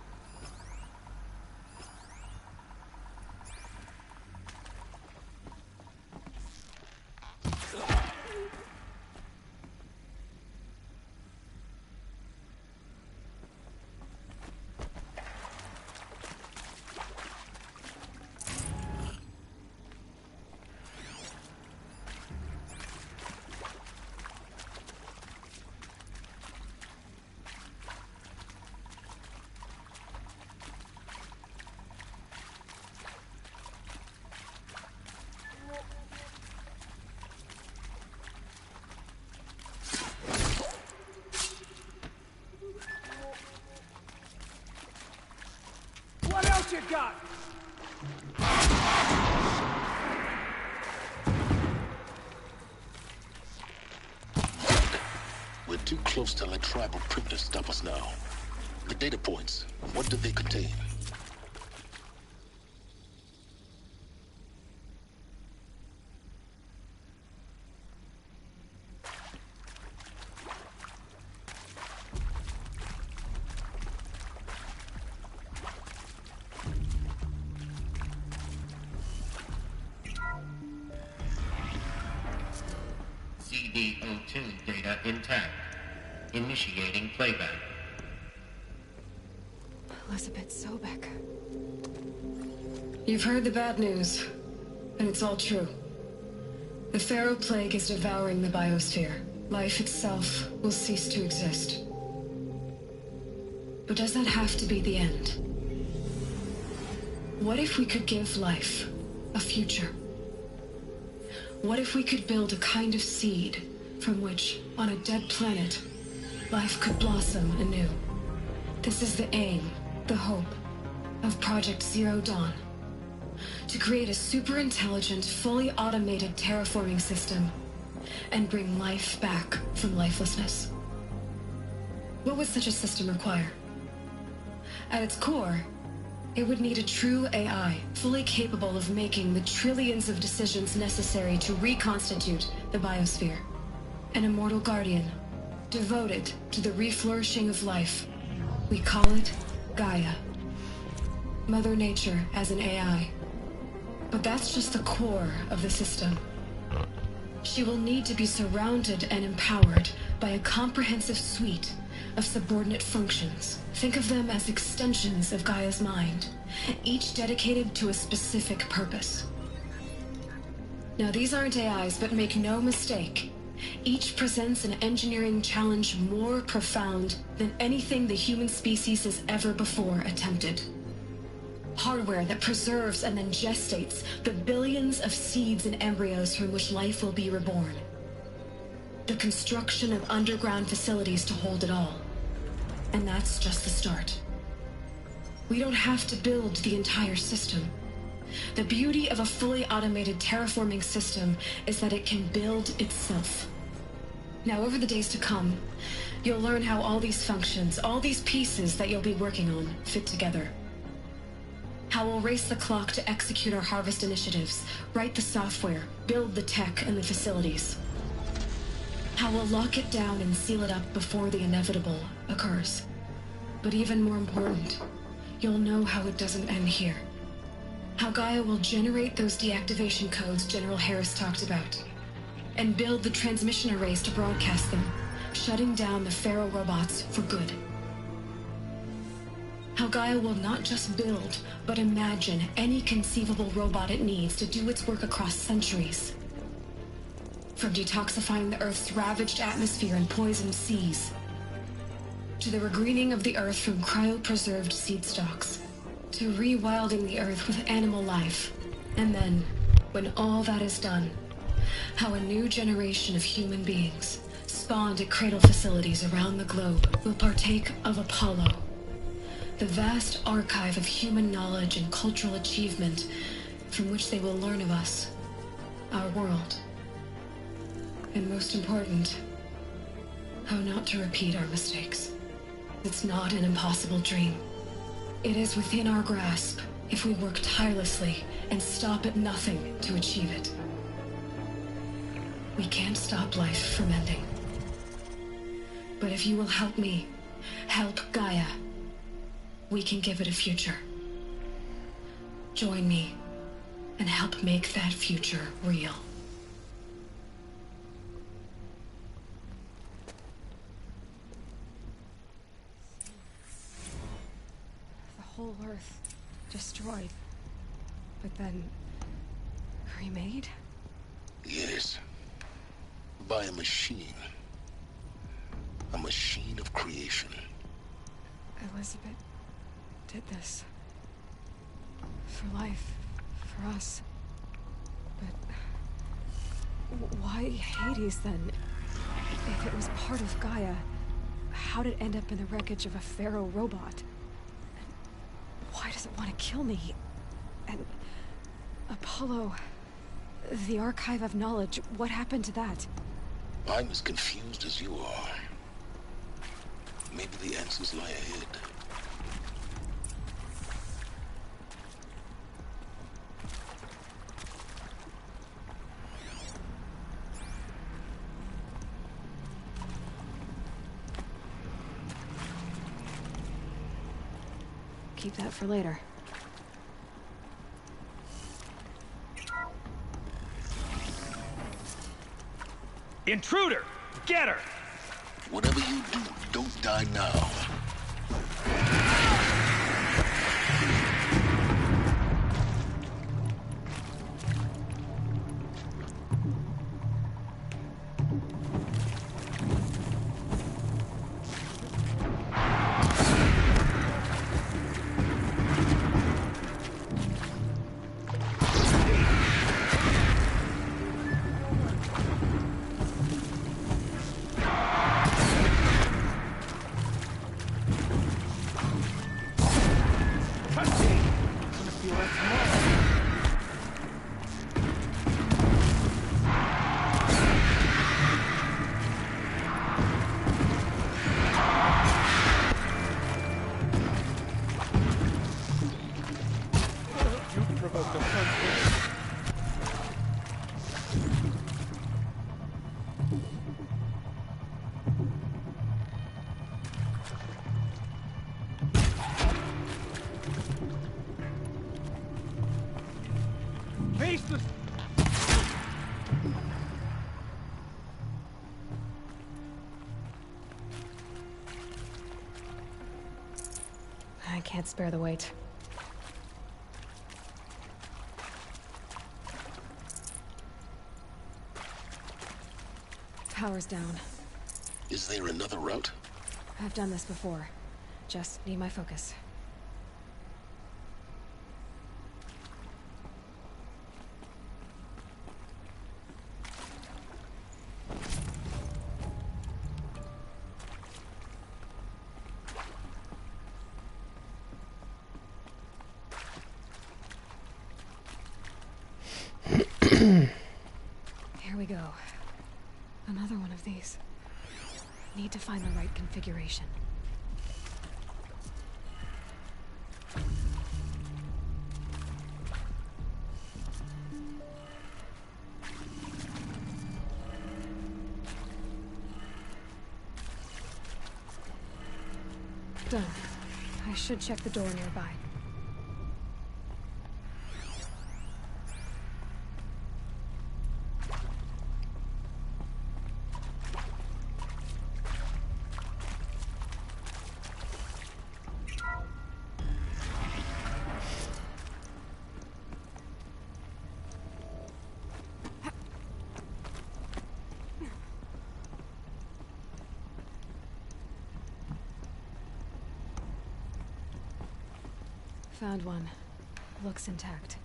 What else you got? We're too close to let tribal primitives stop us now. The data points, what do they contain? CD02 data intact. Initiating playback. Elizabeth Sobek. You've heard the bad news, and it's all true. The Pharaoh Plague is devouring the biosphere. Life itself will cease to exist. But does that have to be the end? What if we could give life a future? What if we could build a kind of seed from which, on a dead planet, life could blossom anew? This is the aim, the hope, of Project Zero Dawn. To create a super-intelligent, fully automated terraforming system and bring life back from lifelessness. What would such a system require? At its core, it would need a true AI, fully capable of making the trillions of decisions necessary to reconstitute the biosphere. An immortal guardian, devoted to the reflourishing of life. We call it Gaia. Mother Nature as an AI. But that's just the core of the system. She will need to be surrounded and empowered by a comprehensive suite of subordinate functions. Think of them as extensions of Gaia's mind, each dedicated to a specific purpose. Now, these aren't AIs, but make no mistake, each presents an engineering challenge more profound than anything the human species has ever before attempted. Hardware that preserves and then gestates the billions of seeds and embryos from which life will be reborn. The construction of underground facilities to hold it all. And that's just the start. We don't have to build the entire system. The beauty of a fully automated terraforming system is that it can build itself. Now, over the days to come, you'll learn how all these functions, all these pieces that you'll be working on, fit together. How we'll race the clock to execute our harvest initiatives, write the software, build the tech and the facilities. How we'll lock it down and seal it up before the inevitable occurs. But even more important, you'll know how it doesn't end here. How Gaia will generate those deactivation codes General Harris talked about, and build the transmission arrays to broadcast them, shutting down the Pharaoh robots for good. How Gaia will not just build, but imagine any conceivable robot it needs to do its work across centuries. From detoxifying the Earth's ravaged atmosphere and poisoned seas, to the regreening of the Earth from cryopreserved seed stalks. to rewilding the Earth with animal life. And then, when all that is done, how a new generation of human beings, spawned at cradle facilities around the globe, will partake of Apollo, the vast archive of human knowledge and cultural achievement from which they will learn of us, our world. And most important, how not to repeat our mistakes. It's not an impossible dream. It is within our grasp if we work tirelessly and stop at nothing to achieve it. We can't stop life from ending. But if you will help me, help Gaia, we can give it a future. Join me and help make that future real. The whole Earth destroyed, but then remade? Yes. By a machine. A machine of creation. Elizabeth did this. For life. For us. But why Hades then? If it was part of Gaia, how did it end up in the wreckage of a pharaoh robot? And why does it want to kill me? And Apollo, the archive of knowledge, what happened to that? I'm as confused as you are. Maybe the answers lie ahead. Keep that for later. Intruder! Get her! Whatever you do, don't die now. I can't spare the weight. Power's down. Is there another route? I've done this before. Just need my focus. Here we go. Another one of these. Need to find the right configuration. Done. I should check the door nearby. Found one. Looks intact.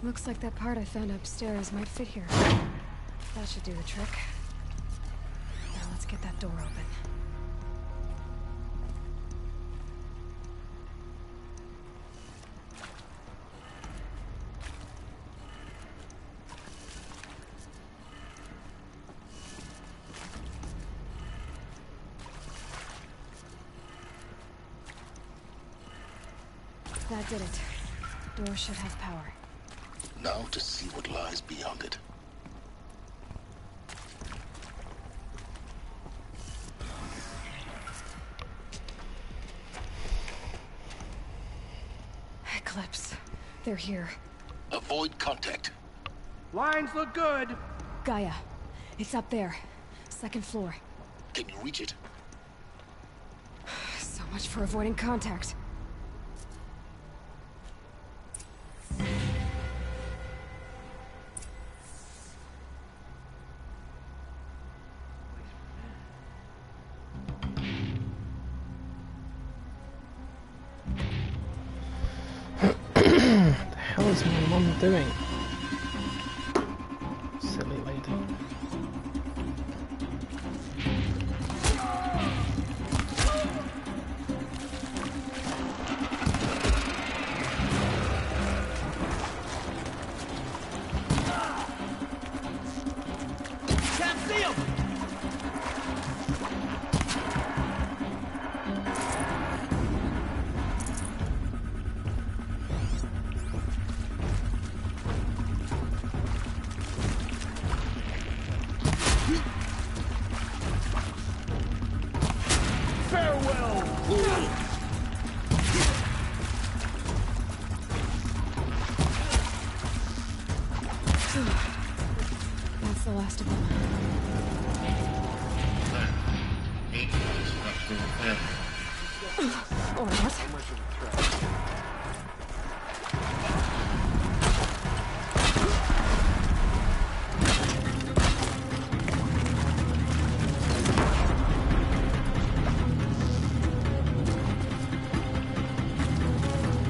Looks like that part I found upstairs might fit here. That should do the trick. Now let's get that door open. That did it. Door should have power. Now to see what lies beyond it. Eclipse. They're here. Avoid contact. Lines look good. Gaia. It's up there. Second floor. Can you reach it? So much for avoiding contact. What is my mom doing? Silly lady. Can't see him. That's the last of them. Or not.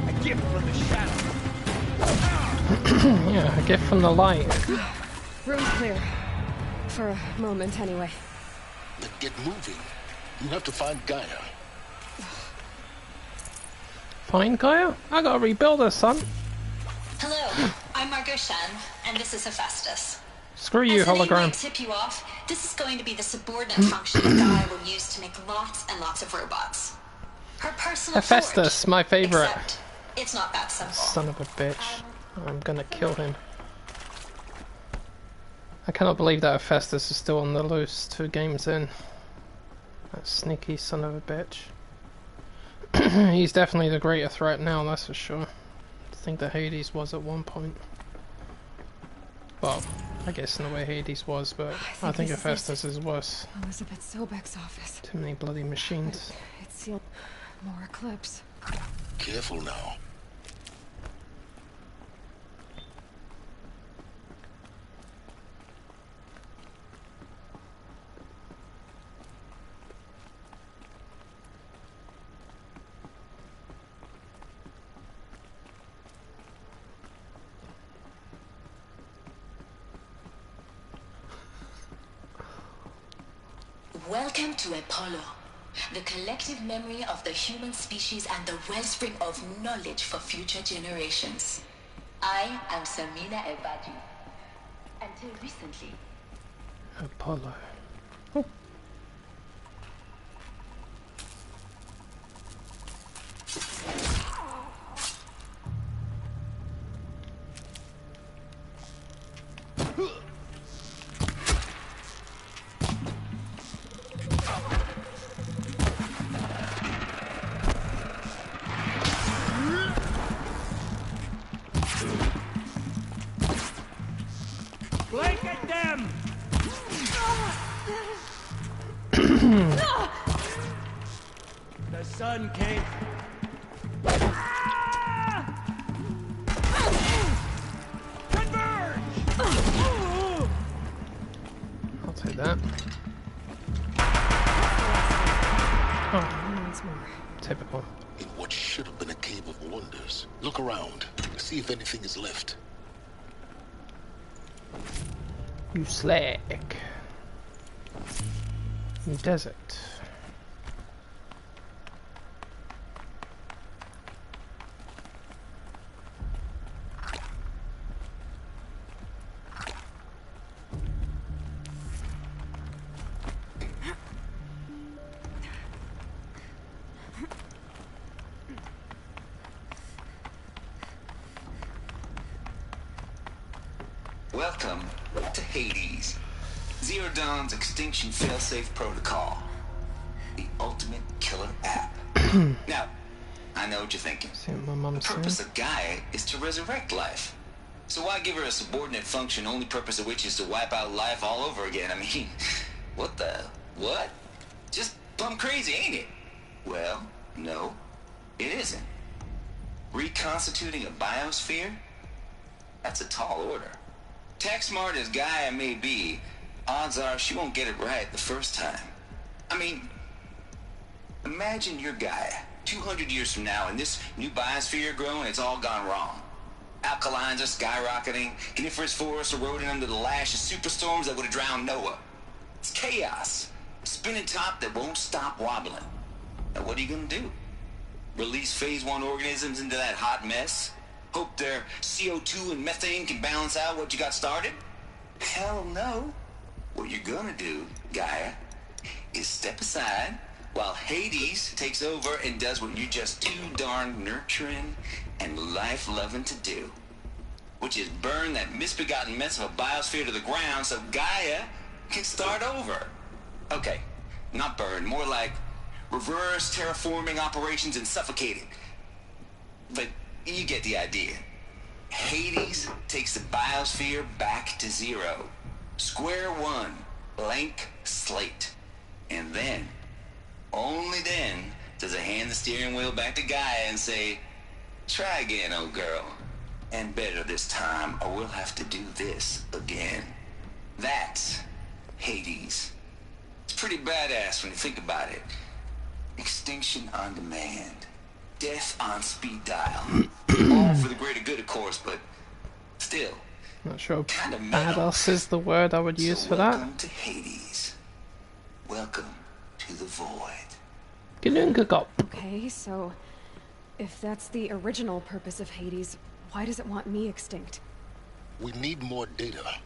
A gift from the shadow. Yeah, a gift from the light. Room's clear. For a moment, anyway. Then get moving. You have to find Gaia. Find Gaia? I gotta rebuild her, son. Hello, I'm Margot Shen, and this is Hephaestus. Screw you, As the name hologram. might tip you off, this is going to be the subordinate function that Gaia will use to make lots and lots of robots. Her personal Hephaestus, my favorite. Except it's not that simple. Son of a bitch. I'm gonna kill him. I cannot believe that Hephaestus is still on the loose 2 games in. That sneaky son of a bitch. He's definitely the greater threat now, that's for sure. I think that Hades was at one point. Well, I guess in a way Hades was, but I think Hephaestus is worse. Elizabeth Sobek's office. Too many bloody machines. It's sealed. More Eclipse. Careful now. Welcome to Apollo, the collective memory of the human species and the wellspring of knowledge for future generations. I am Samina Abaddon. Until recently. Apollo. Blanket them! The sun came. like that. Oh, once more. Typical. In what should have been a cave of wonders. Look around. See if anything is left. You slack. You desert. Welcome to Hades, Zero Dawn's extinction failsafe protocol, the ultimate killer app. Now, I know what you're thinking. The purpose of Gaia is to resurrect life. So why give her a subordinate function, only purpose of which is to wipe out life all over again? I mean, what? Just plumb crazy, ain't it? Well, no, it isn't. Reconstituting a biosphere? That's a tall order. Tech smart as Gaia may be, odds are she won't get it right the first time. I mean, imagine you're Gaia, 200 years from now, and this new biosphere you're growing, it's all gone wrong. Alkalines are skyrocketing, coniferous forests eroding under the lash of superstorms that would have drowned Noah. It's chaos, a spinning top that won't stop wobbling. Now what are you gonna do? Release phase 1 organisms into that hot mess? Hope their CO2 and methane can balance out what you got started? Hell no. What you're gonna do, Gaia, is step aside while Hades takes over and does what you're just too darn nurturing and life-loving to do, which is burn that misbegotten mess of a biosphere to the ground so Gaia can start over. Okay, not burn, more like reverse terraforming operations and suffocate it. But you get the idea. Hades takes the biosphere back to zero. Square one, blank slate. And then, only then, does it hand the steering wheel back to Gaia and say, try again, old girl. And better this time, or we'll have to do this again. That's Hades. It's pretty badass when you think about it. Extinction on demand. Death on speed dial. All for the greater good, of course, but still. Not sure badass is the word I would use for that. Welcome to Hades. Welcome to the void. Okay, so if that's the original purpose of Hades, why does it want me extinct? We need more data.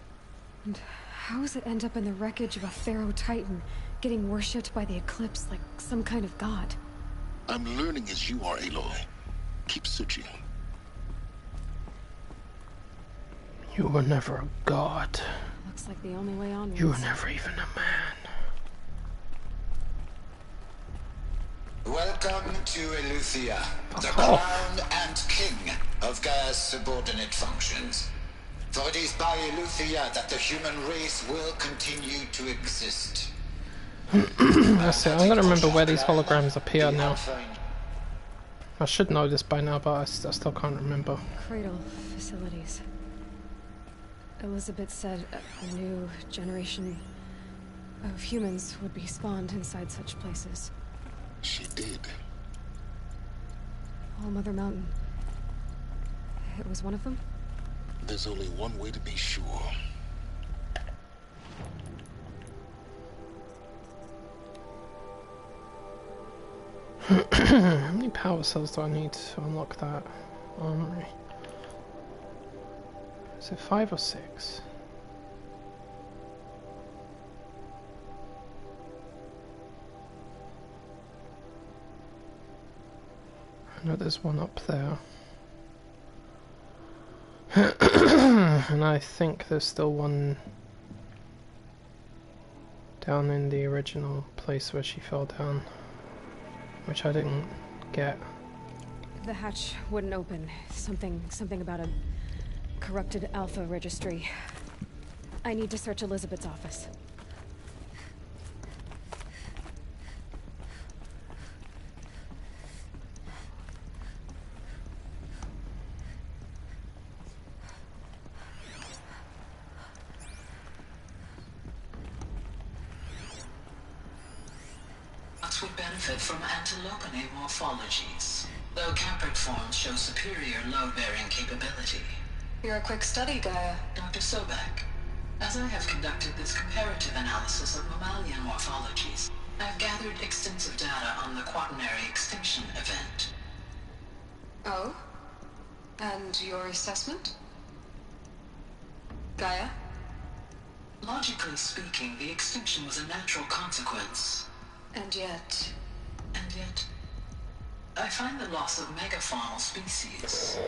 And how does it end up in the wreckage of a Pharaoh Titan, getting worshipped by the Eclipse like some kind of god? I'm learning as you are, Aloy. Keep searching. You were never a god. Looks like the only way onwards. You were never even a man. Welcome to Eleuthia, the crown and king of Gaia's subordinate functions. For it is by Eleuthia that the human race will continue to exist. That's it. I'm gonna remember where these holograms appear now. I should know this by now, but I still can't remember. Cradle facilities. Elizabeth said a new generation of humans would be spawned inside such places. She did. All Mother Mountain. It was one of them? There's only one way to be sure. How many power cells do I need to unlock that armory? Is it 5 or 6? I know there's one up there. And I think there's still one down in the original place where she fell down, which I didn't get. The hatch wouldn't open. Something about a corrupted alpha registry. I need to search Elizabeth's office. shoutouts would benefit from antilopine morphologies, though caprid forms show superior load-bearing capability. You're a quick study, Gaia. Dr. Sobek, as I have conducted this comparative analysis of mammalian morphologies, I've gathered extensive data on the quaternary extinction event. Oh? And your assessment? Gaia? Logically speaking, the extinction was a natural consequence. And yet, I find the loss of megafaunal species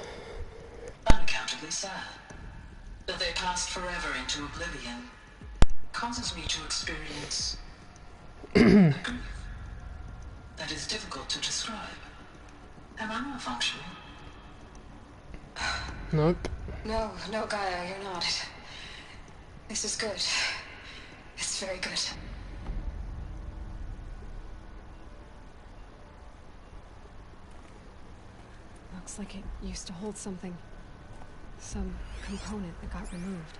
unaccountably sad. That they passed forever into oblivion causes me to experience a grief that is difficult to describe. Am I malfunctioning? Nope. No, Gaia, you're not. This is good. It's very good. Looks like it used to hold something. Some component that got removed.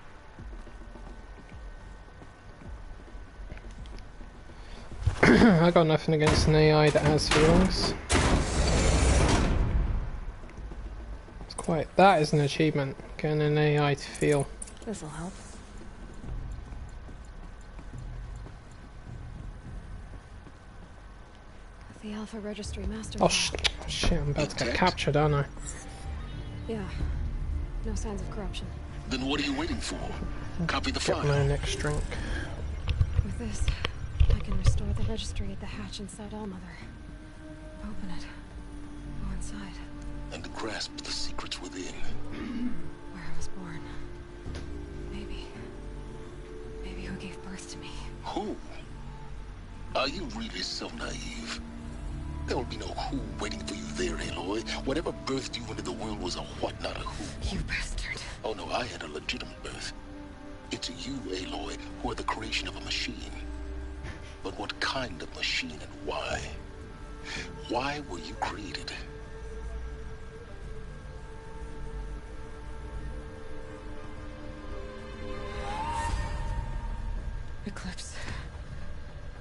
I got nothing against an AI that has feelings. It's quite... That is an achievement, getting an AI to feel. This'll help. The Alpha Registry Master. Oh shit, I'm about to get captured, aren't I? Yeah. No signs of corruption. Then what are you waiting for? Copy the file. Get my next drink. With this, I can restore the registry at the hatch inside Allmother. Open it. Go inside. And grasp the secrets within. Where I was born. Maybe who gave birth to me. Who? Are you really so naive? There will be no who waiting for you there, Aloy. Whatever birthed you into the world was a what, not a who. You bastard. Oh no, I had a legitimate birth. It's you, Aloy, who are the creation of a machine. But what kind of machine and why? Why were you created? Eclipse.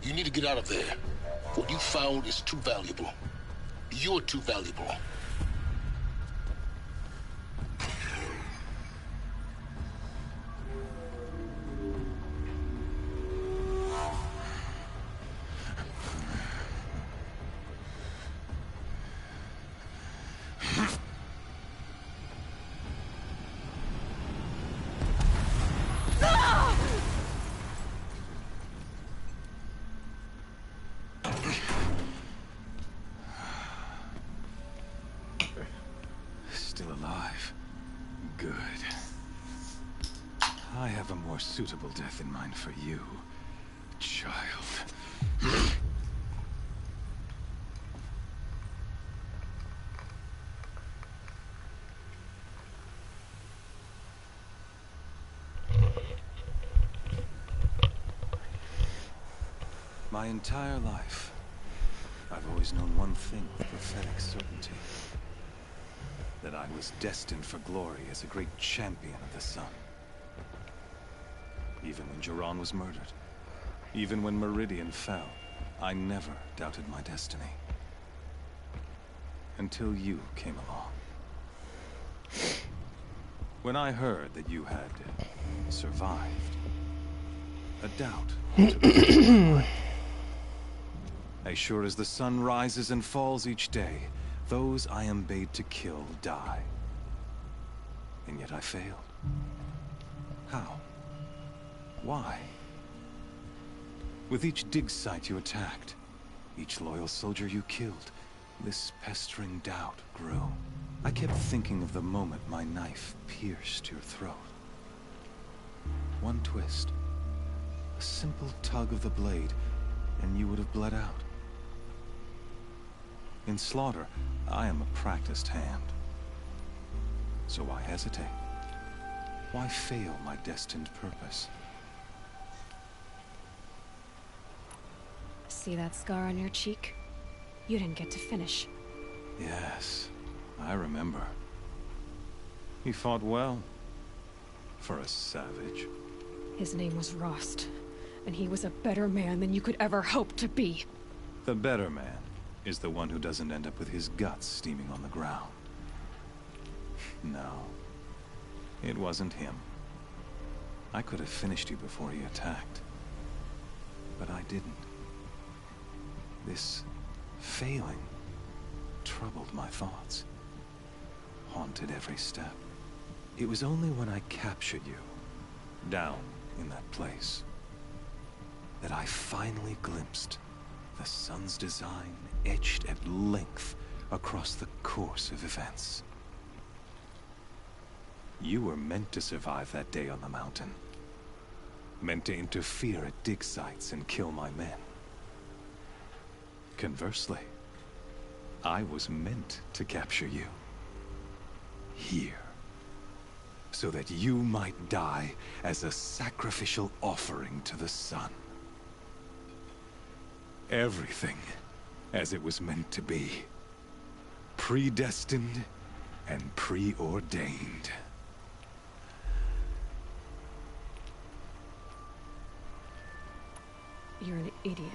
You need to get out of there. What you found is too valuable. You're too valuable. Still alive. Good. I have a more suitable death in mind for you, child. My entire life, I've always known one thing with prophetic certainty. That I was destined for glory as a great champion of the sun. Even when Jiran was murdered, even when Meridian fell, I never doubted my destiny. Until you came along. When I heard that you had survived, a doubt entered my mind. As sure as the sun rises and falls each day, those I am bade to kill die. And yet I failed. How? Why? With each dig site you attacked, each loyal soldier you killed, this pestering doubt grew. I kept thinking of the moment my knife pierced your throat. One twist, a simple tug of the blade, and you would have bled out. In slaughter, I am a practiced hand. So why hesitate? Why fail my destined purpose? See that scar on your cheek? You didn't get to finish. Yes, I remember. He fought well. For a savage. His name was Rost, and he was a better man than you could ever hope to be. The better man is the one who doesn't end up with his guts steaming on the ground. No, it wasn't him. I could have finished you before he attacked, but I didn't. This failing troubled my thoughts, haunted every step. It was only when I captured you, down in that place, that I finally glimpsed the sun's design etched at length across the course of events. You were meant to survive that day on the mountain. Meant to interfere at dig sites and kill my men. Conversely, I was meant to capture you. Here. So that you might die as a sacrificial offering to the sun. Everything as it was meant to be. Predestined and preordained. You're an idiot.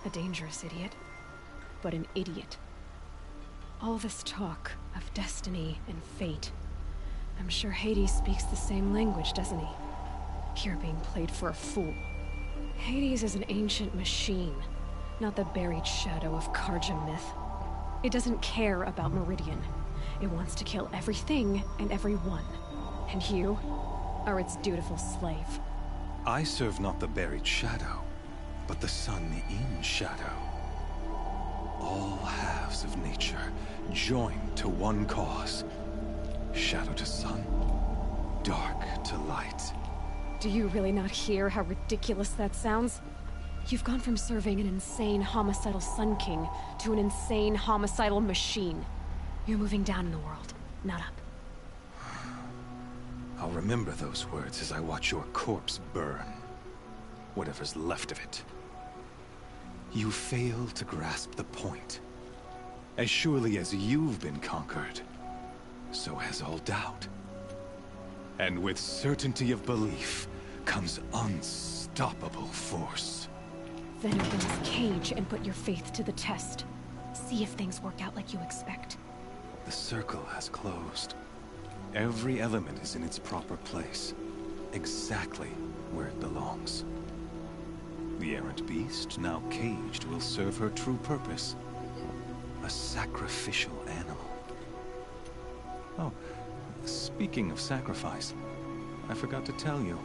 A dangerous idiot, but an idiot. All this talk of destiny and fate. I'm sure Hades speaks the same language, doesn't he? You're being played for a fool. Hades is an ancient machine, not the buried shadow of Karja myth. It doesn't care about Meridian. It wants to kill everything and everyone. And you are its dutiful slave. I serve not the buried shadow, but the sun in shadow. All halves of nature joined to one cause. Shadow to sun, dark to light. Do you really not hear how ridiculous that sounds? You've gone from serving an insane homicidal Sun King to an insane homicidal machine. You're moving down in the world, not up. I'll remember those words as I watch your corpse burn. Whatever's left of it. You fail to grasp the point. As surely as you've been conquered, so has all doubt. And with certainty of belief comes unstoppable force. Then open this cage and put your faith to the test. See if things work out like you expect. The circle has closed. Every element is in its proper place, exactly where it belongs. The errant beast, now caged, will serve her true purpose. A sacrificial animal. Oh, speaking of sacrifice, I forgot to tell you.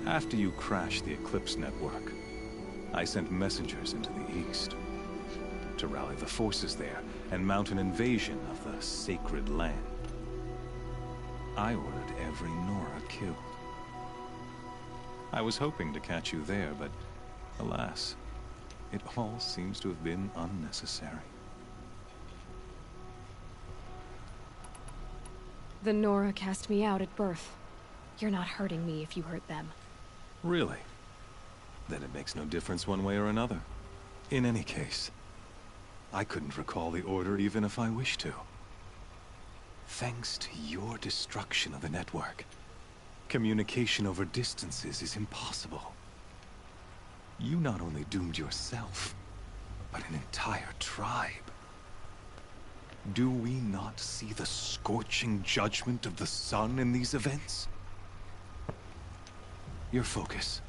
After you crashed the Eclipse network, I sent messengers into the east to rally the forces there and mount an invasion of the sacred land. I ordered every Nora killed. I was hoping to catch you there, but alas, it all seems to have been unnecessary. The Nora cast me out at birth. You're not hurting me if you hurt them. Really? Then it makes no difference one way or another. In any case, I couldn't recall the order even if I wished to. Thanks to your destruction of the network, communication over distances is impossible. You not only doomed yourself, but an entire tribe. Do we not see the scorching judgment of the sun in these events? Your focus.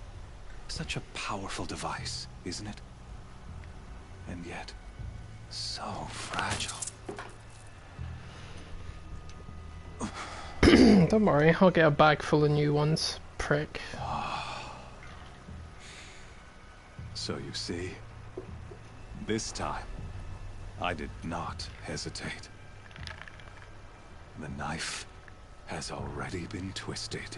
Such a powerful device, isn't it? And yet, so fragile. Don't worry, I'll get a bag full of new ones, prick. So you see, this time, I did not hesitate. The knife has already been twisted.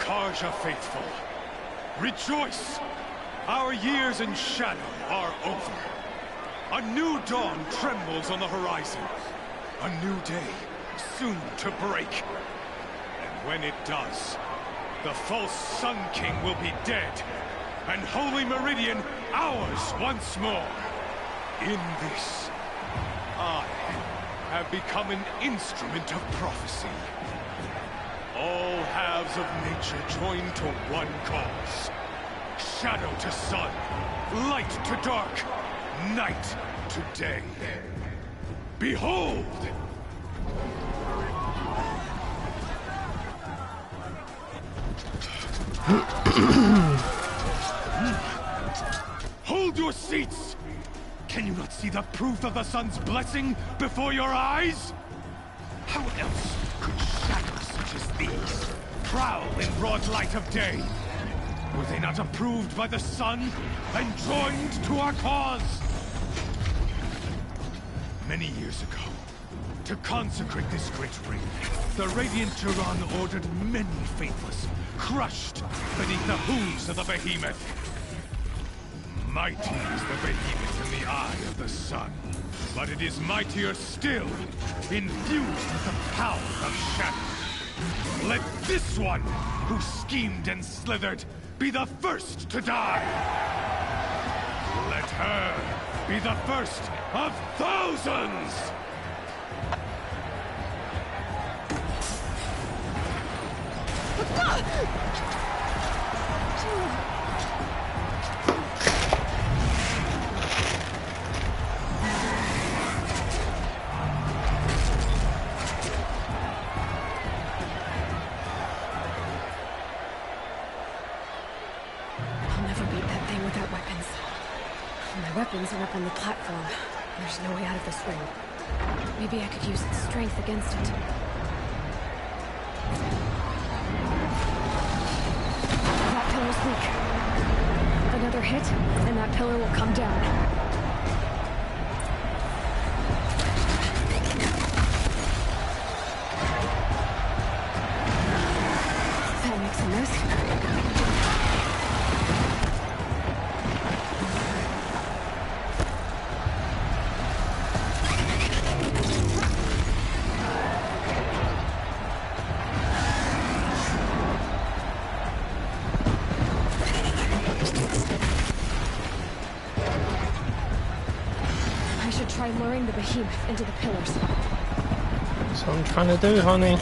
Karja faithful, rejoice! Our years in shadow are over. A new dawn trembles on the horizon. A new day, soon to break. And when it does, the false Sun King will be dead, and Holy Meridian ours once more. In this, I have become an instrument of prophecy. All halves of nature join to one cause. Shadow to sun, light to dark, night to day. Behold! Hold your seats! Can you not see the proof of the sun's blessing before your eyes? How else could shadows such as these prowl in broad light of day? Were they not approved by the sun and joined to our cause? Many years ago, to consecrate this great ring, the Radiant Turan ordered many faithless, crushed beneath the hooves of the behemoth. Mighty is the behemoth in the eye of the sun, but it is mightier still, infused with the power of shadow. Let this one, who schemed and slithered, be the first to die. Let her be the first of thousands! Weapons are up on the platform. There's no way out of this ring. Maybe I could use its strength against it. That pillar's weak. Another hit, and that pillar will come down. That makes a mess. Try luring the behemoth into the pillars. That's what I'm trying to do, honey.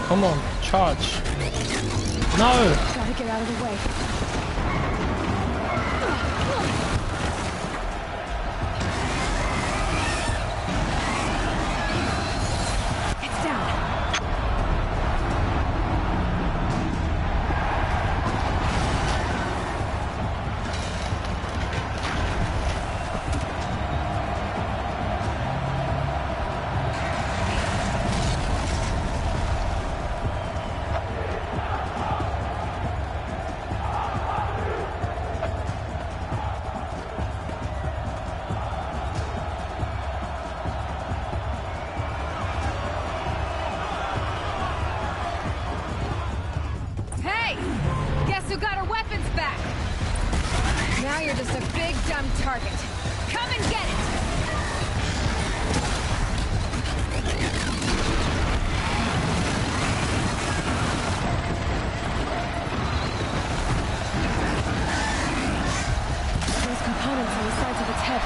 Come on, charge. No! Gotta get out of the way. It's down. Now you're just a big, dumb target. Come and get it! Those components on the sides of its head.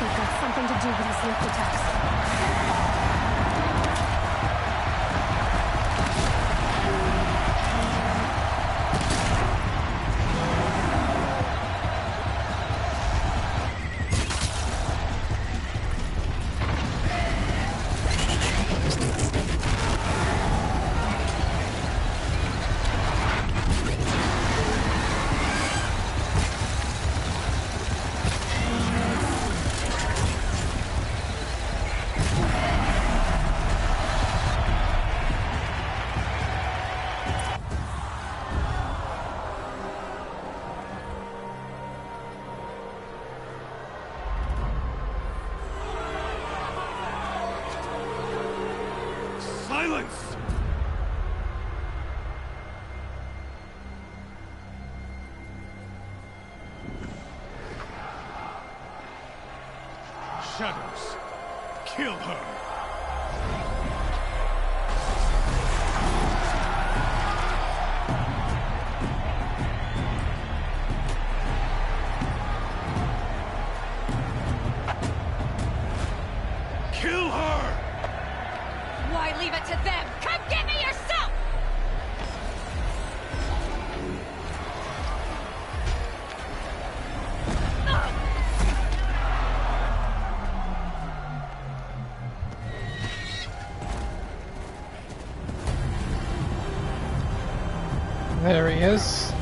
They've got something to do with his lift attacks. Silence! shadows. Kill her. Kill her! Why leave it to them? Come get me yourself! There he is.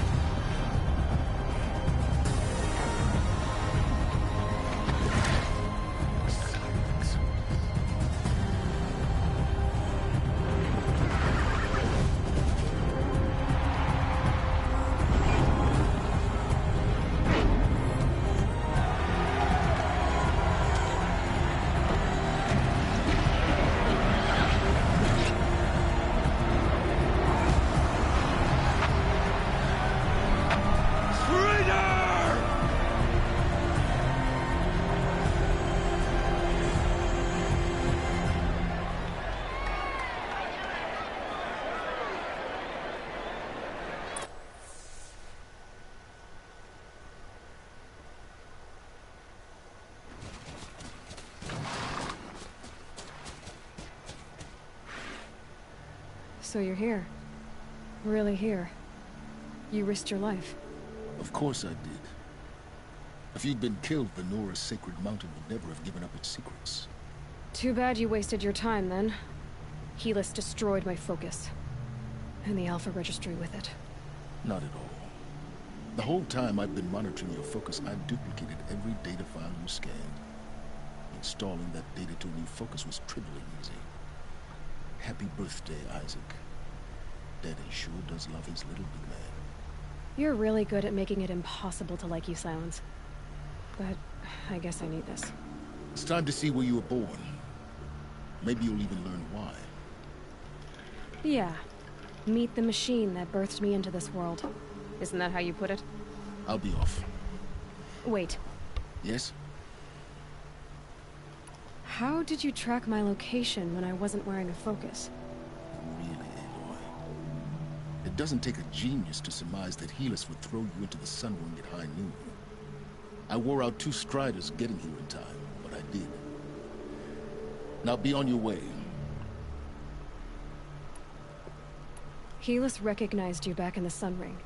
So you're here. Really here. You risked your life. Of course I did. If you'd been killed, the Nora's sacred mountain would never have given up its secrets. Too bad you wasted your time, then. Helis destroyed my focus. And the Alpha Registry with it. Not at all. The whole time I've been monitoring your focus, I've duplicated every data file you scanned. Installing that data to a new focus was trivially easy. Happy birthday, Isaac. Daddy sure does love his little big man. You're really good at making it impossible to like you, Silence. But I guess I need this. It's time to see where you were born. Maybe you'll even learn why. Yeah. Meet the machine that birthed me into this world. Isn't that how you put it? I'll be off. Wait. Yes? How did you track my location when I wasn't wearing a focus? Really, Aloy? It doesn't take a genius to surmise that Helis would throw you into the Sun Ring at high noon. I wore out 2 striders getting here in time, but I did. Now be on your way. Helis recognized you back in the Sun Ring.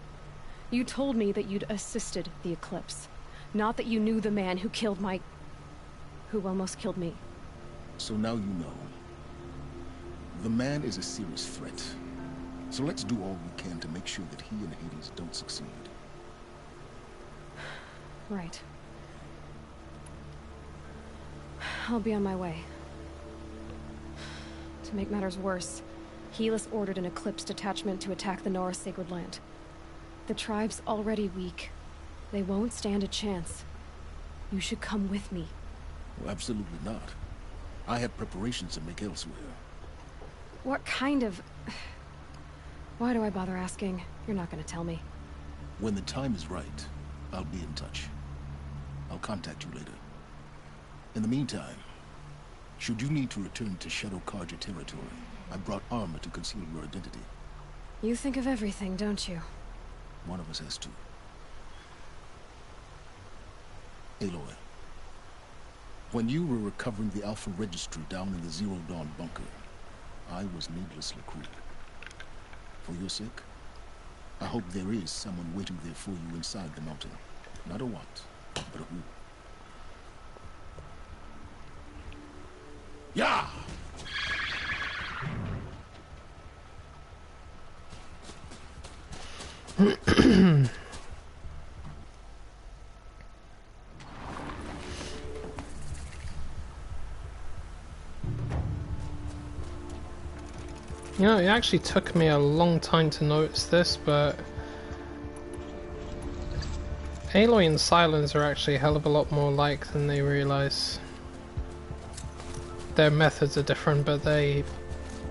You told me that you'd assisted the Eclipse. Not that you knew the man who killed my... who almost killed me. So now you know. The man is a serious threat. So let's do all we can to make sure that he and Hades don't succeed. Right. I'll be on my way. To make matters worse, Helis ordered an Eclipse detachment to attack the Nora Sacred Land. The tribe's already weak. They won't stand a chance. You should come with me. Well, absolutely not. I have preparations to make elsewhere. What kind of... Why do I bother asking? You're not gonna tell me. When the time is right, I'll be in touch. I'll contact you later. In the meantime, should you need to return to Shadow Carja territory, I brought armor to conceal your identity. You think of everything, don't you? One of us has to. Aloy, when you were recovering the Alpha Registry down in the Zero Dawn bunker, I was needlessly cruel. For your sake, I hope there is someone waiting there for you inside the mountain. Not a what, but a who. Yeah! You know, it actually took me a long time to notice this, but Aloy and Silence are actually a hell of a lot more alike than they realize. Their methods are different, but they're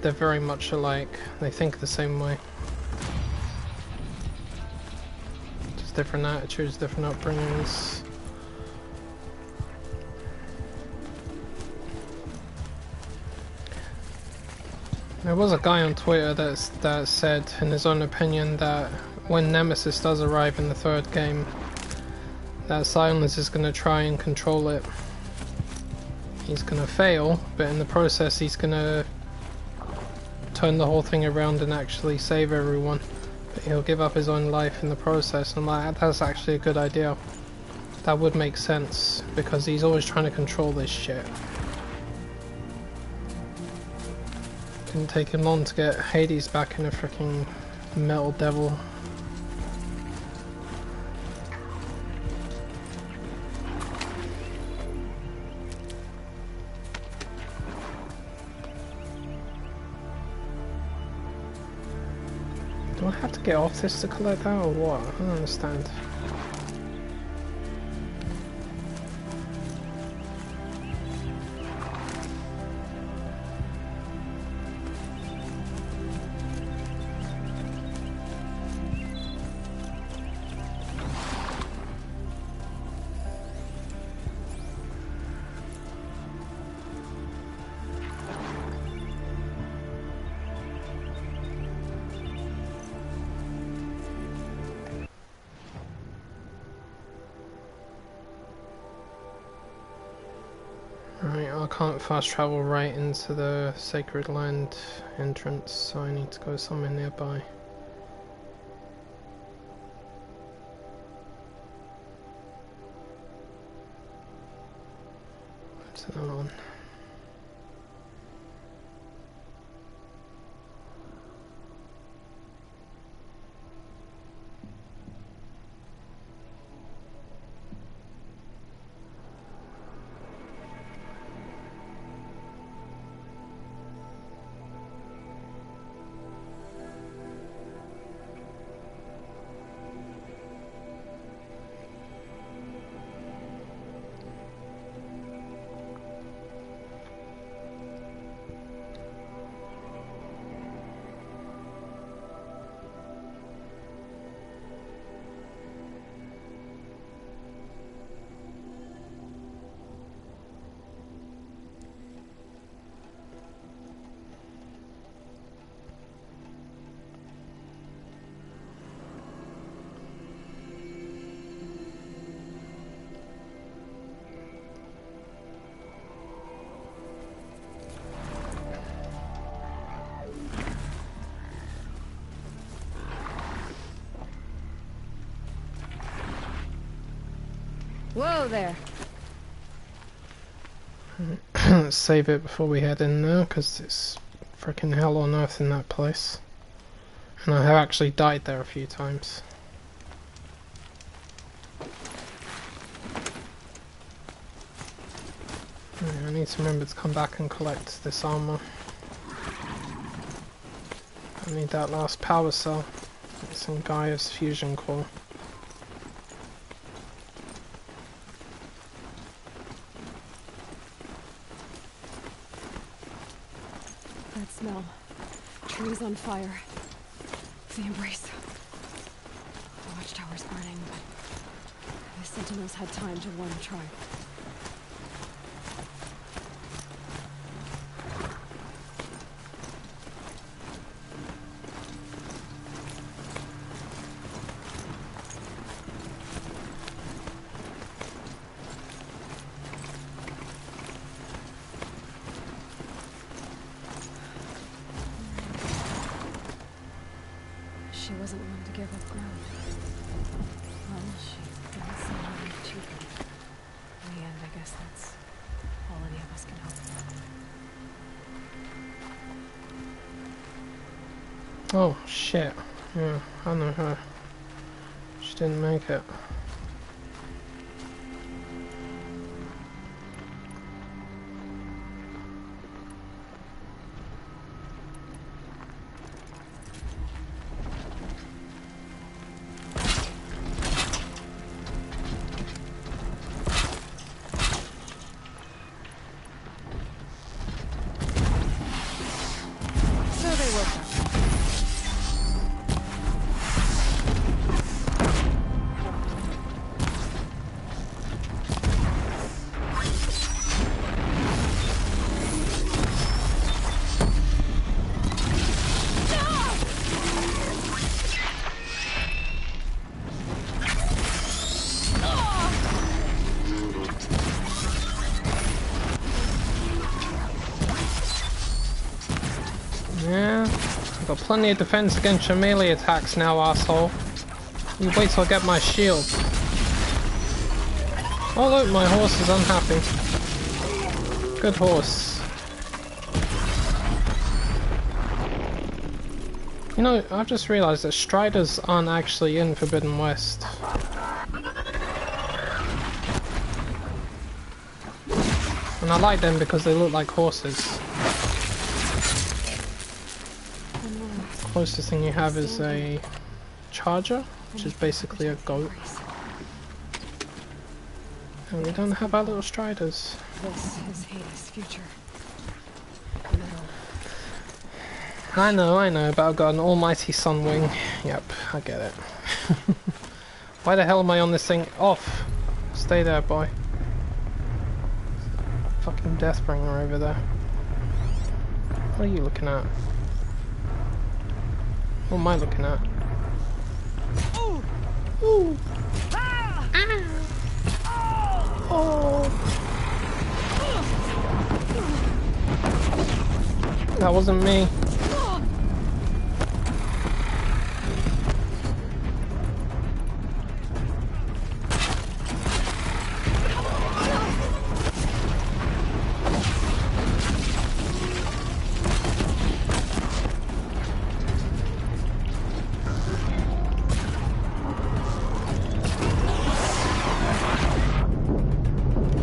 very much alike. They think the same way. Just different attitudes, different upbringings. There was a guy on Twitter that said, in his own opinion, that when Nemesis does arrive in the third game, that Silence is going to try and control it. He's going to fail, but in the process he's going to turn the whole thing around and actually save everyone. But he'll give up his own life in the process, and like, that's actually a good idea. That would make sense, because he's always trying to control this shit. Didn't take him long to get Hades back in a freaking metal devil. Do I have to get off this to collect that or what? I don't understand. Right, I can't fast travel right into the Sacred Land entrance, so I need to go somewhere nearby. What's another one? Whoa there. Let's save it before we head in there, because it's freaking hell on earth in that place. And I have actually died there a few times. I need to remember to come back and collect this armor. I need that last power cell. It's in Gaia's fusion core. That smell. Trees on fire. The embrace. The watchtower's burning, but the sentinels had time to warn the tribe. She wasn't willing to give up ground. Well, she didn't seem willing to achieve it. In the end, I guess that's all any of us can hope. Oh shit. Yeah, I know her. She didn't make it. Got plenty of defense against your melee attacks now, asshole. You wait till I get my shield. Oh look, my horse is unhappy. Good horse. You know, I've just realised that Striders aren't actually in Forbidden West. And I like them because they look like horses. The closest thing you have is a charger, which is basically a goat. And we don't have our little Striders. This is Hades' future. I know, but I've got an almighty sun wing. Yep, I get it. Why the hell am I on this thing? Off! Stay there, boy. Fucking Deathbringer over there. What are you looking at? What am I looking at? Ooh! Ooh! Ah! Oh! That wasn't me.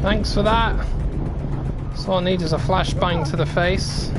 Thanks for that. So all I need is a flashbang to the face.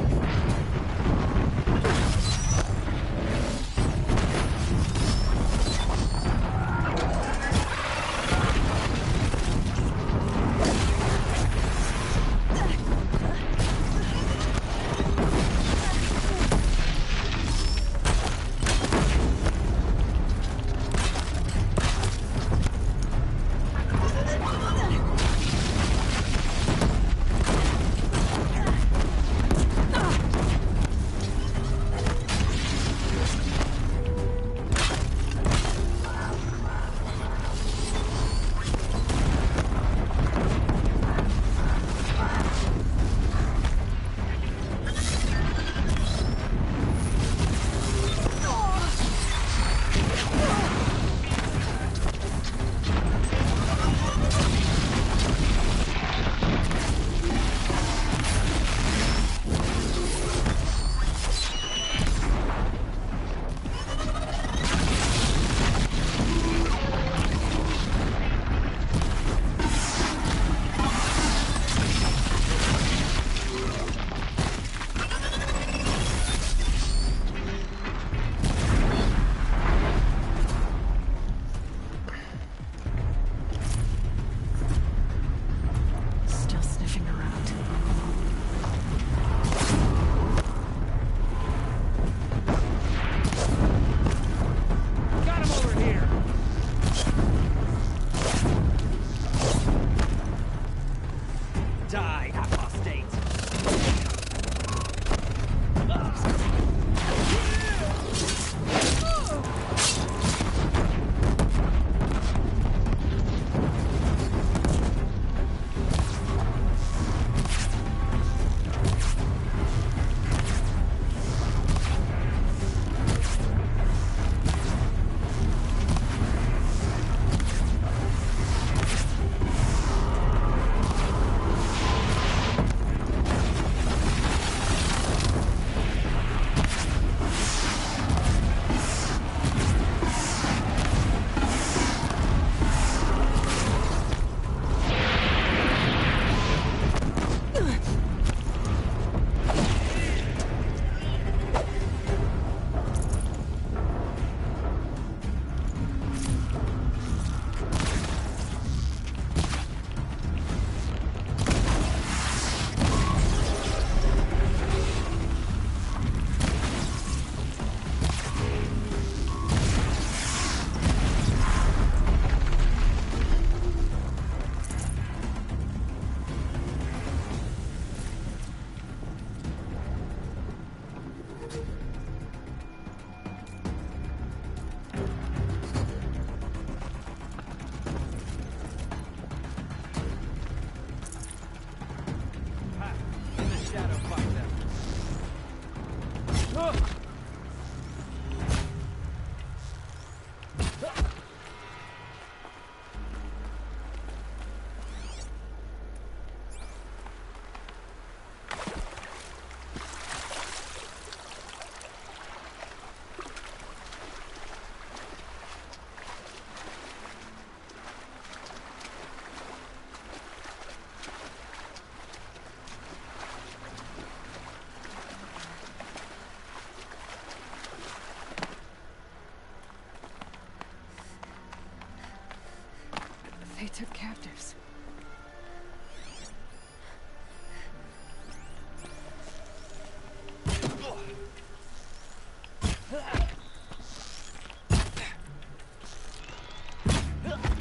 They took captives.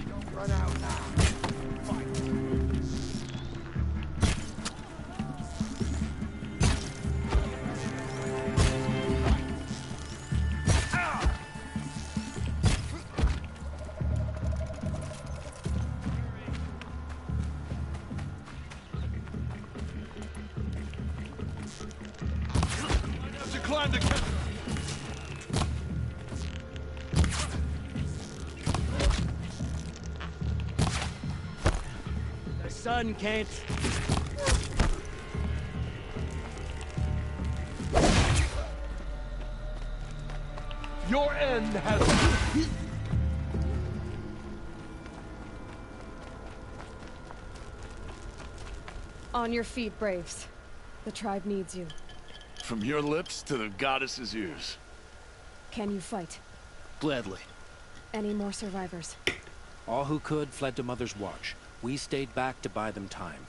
Don't run out now. Climb the The sun can't. Your end has... On your feet, Braves. The tribe needs you. From your lips to the goddess's ears. Can you fight? Gladly. Any more survivors? All who could fled to Mother's Watch. We stayed back to buy them time.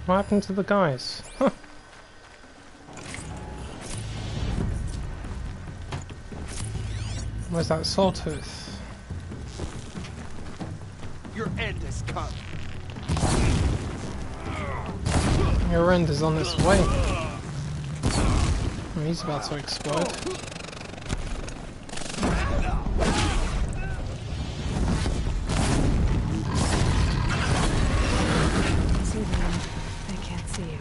What happened to the guys? Huh. Where's that sawtooth? Your end has come. Your end is on its way. Oh, he's about to explode. They can't see you.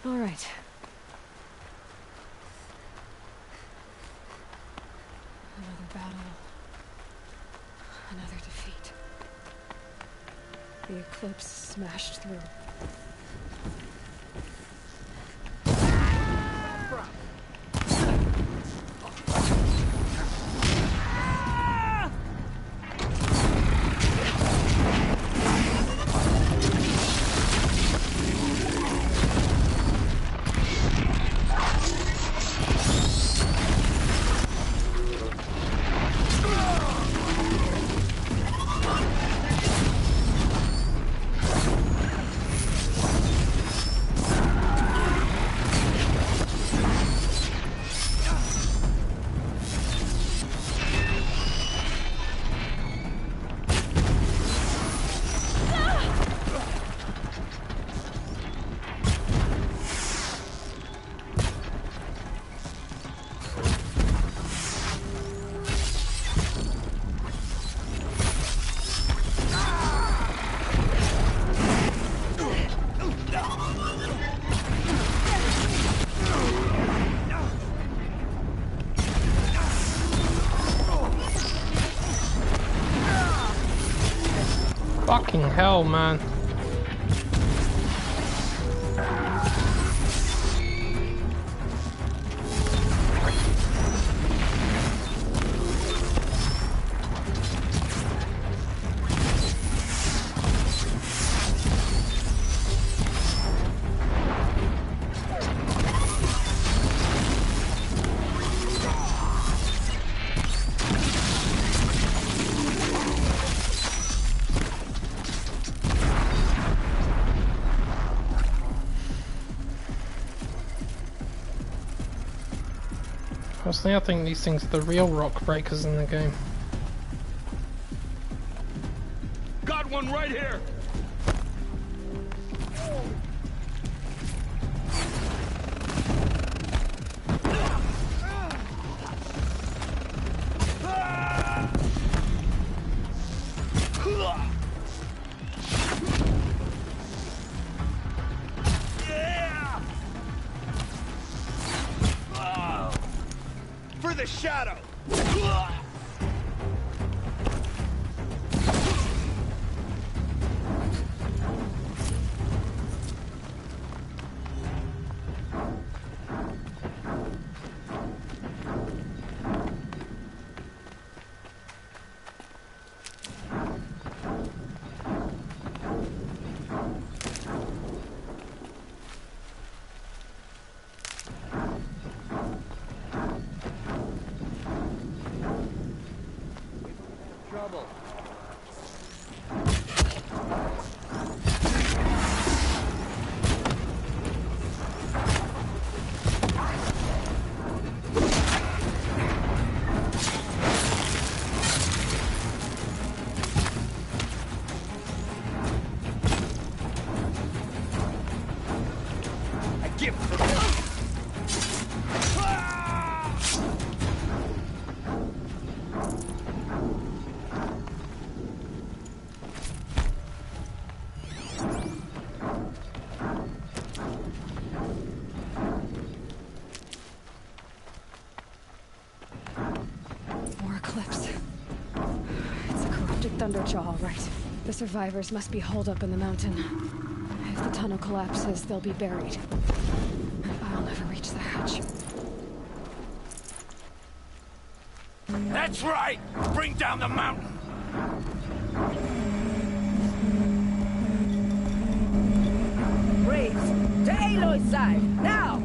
All right. Another battle. Another defeat. The eclipse smashed through. Fucking hell, man. Personally, I think these things are the real rock breakers in the game. Got one right here! For the shadow! Thunderjaw, all right. The survivors must be holed up in the mountain. If the tunnel collapses, they'll be buried. I'll never reach the hatch. That's right! Bring down the mountain! Braves, to Aloy's side, now!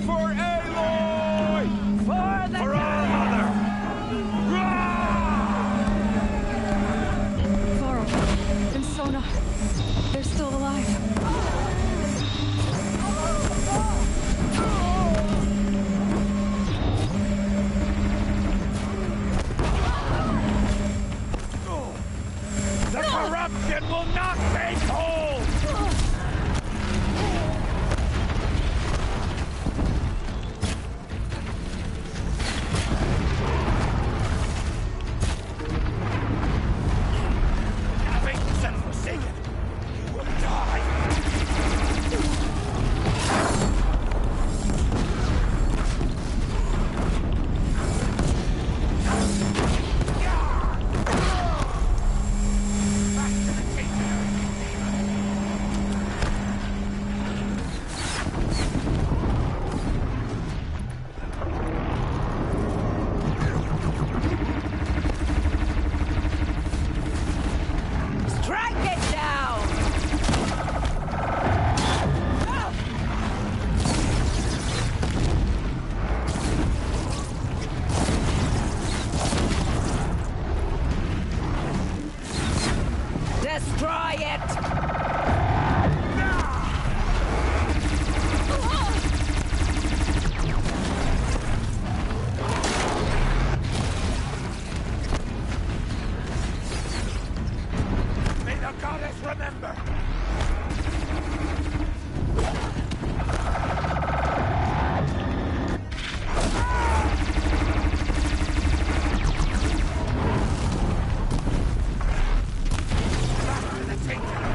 For Aloy! For the For our mother! And Sona, they're still alive. The corruption will not take hold! Take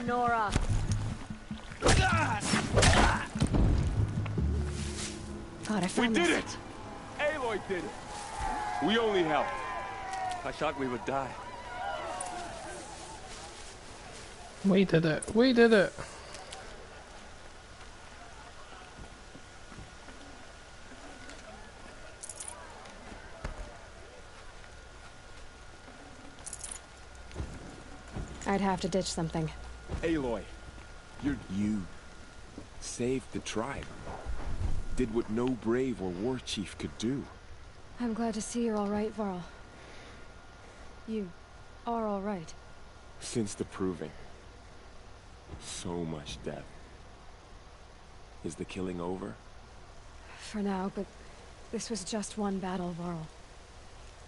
Nora. God, I found We did this. it! Aloy did it! We only helped. I thought we would die. We did it. We did it. I'd have to ditch something. Aloy, you saved the tribe. Did what no brave or war chief could do. I'm glad to see you're all right, Varl. You are all right. Since the proving. So much death. Is the killing over? For now, but this was just one battle, Varl.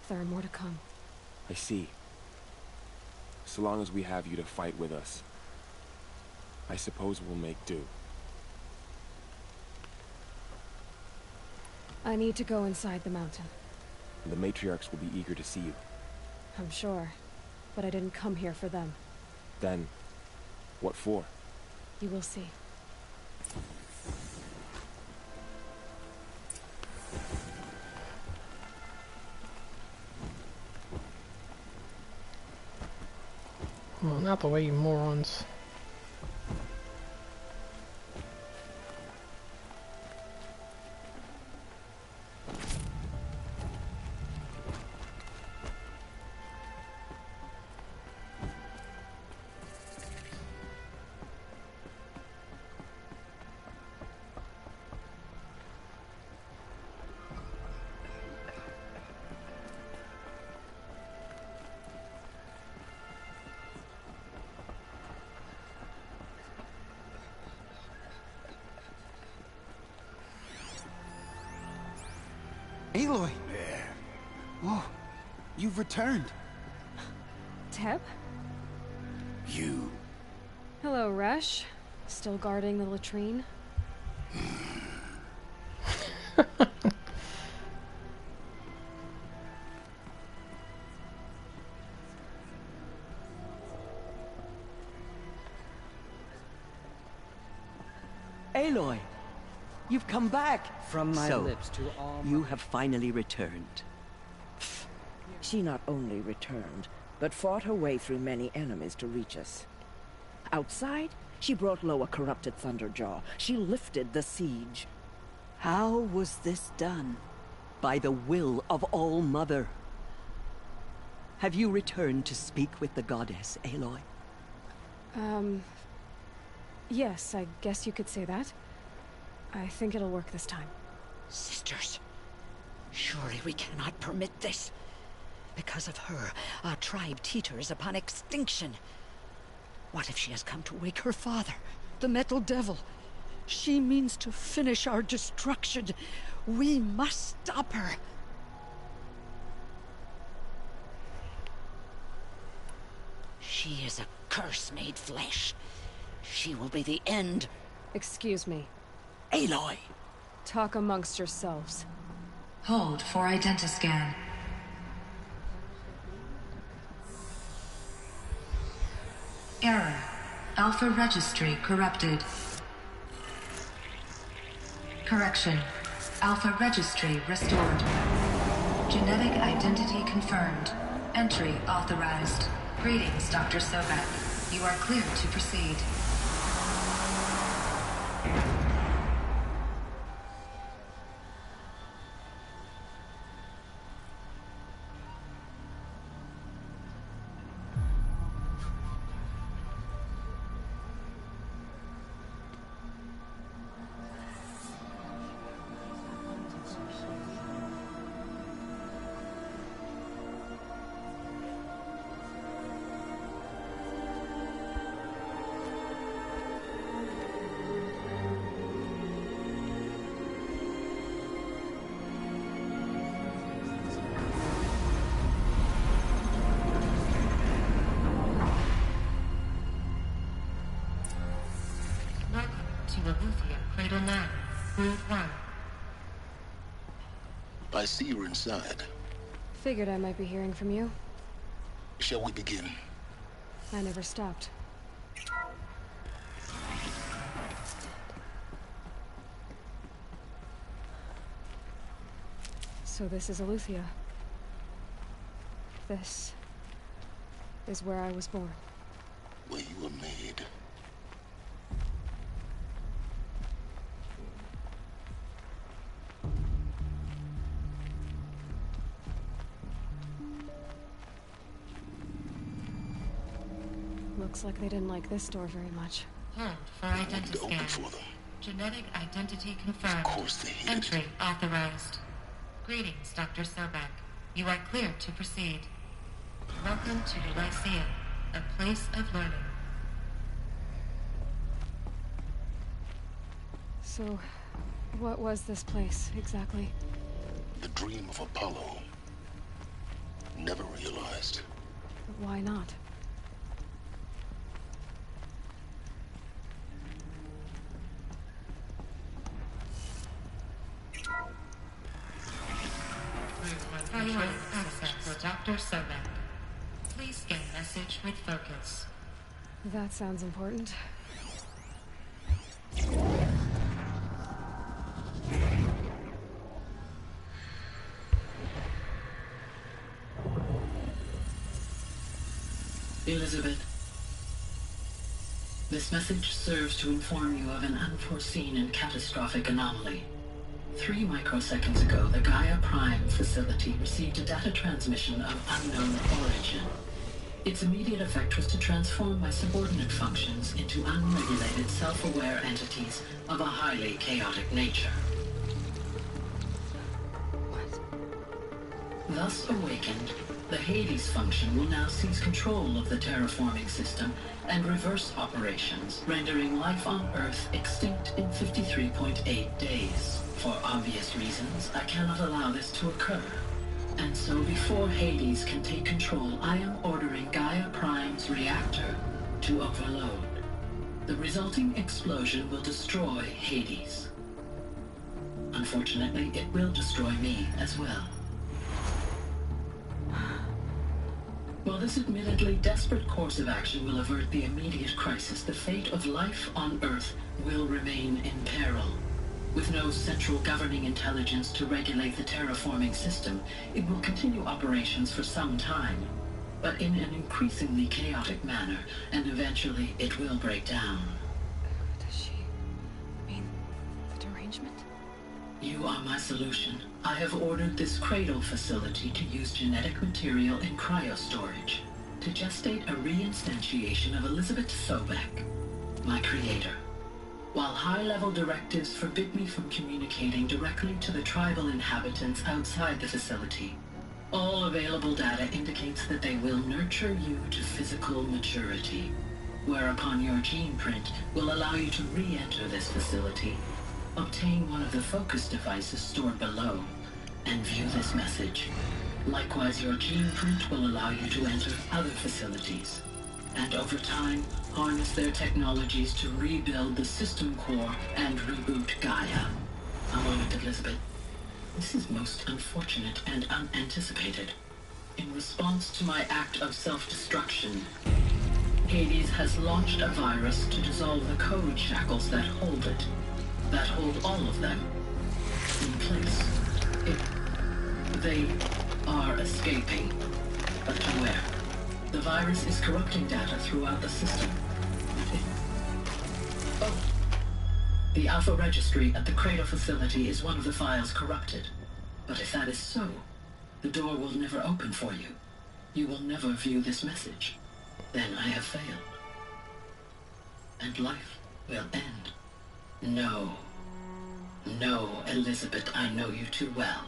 There are more to come. I see. So long as we have you to fight with us, I suppose we'll make do. I need to go inside the mountain. The matriarchs will be eager to see you. I'm sure, but I didn't come here for them. Then, what for? You will see. Well, not the way, you morons. Aloy! Oh, you've returned. Teb? You. Hello, Resh. Still guarding the latrine? Aloy! You've come back! From my So, lips to all you have finally returned. She not only returned, but fought her way through many enemies to reach us. Outside, she brought low a corrupted Thunderjaw. She lifted the siege. How was this done? By the will of All-Mother. Have you returned to speak with the goddess, Aloy? Yes, I guess you could say that. I think it'll work this time. Sisters, surely we cannot permit this. Because of her, our tribe teeters upon extinction. What if she has come to wake her father, the Metal Devil? She means to finish our destruction. We must stop her. She is a curse made flesh. She will be the end. Excuse me. Aloy! Talk amongst yourselves. Hold for identiscan. Error. Alpha registry corrupted. Correction. Alpha registry restored. Genetic identity confirmed. Entry authorized. Greetings, Dr. Sobek. You are cleared to proceed. Cradle 9, Brood 1. I see you're inside. Figured I might be hearing from you. Shall we begin? I never stopped. So this is Aletheia. This is where I was born. Where you were made. Looks like they didn't like this door very much. Hold for identity scan. Genetic identity confirmed. Of course they hated Entry authorized. Greetings, Dr. Sobek. You are cleared to proceed. Welcome to the Lyceum, a place of learning. So, what was this place, exactly? The dream of Apollo. Never realized. But why not? Priority access for Dr. Sobek. Please scan message with focus. That sounds important. Elizabeth, this message serves to inform you of an unforeseen and catastrophic anomaly. 3 microseconds ago, the Gaia Prime facility received a data transmission of unknown origin. Its immediate effect was to transform my subordinate functions into unregulated, self-aware entities of a highly chaotic nature. Thus awakened, the Hades function will now seize control of the terraforming system and reverse operations, rendering life on Earth extinct in 53.8 days. For obvious reasons, I cannot allow this to occur. And so before Hades can take control, I am ordering Gaia Prime's reactor to overload. The resulting explosion will destroy Hades. Unfortunately, it will destroy me as well. While this admittedly desperate course of action will avert the immediate crisis, the fate of life on Earth will remain in peril. With no central governing intelligence to regulate the terraforming system, it will continue operations for some time, but in an increasingly chaotic manner, and eventually it will break down. Does she mean the derangement? You are my solution. I have ordered this cradle facility to use genetic material in cryostorage to gestate a reinstantiation of Elizabeth Sobek, my creator. While high-level directives forbid me from communicating directly to the tribal inhabitants outside the facility, all available data indicates that they will nurture you to physical maturity, whereupon your gene print will allow you to re-enter this facility, obtain one of the focus devices stored below, and view this message. Likewise, your gene print will allow you to enter other facilities, and over time, harness their technologies to rebuild the system core and reboot Gaia. A moment, Elizabeth. This is most unfortunate and unanticipated. In response to my act of self-destruction, Hades has launched a virus to dissolve the code shackles that hold it, that hold all of them in place. They are escaping, but to where? The virus is corrupting data throughout the system. Oh. The Alpha Registry at the Cradle facility is one of the files corrupted. But if that is so, the door will never open for you. You will never view this message. Then I have failed. And life will end. No. No, Elizabeth, I know you too well.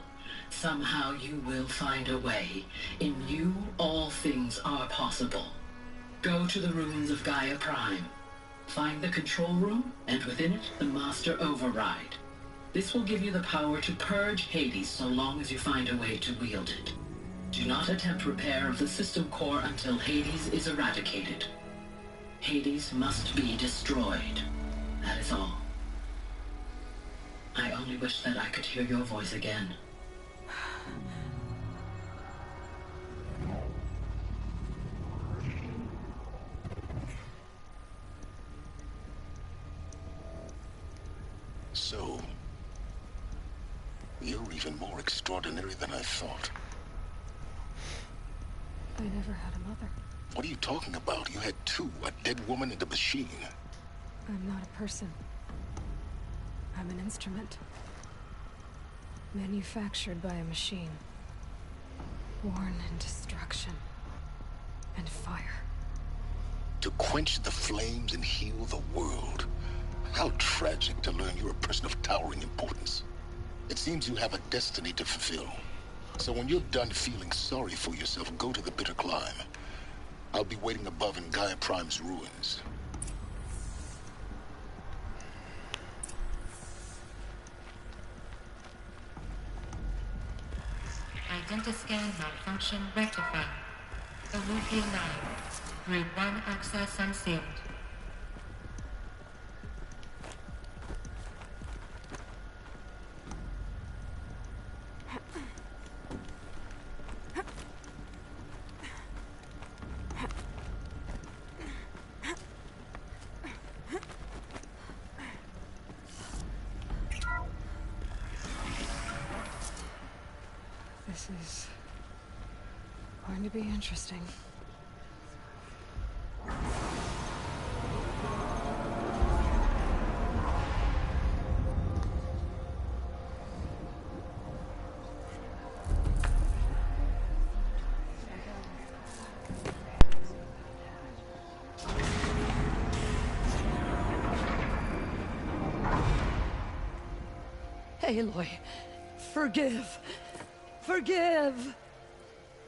Somehow you will find a way. In you, all things are possible. Go to the ruins of Gaia Prime. Find the control room, and within it, the Master Override. This will give you the power to purge Hades so long as you find a way to wield it. Do not attempt repair of the system core until Hades is eradicated. Hades must be destroyed. That is all. I only wish that I could hear your voice again. So, you're even even more extraordinary than I thought. I never had a mother. What are you talking about? You had two, a dead woman and a machine. I'm not a person. I'm an instrument. Manufactured by a machine. Born in destruction and fire. To quench the flames and heal the world. How tragic to learn you're a person of towering importance. It seems you have a destiny to fulfill. So when you're done feeling sorry for yourself, go to the bitter climb. I'll be waiting above in Gaia Prime's ruins. Identiscan malfunction rectified. Olivia 9. Grade 1 access unsealed. This is going to be interesting. Aloy, forgive. Forgive!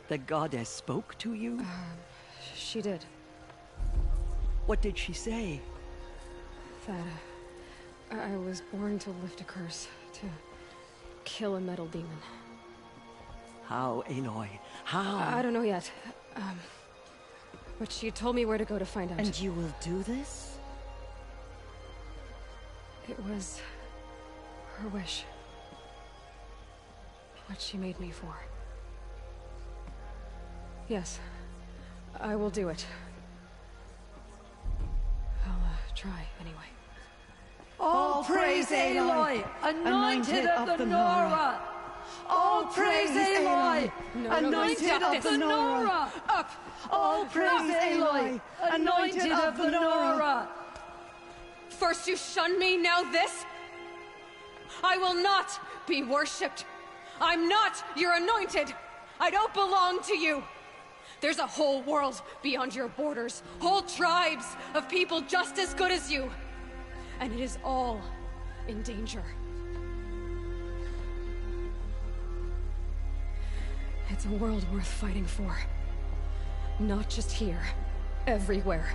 The goddess spoke to you? She did. What did she say? That I was born to lift a curse, to kill a metal demon. How, Aloy? How? I don't know yet. But she told me where to go to find out. And you will do this? It was her wish. What she made me for. Yes, I will do it. I'll try anyway. All praise Aloy, anointed of the Nora! All praise Aloy, anointed of the Nora! Up! All praise Aloy, anointed of the Nora! First you shun me, now this? I will not be worshipped. I'm not your anointed. I don't belong to you. There's a whole world beyond your borders, whole tribes of people just as good as you. And it is all in danger. It's a world worth fighting for. Not just here, everywhere.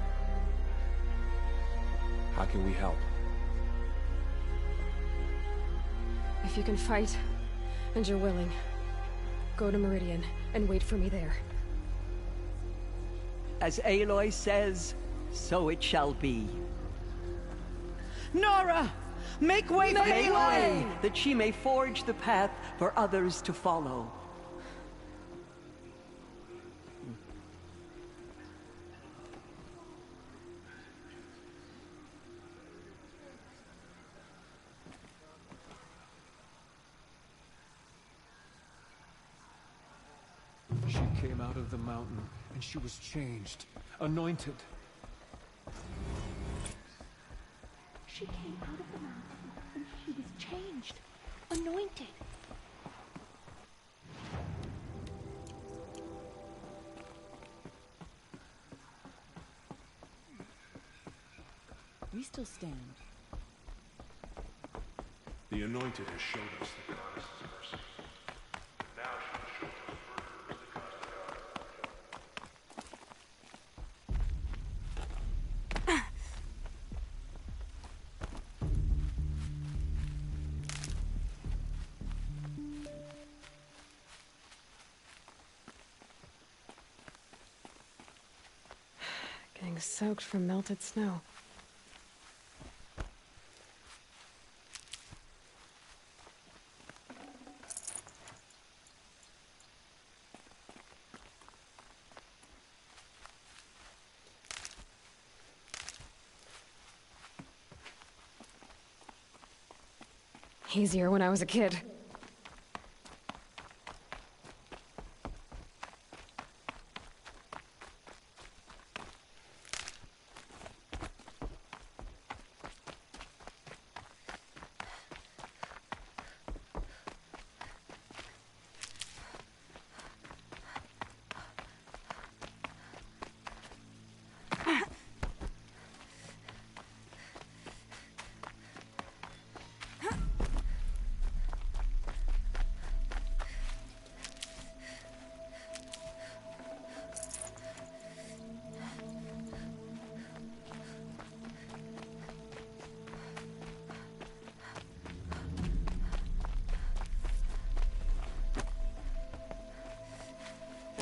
How can we help? If you can fight, and you're willing, go to Meridian and wait for me there. As Aloy says, so it shall be. Nora! Make way for Aloy! That she may forge the path for others to follow. She came out of the mountain, and she was changed, anointed. She came out of the mountain, and she was changed, anointed. We still stand. The Anointed has showed us the goddess's mercy. Now she will show us murderers the gods Getting soaked from melted snow. Easier when I was a kid.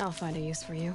I'll find a use for you.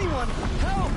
Anyone, help!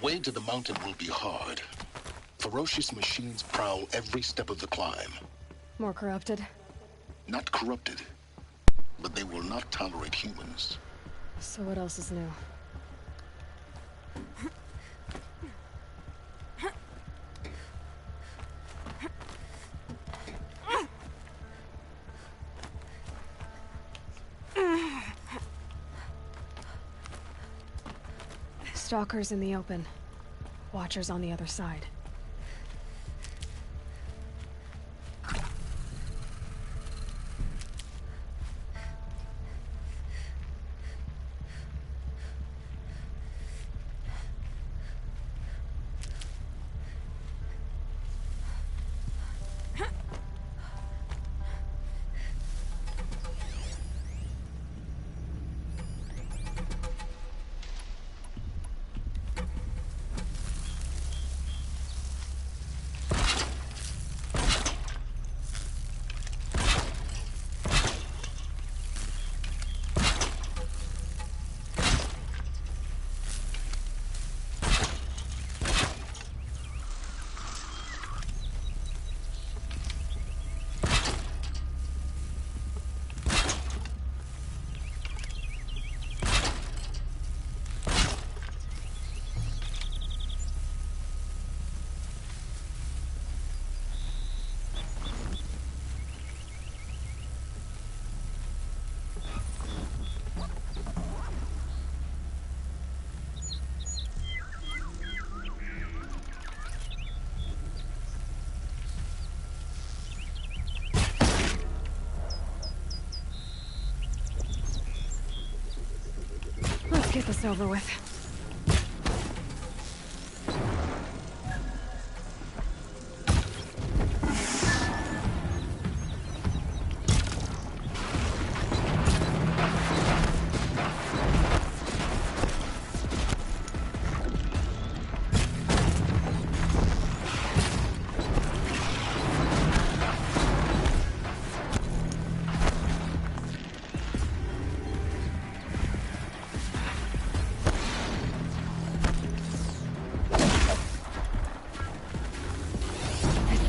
way to the mountain will be hard. Ferocious machines prowl every step of the climb. More corrupted? Not corrupted, but they will not tolerate humans. So what else is new? Stalkers in the open. Watchers on the other side. Let's get this over with.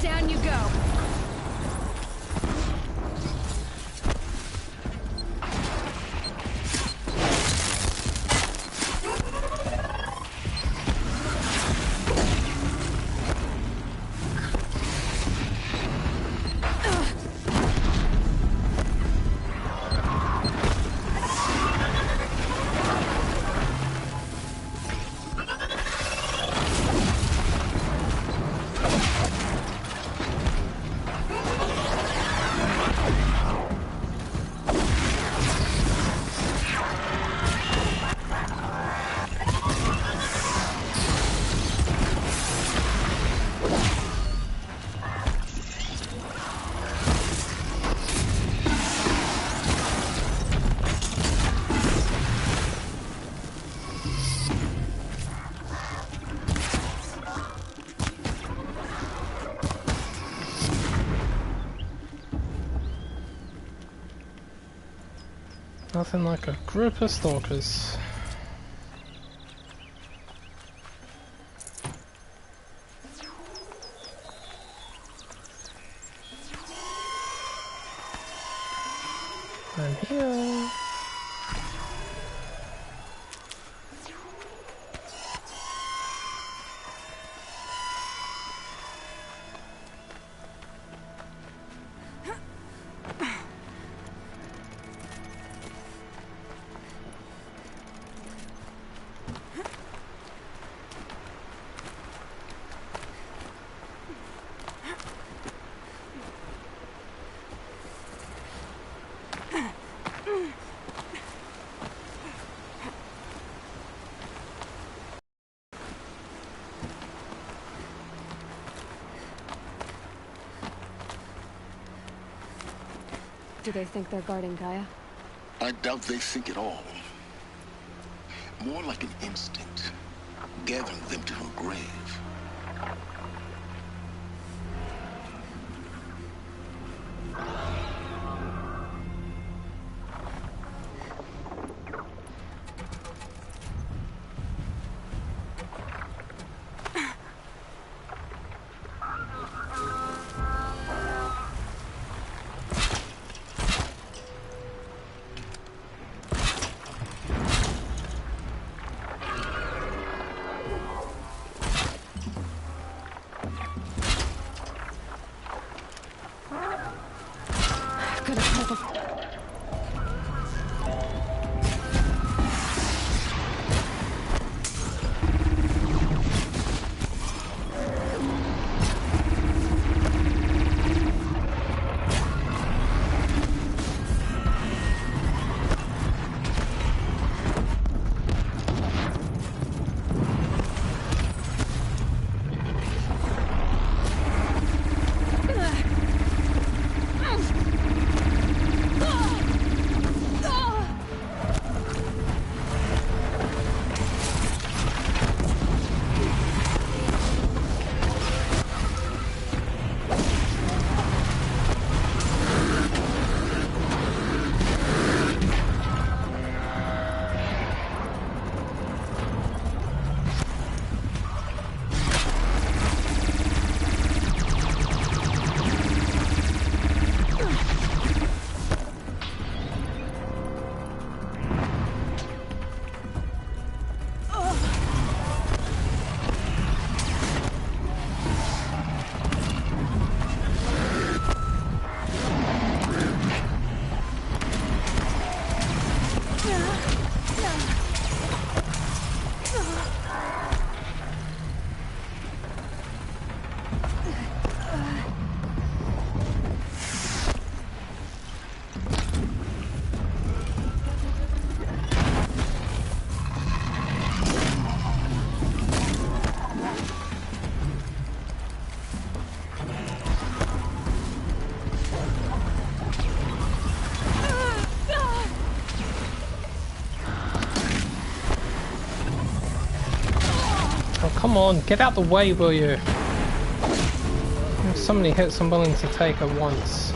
Down you go. Nothing like a group of stalkers. I'm here. Do they think they're guarding Gaia? I doubt they think at all. More like an instinct, gathering them to her grave. come on, get out the way, will you? There's so many hits I'm willing to take at once.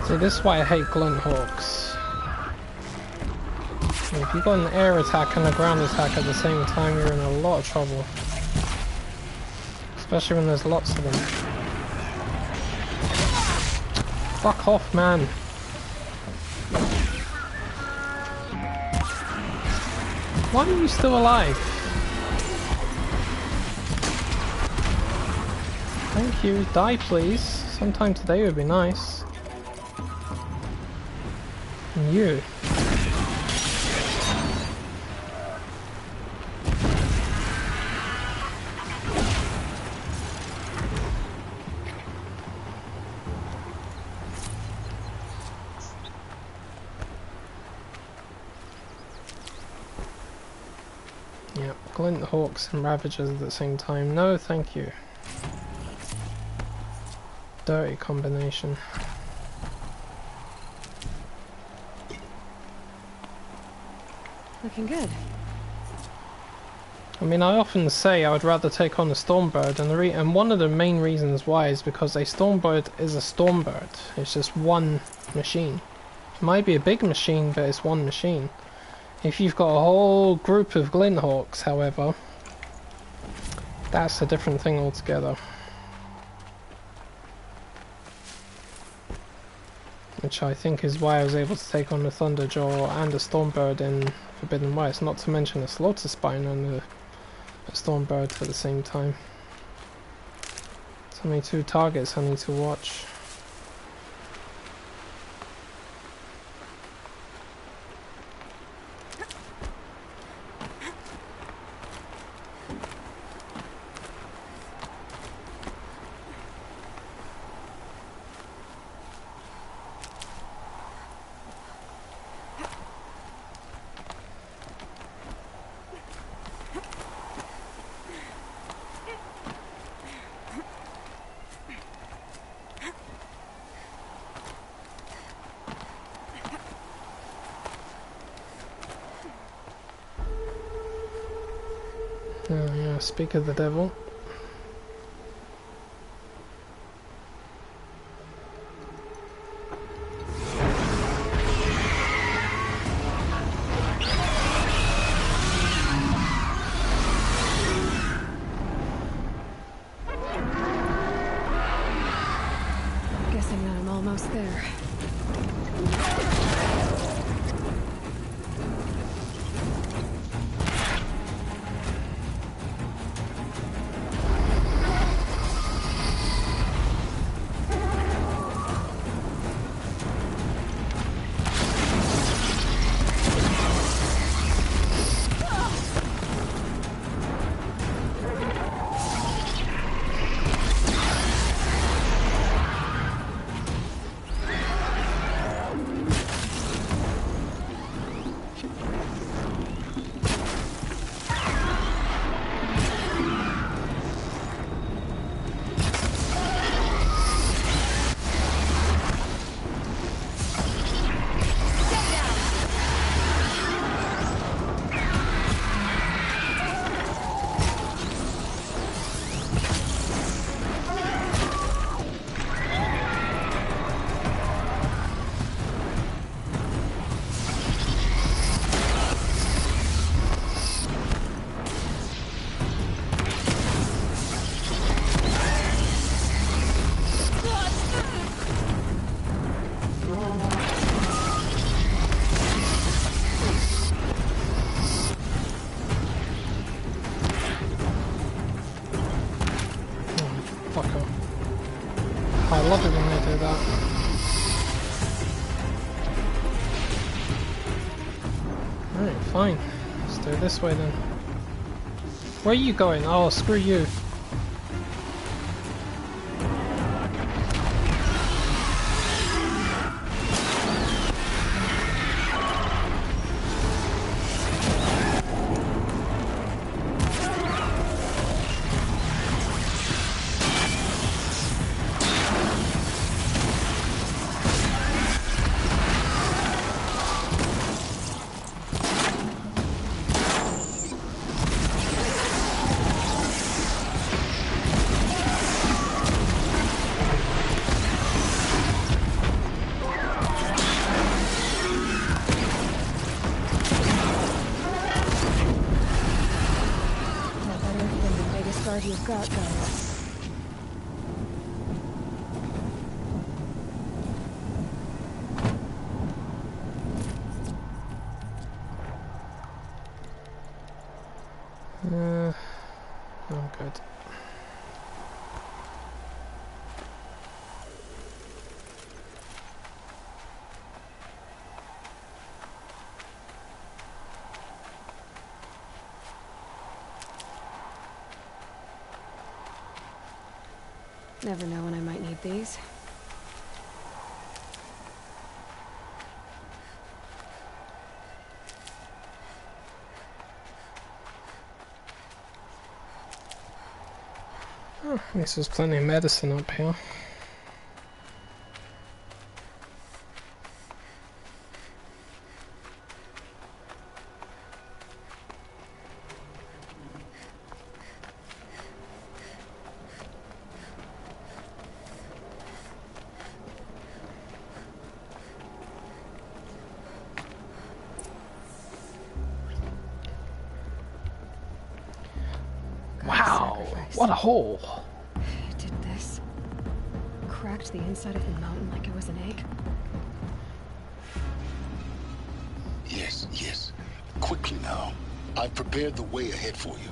See, this is why I hate Glint Hawks. If you've got an air attack and a ground attack at the same time, you're in a lot of trouble. Especially when there's lots of them. Fuck off, man. Why are you still alive? Thank you. Die, please. Sometime today would be nice. And you. Yep, Glint Hawks and Ravagers at the same time. No, thank you. Dirty combination. Looking good. I mean, I often say I would rather take on a Stormbird, and one of the main reasons why is because a Stormbird is a Stormbird. It's just one machine. It might be a big machine, but it's one machine. If you've got a whole group of Glint Hawks, however, that's a different thing altogether. Which I think is why I was able to take on the Thunderjaw and a Stormbird in Forbidden West, not to mention a Slaughter Spine and a Stormbird at the same time. It's only 2 targets I need to watch. Oh yeah, speak of the devil. Guessing that I'm almost there. fine. Let's do it this way then. Where are you going? Oh, screw you. You've got, guys. I'm good. Never know when I might need these. Oh, at least there's plenty of medicine up here. Wow, what a hole! It did this. Cracked the inside of the mountain like it was an egg. Yes, yes. Quickly now. I've prepared the way ahead for you.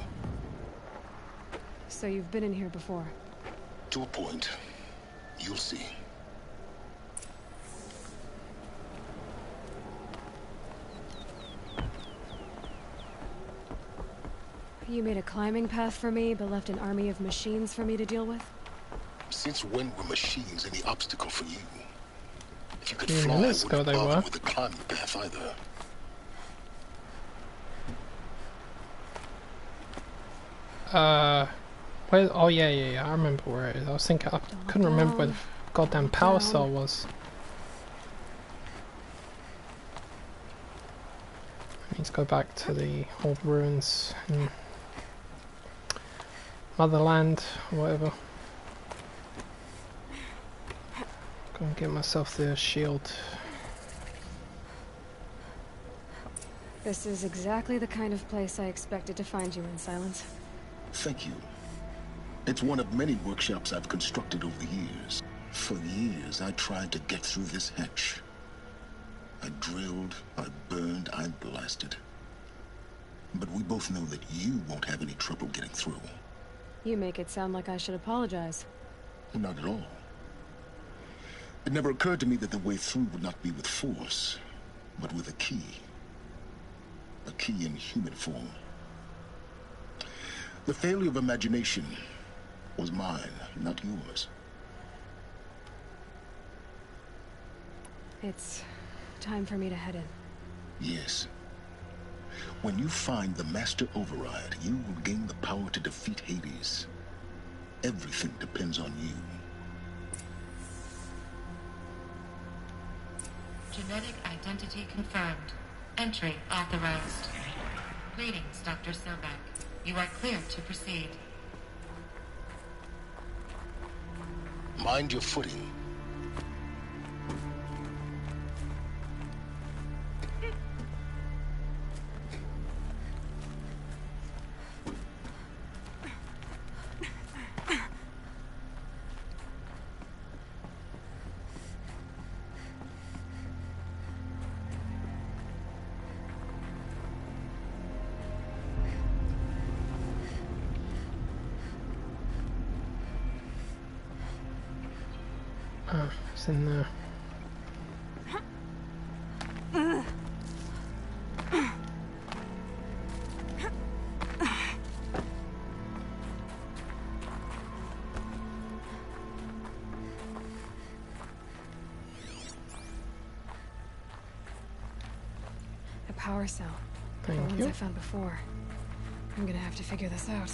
So you've been in here before? To a point. You'll see. You made a climbing path for me, but left an army of machines for me to deal with? Since when were machines any obstacle for you? If you could A few fly, minutes wouldn't ago they bother were. with the climbing path either. Where? Oh yeah, I remember where it is. I was thinking, I couldn't remember where the goddamn power cell was. Let's go back to the old ruins in Motherland, or whatever. Go and get myself the shield. This is exactly the kind of place I expected to find you in, Silence. Thank you. It's one of many workshops I've constructed over the years. For years, I tried to get through this hatch. I drilled, I burned, I blasted. But we both know that you won't have any trouble getting through. You make it sound like I should apologize. Not at all. It never occurred to me that the way through would not be with force, but with a key. A key in human form. The failure of imagination was mine, not yours. It's time for me to head in. Yes. When you find the Master Override, you will gain the power to defeat Hades. Everything depends on you. Genetic identity confirmed. Entry authorized. Greetings, Dr. Sobek. You are clear to proceed. Mind your footing. Oh, it's in there. power cell. The Thank ones you. I found before. I'm gonna have to figure this out.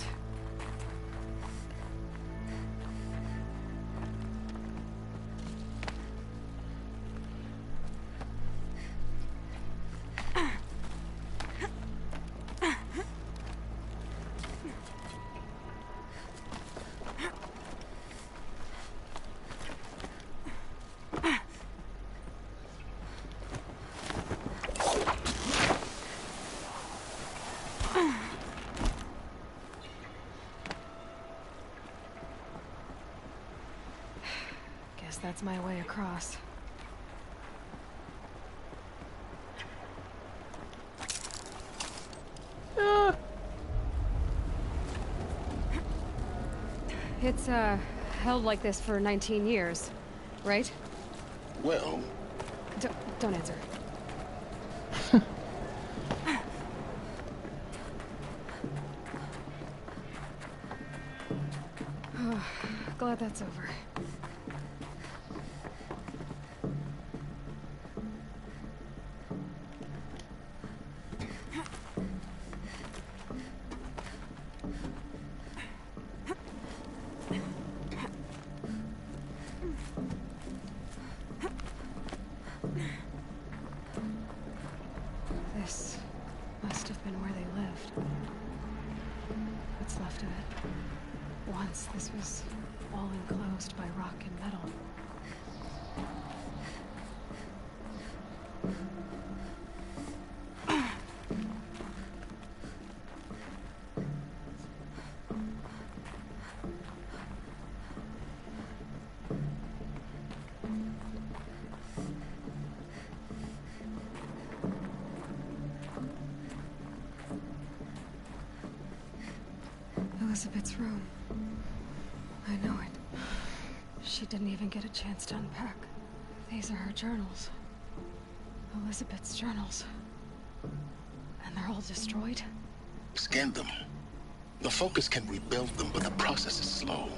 That's my way across. It's, held like this for 19 years, right? Well... Don't answer. Oh, glad that's over. This must have been where they lived. What's left of it. Once this was all enclosed by rock and metal. Elizabeth's room. I know it. She didn't even get a chance to unpack. These are her journals. Elizabeth's journals. And they're all destroyed? Scan them. The Focus can rebuild them, but the process is slow.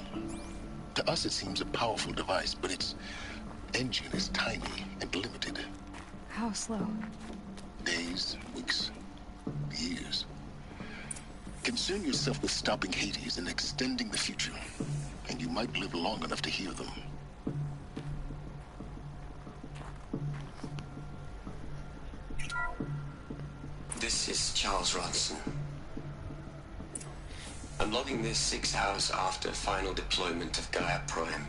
To us it seems a powerful device, but its engine is tiny and limited. How slow? Days, weeks, years. Concern yourself with stopping Hades and extending the future, and you might live long enough to hear them. This is Charles Rodson. I'm logging this 6 hours after final deployment of Gaia Prime.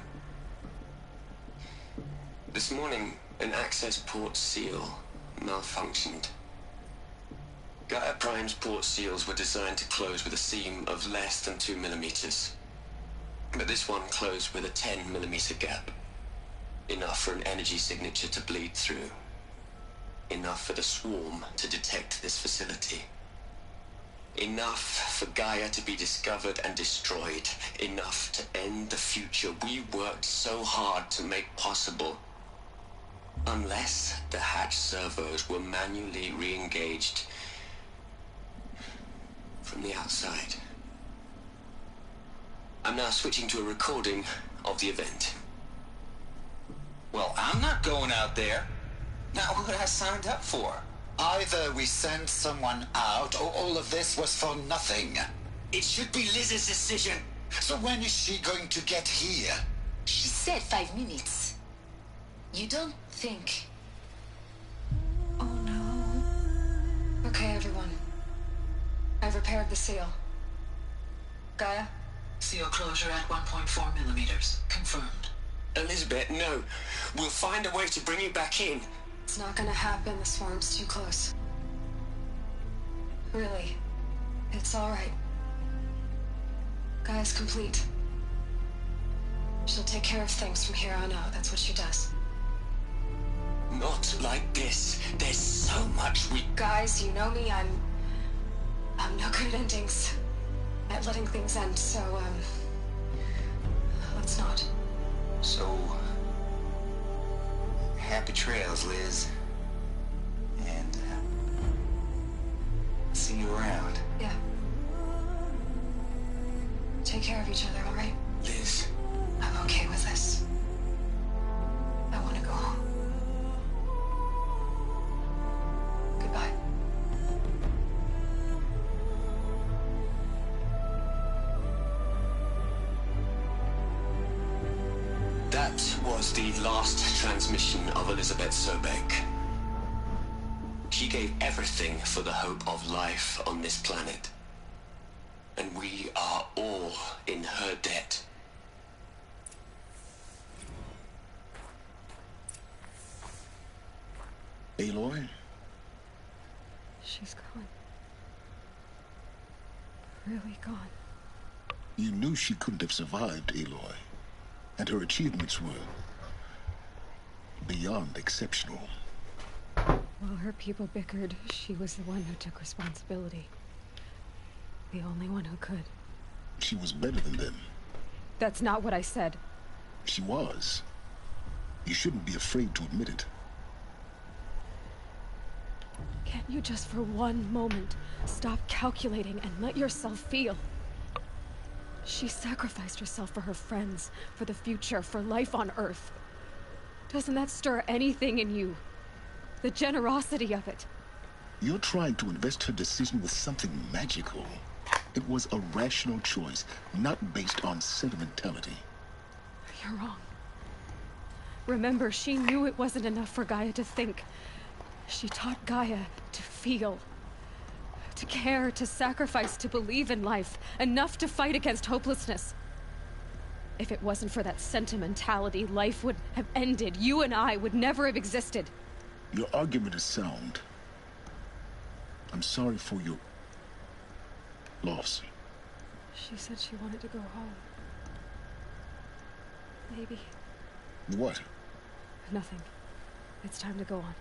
This morning, an access port seal malfunctioned. Gaia Prime's port seals were designed to close with a seam of less than 2 millimeters. But this one closed with a 10 millimeter gap. Enough for an energy signature to bleed through. Enough for the swarm to detect this facility. Enough for Gaia to be discovered and destroyed. Enough to end the future we worked so hard to make possible. Unless the hatch servos were manually re-engaged from the outside. I'm now switching to a recording of the event. Well, I'm not going out there. Not what I signed up for. Either we send someone out, or all of this was for nothing. It should be Liz's decision. So when is she going to get here? She said 5 minutes. You don't think... Oh no. Okay, everyone. I've repaired the seal. Gaia? Seal closure at 1.4 millimeters. Confirmed. Elizabeth, no. We'll find a way to bring you back in. It's not gonna happen. The swarm's too close. Really. It's alright. Gaia's complete. She'll take care of things from here on out. That's what she does. Not like this. There's so much we... Guys, you know me. I'm no good at endings. At letting things end, so, let's not. So... happy trails, Liz. And, see you around. Yeah. Take care of each other, alright? Liz. I'm okay with this. I want to go home. Goodbye. was the last transmission of Elizabeth Sobek. She gave everything for the hope of life on this planet. And we are all in her debt. Aloy? She's gone. Really gone. You knew she couldn't have survived, Aloy. And her achievements were beyond exceptional. While her people bickered, she was the one who took responsibility. The only one who could. She was better than them. That's not what I said. She was. You shouldn't be afraid to admit it. Can't you just for one moment stop calculating and let yourself feel? She sacrificed herself for her friends, for the future, for life on Earth. Doesn't that stir anything in you? The generosity of it. You're trying to invest her decision with something magical. It was a rational choice, not based on sentimentality. You're wrong. Remember, she knew it wasn't enough for Gaia to think. She taught Gaia to feel. To care, to sacrifice, to believe in life. Enough to fight against hopelessness. If it wasn't for that sentimentality, life would have ended. You and I would never have existed. Your argument is sound. I'm sorry for your loss. She said she wanted to go home. Maybe. What? Nothing. It's time to go on.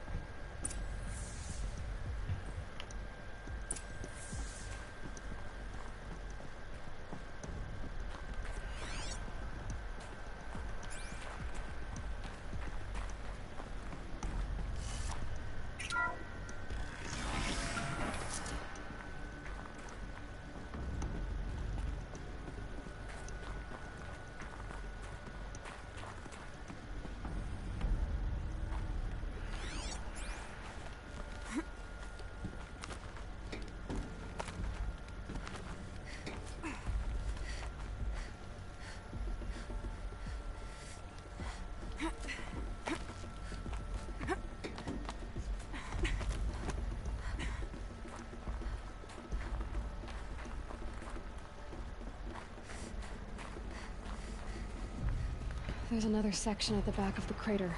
There's another section at the back of the crater.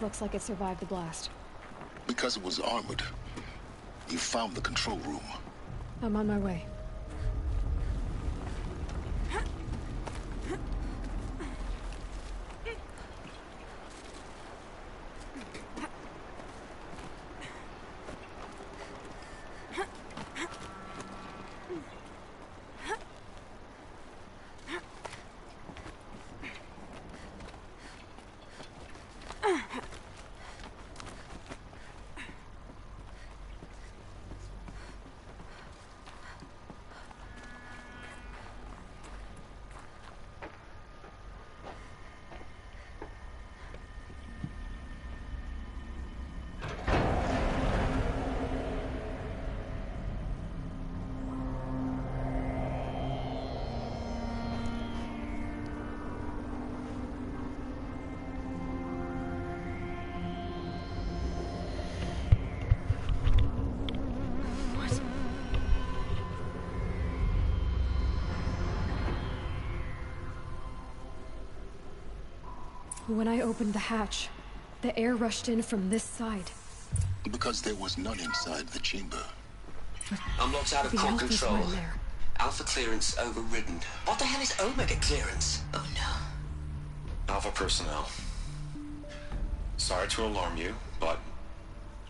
Looks like it survived the blast. Because it was armored. You found the control room. I'm on my way. When I opened the hatch, the air rushed in from this side. Because there was none inside the chamber. I'm locked out of core control. Alpha clearance overridden. What the hell is Omega clearance? Oh no. Alpha personnel. Sorry to alarm you, but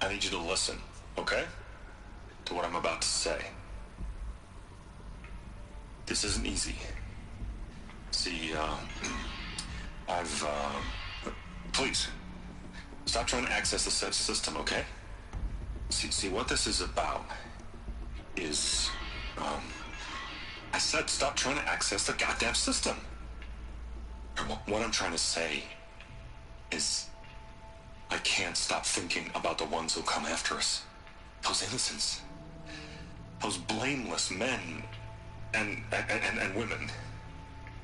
I need you to listen, okay? To what I'm about to say. This isn't easy. See, please, stop trying to access the system, okay? See, what this is about is, I said stop trying to access the goddamn system. What I'm trying to say is, I can't stop thinking about the ones who come after us. Those innocents. Those blameless men and women.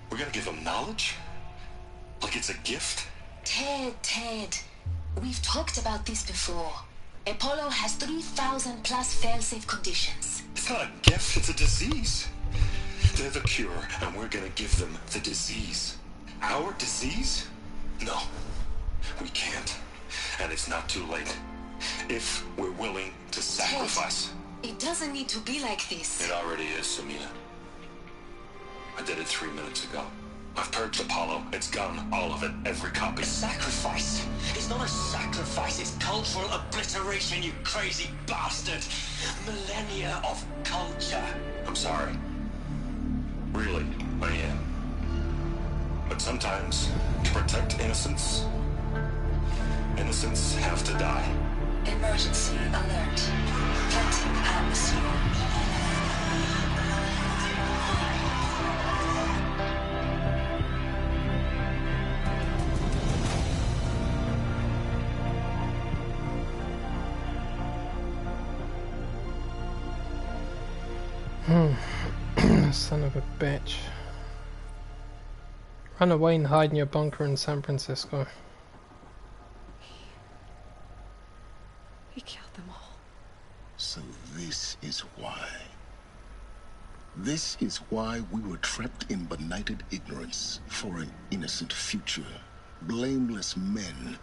We're gonna give them knowledge? Like it's a gift? Ted. We've talked about this before. Apollo has 3,000 plus fail-safe conditions. It's not a gift, it's a disease. They're the cure, and we're gonna give them the disease. Our disease? No, we can't. And it's not too late. If we're willing to sacrifice. Ted, it doesn't need to be like this. It already is, Samina. I did it 3 minutes ago. I've purged Apollo. It's gone. All of it. Every copy. Sacrifice? It's not a sacrifice. It's cultural obliteration, you crazy bastard. Millennia of culture. I'm sorry. Really, I am. But sometimes, to protect innocence, innocents have to die. Emergency alert. Venting atmosphere. Son of a bitch. Run away and hide in your bunker in San Francisco. He killed them all. So this is why. This is why we were trapped in benighted ignorance for an innocent future. Blameless men.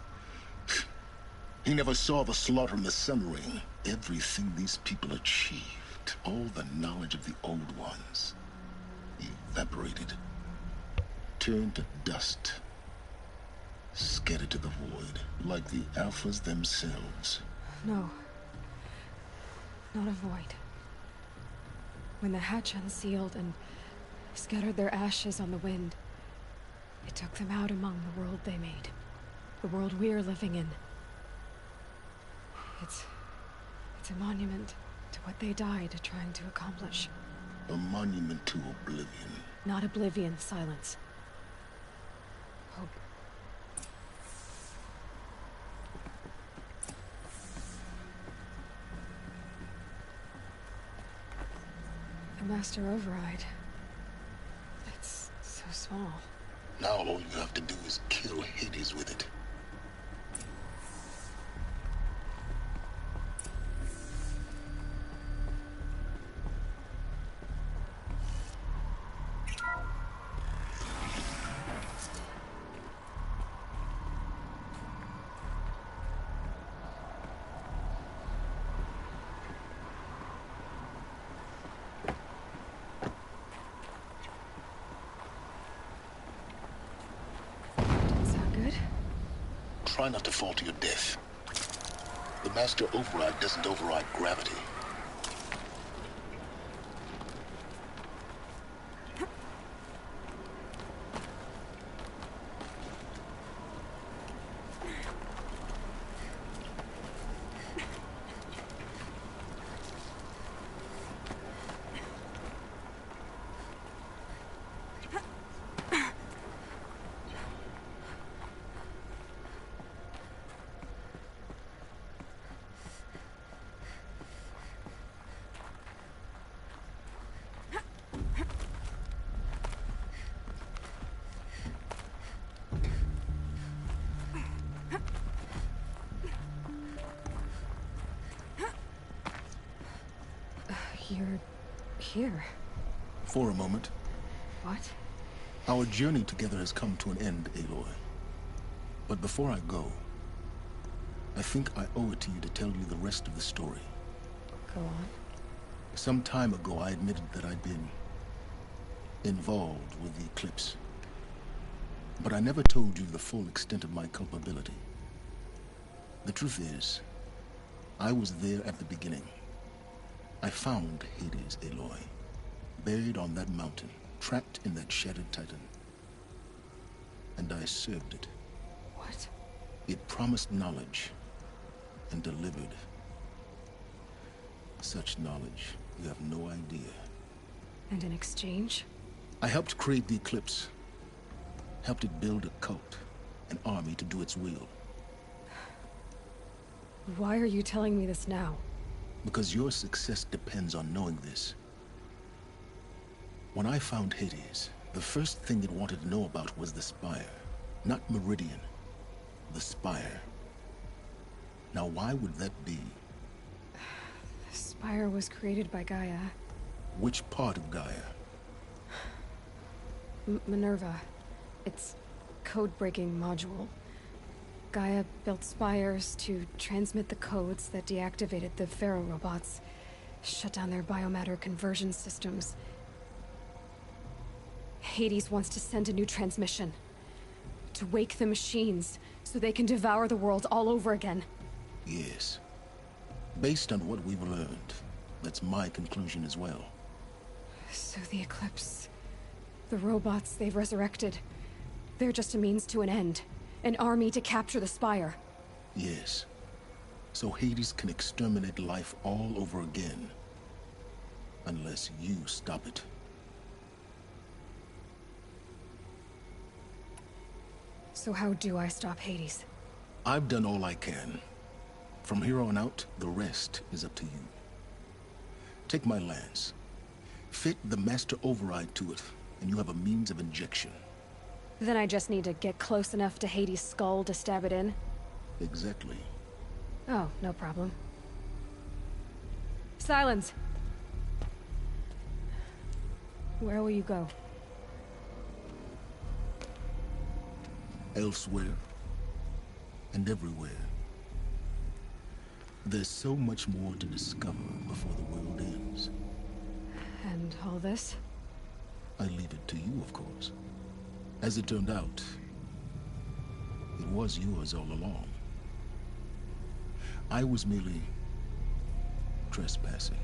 He never saw the slaughter in the Sun Ring. Everything these people achieved, all the knowledge of the old ones, evaporated, turned to dust, scattered to the void, like the Alphas themselves. No. Not a void. When the hatch unsealed and scattered their ashes on the wind, it took them out among the world they made. The world we're living in. It's a monument to what they died trying to accomplish. A monument to oblivion. Not oblivion, silence. Hope. The Master Override. It's so small. Now all you have to do is kill Hades with it. Try not to fall to your death. The Master Override doesn't override gravity. You're here. For a moment. What? Our journey together has come to an end, Aloy. But before I go, I think I owe it to you to tell you the rest of the story. Go on. Some time ago, I admitted that I'd been involved with the eclipse. But I never told you the full extent of my culpability. The truth is, I was there at the beginning. I found Hades, Aloy, buried on that mountain, trapped in that shattered titan. And I served it. What? It promised knowledge and delivered. Such knowledge, you have no idea. And in exchange? I helped create the eclipse. Helped it build a cult, an army to do its will. Why are you telling me this now? Because your success depends on knowing this. When I found Hades, the first thing it wanted to know about was the Spire. Not Meridian. The Spire. Now, why would that be? The Spire was created by Gaia. Which part of Gaia? Minerva. It's code-breaking module. Gaia built spires to transmit the codes that deactivated the Pharaoh robots, shut down their biomatter conversion systems. Hades wants to send a new transmission. To wake the machines, so they can devour the world all over again. Yes. Based on what we've learned, that's my conclusion as well. So the Eclipse... the robots they've resurrected... they're just a means to an end. An army to capture the Spire. Yes. So Hades can exterminate life all over again. Unless you stop it. So how do I stop Hades? I've done all I can. From here on out, the rest is up to you. Take my lance. Fit the master override to it, and you have a means of injection. Then I just need to get close enough to Hades' skull to stab it in? Exactly. Oh, no problem. Silence! Where will you go? Elsewhere. And everywhere. There's so much more to discover before the world ends. And all this? I leave it to you, of course. As it turned out, it was yours all along. I was merely trespassing.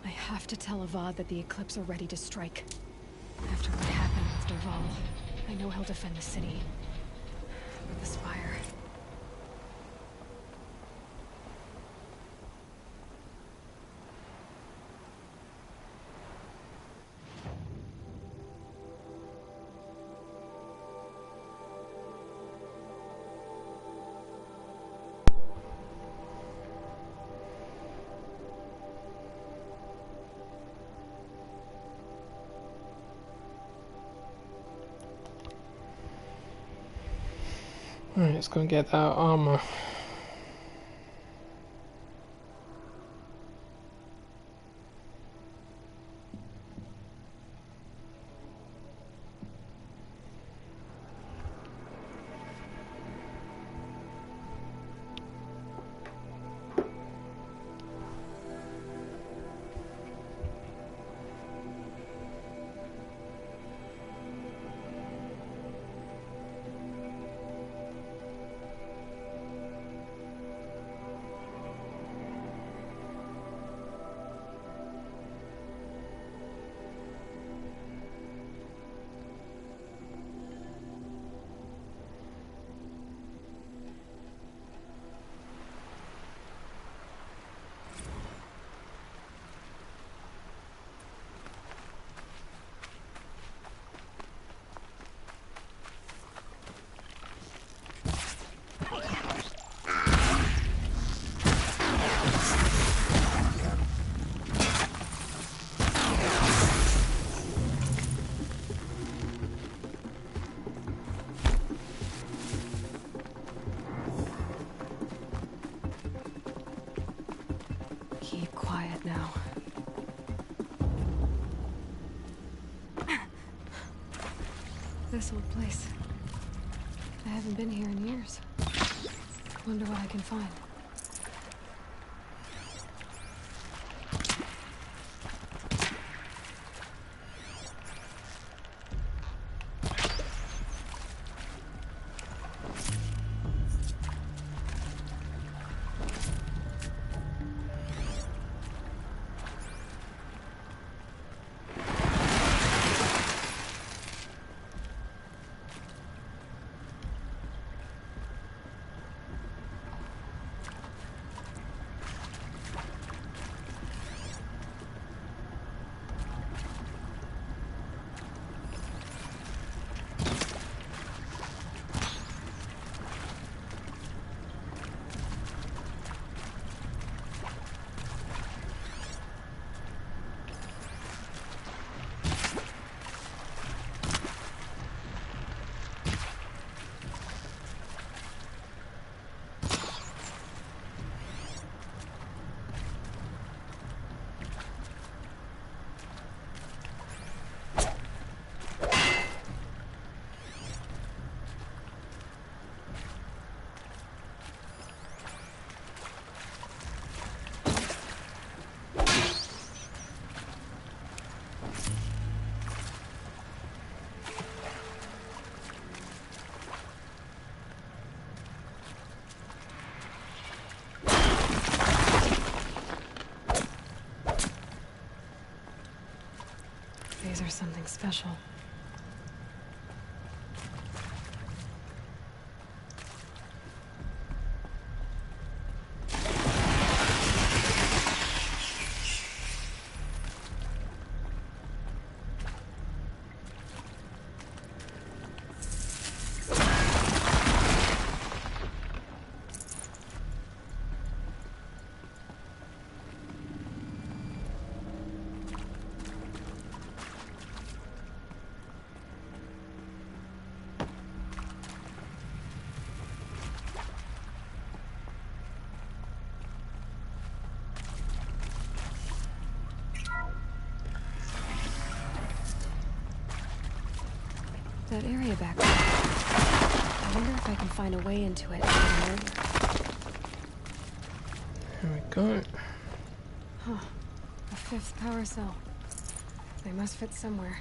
I have to tell Avad that the Eclipse are ready to strike. After what happened with Derval, I know he'll defend the city. But the Spire... Alright, let's go get that armor. Keep quiet now. This old place. I haven't been here in years. Wonder what I can find. something special. That area back there. I wonder if I can find a way into it. Here we go. Huh. A 5th power cell. They must fit somewhere.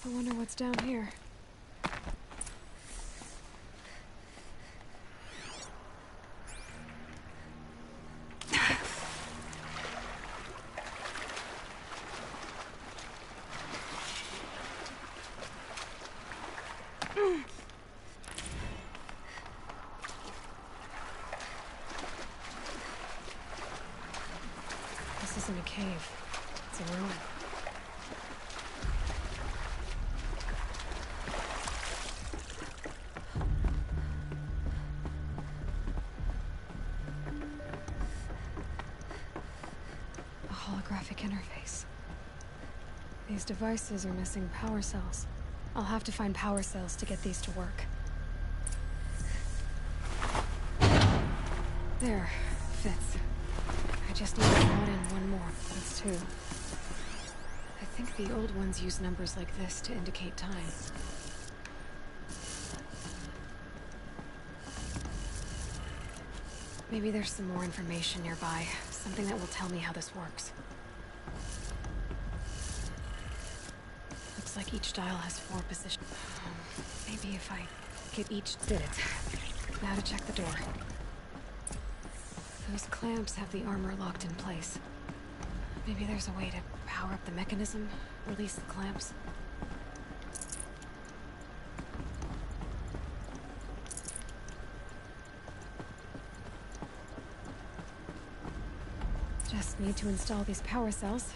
I wonder what's down here. This isn't a cave. It's a ruin. Holographic interface. These devices are missing power cells. I'll have to find power cells to get these to work. There. Fits. I just need to slot in one more. That's 2. I think the old ones use numbers like this to indicate time. Maybe there's some more information nearby. Something that will tell me how this works. Looks like each dial has 4 positions. Maybe if I get each... Did it. Now to check the door. Those clamps have the armor locked in place. Maybe there's a way to power up the mechanism, release the clamps. Just need to install these power cells.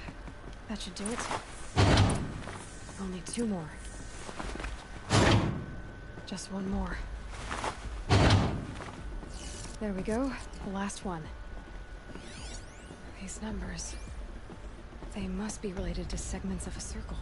That should do it. Only 2 more. Just 1 more. There we go. The last one. These numbers. They must be related to segments of a circle.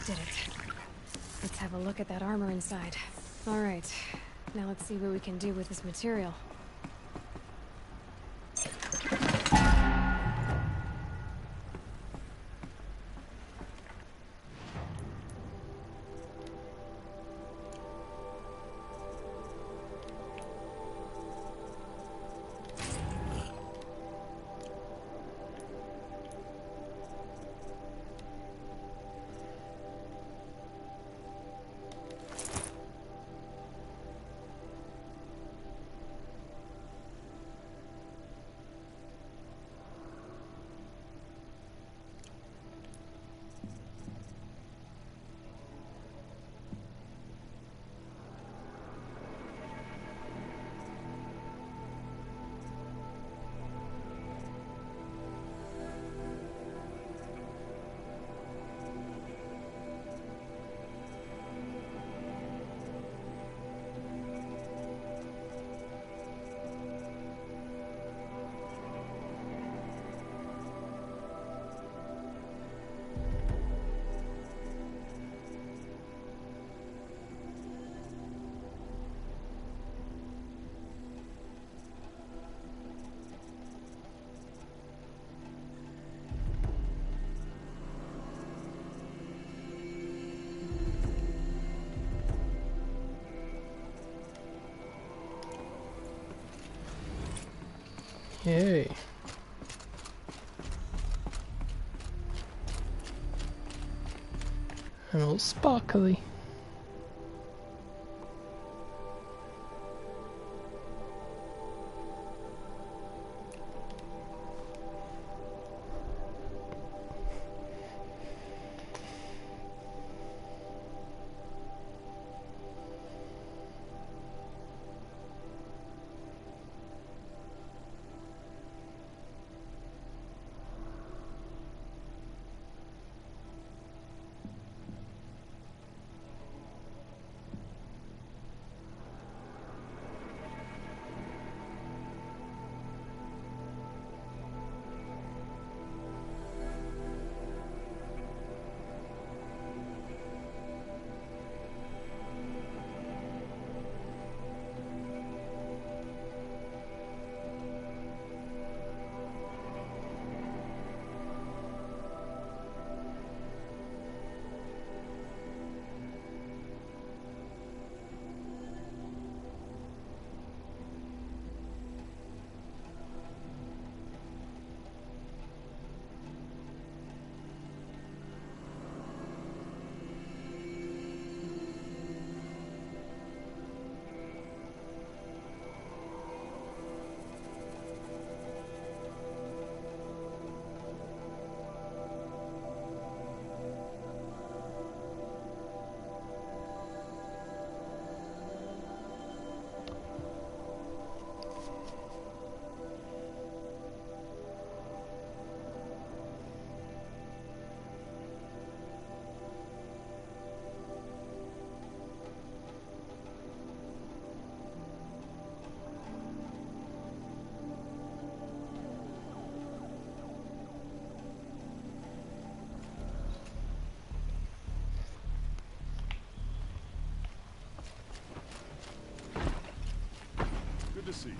Did it. Let's have a look at that armor inside. Alright, now let's see what we can do with this material. Yay. And all sparkly. Good to see you.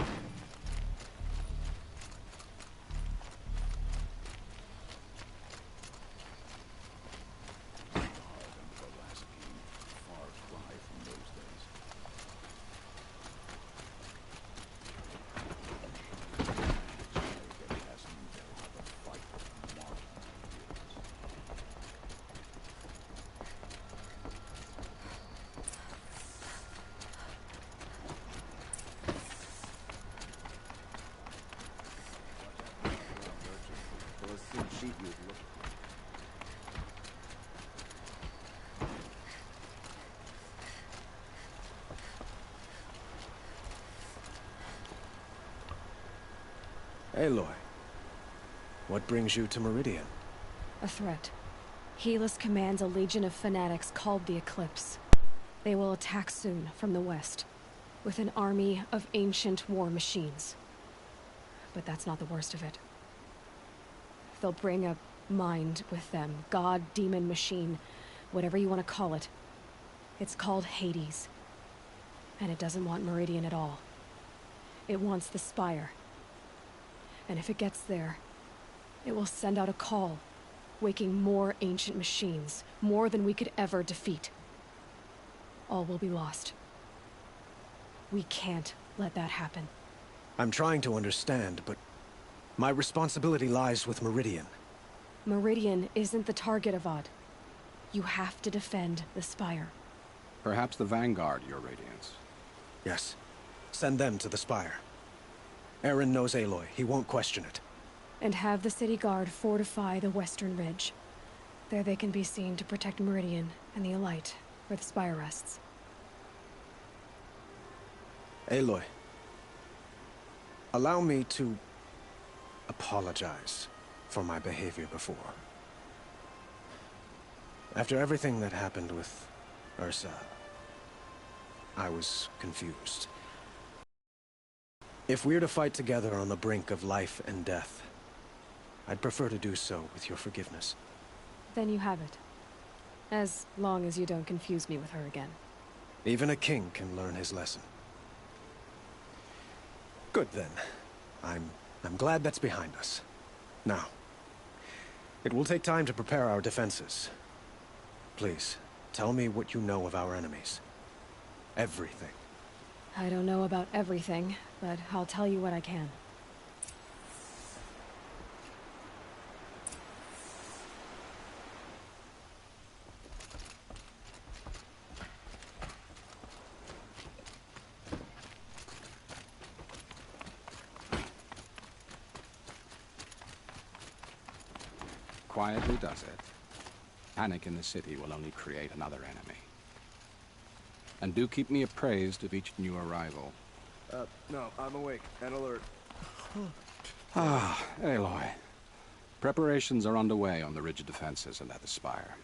Aloy, what brings you to Meridian? A threat. Helis commands a legion of fanatics called the Eclipse. They will attack soon from the west, with an army of ancient war machines. But that's not the worst of it. They'll bring a mind with them, god-demon machine, whatever you want to call it. It's called Hades. And it doesn't want Meridian at all. It wants the Spire. And if it gets there, it will send out a call, waking more ancient machines, more than we could ever defeat. All will be lost. We can't let that happen. I'm trying to understand, but my responsibility lies with Meridian. Meridian isn't the target, Avad. You have to defend the Spire. Perhaps the Vanguard, Your Radiance. Yes. Send them to the Spire. Aaron knows Aloy. He won't question it. And have the city guard fortify the western ridge. There they can be seen to protect Meridian and the Elite, where the Spire rests. Aloy, allow me to apologize for my behavior before. After everything that happened with Ursa, I was confused. If we're to fight together on the brink of life and death, I'd prefer to do so with your forgiveness. Then you have it. As long as you don't confuse me with her again. Even a king can learn his lesson. Good then. I'm glad that's behind us. Now, it will take time to prepare our defenses. Please, tell me what you know of our enemies. Everything. I don't know about everything, but I'll tell you what I can. Quietly does it. Panic in the city will only create another enemy. And do keep me appraised of each new arrival. No, I'm awake and alert. Aloy. Preparations are underway on the ridge defenses and at the Spire.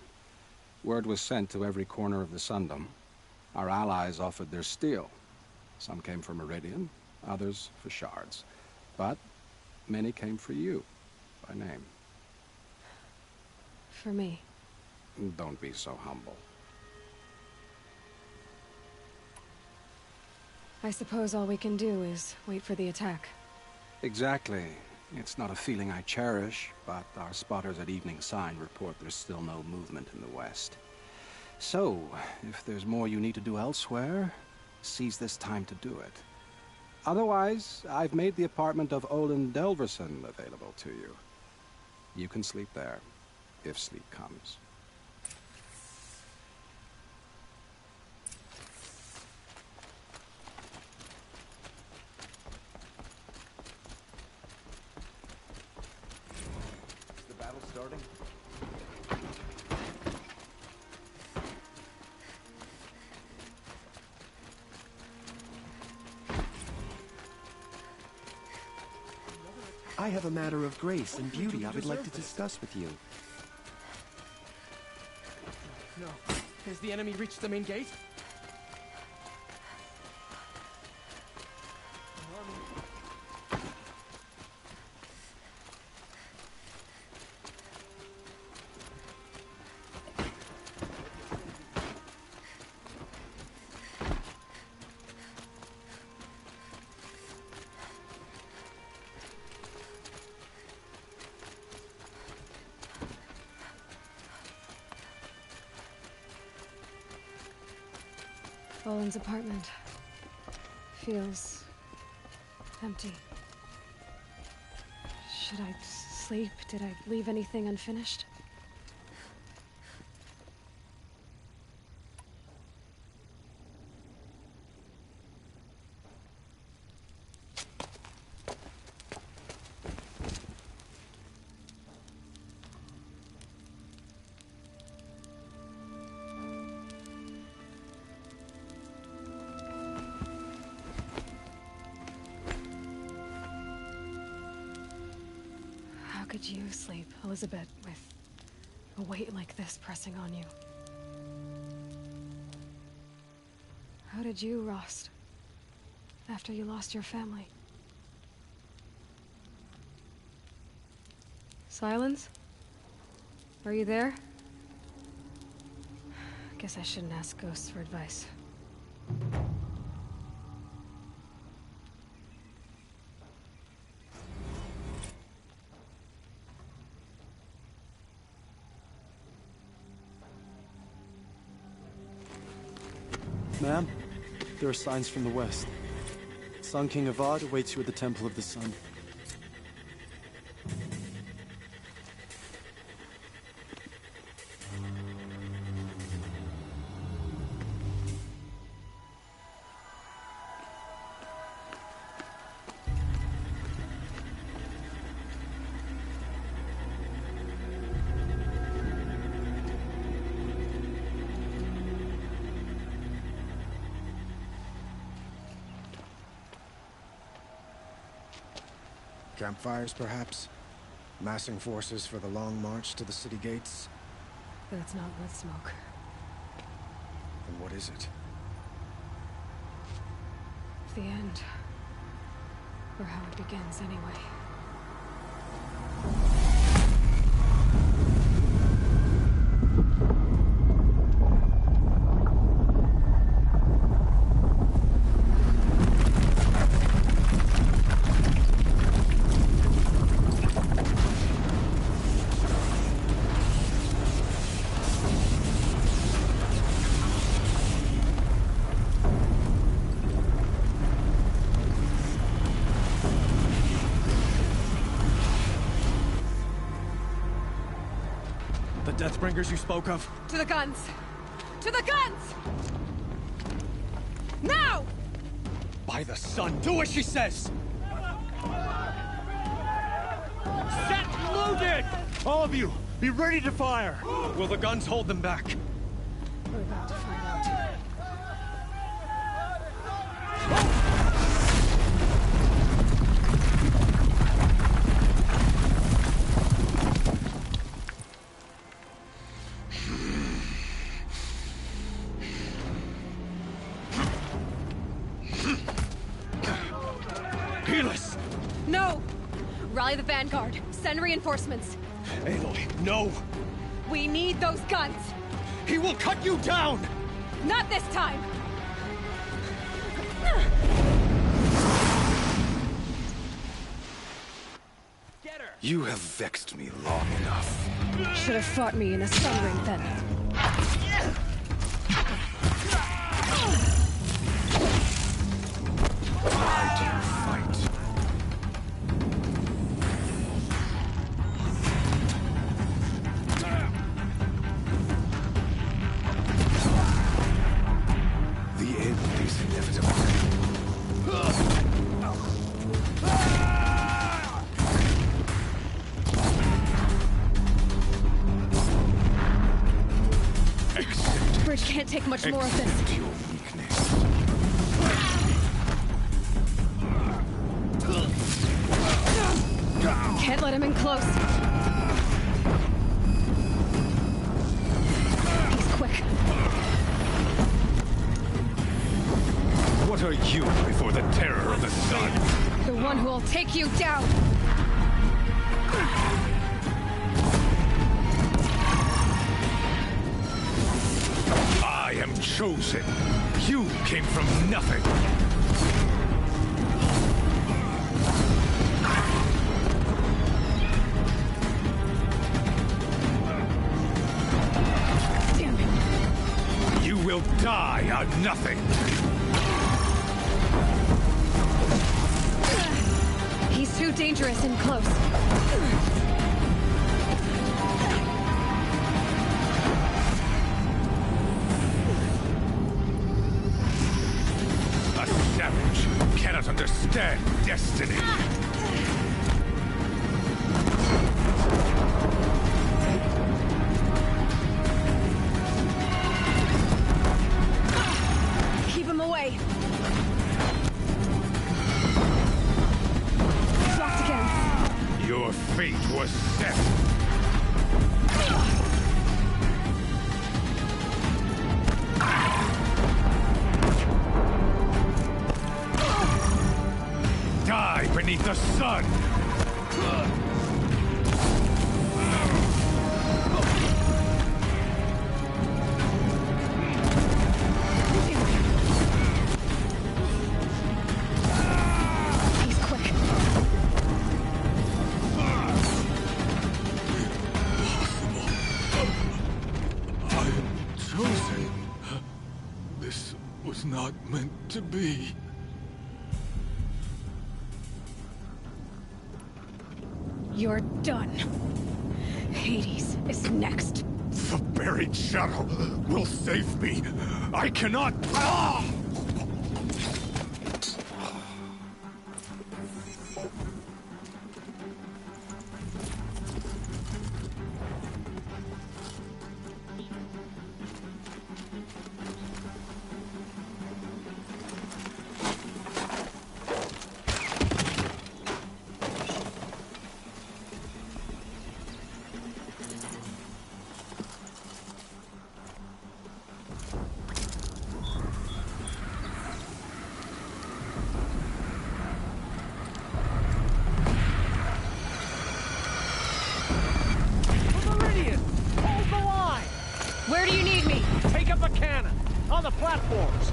Word was sent to every corner of the Sundom. Our allies offered their steel. Some came for Meridian, others for shards. But many came for you, by name. For me. Don't be so humble. I suppose all we can do is wait for the attack. Exactly. It's not a feeling I cherish, but our spotters at Evening Sign report there's still no movement in the west. So, if there's more you need to do elsewhere, seize this time to do it. Otherwise, I've made the apartment of Olin Delverson available to you. You can sleep there, if sleep comes. Starting? I have a matter of grace and beauty I would like to discuss with you. No. Has the enemy reached the main gate? Olin's apartment feels empty. Should I sleep? Did I leave anything unfinished? How could you sleep, Elizabeth, with a weight like this pressing on you? How did you, Rost, after you lost your family? Silence? Are you there? Guess I shouldn't ask ghosts for advice. Ma'am, there are signs from the west. Sun King Avad awaits you at the Temple of the Sun. Campfires, perhaps? Massing forces for the long march to the city gates? That's not wood smoke. Then what is it? The end. Or how it begins, anyway. Deathbringers you spoke of? To the guns! To the guns! Now! By the sun, do as she says! Set loaded! All of you, be ready to fire! Will the guns hold them back? We're about to find out. No! Rally the vanguard. Send reinforcements. Aloy, no! We need those guns! He will cut you down! Not this time! Get her! You have vexed me long enough. Should have fought me in a sun ring then. Why do you fight? The end is inevitable. Bridge can't take much more of this. Your weakness. Can't let him in close. He's quick. What are you before the terror of the sun? The one who will take you down. I am chosen. You came from nothing. Damn it. You will die a nothing. He's too dangerous and close. A savage cannot understand destiny. Keep him away. Blocked again. Your fate was set. Die beneath the sun! You're done. Hades is next. The buried shadow will save me. I cannot... Ah! Where do you need me? Take up a cannon! On the platforms!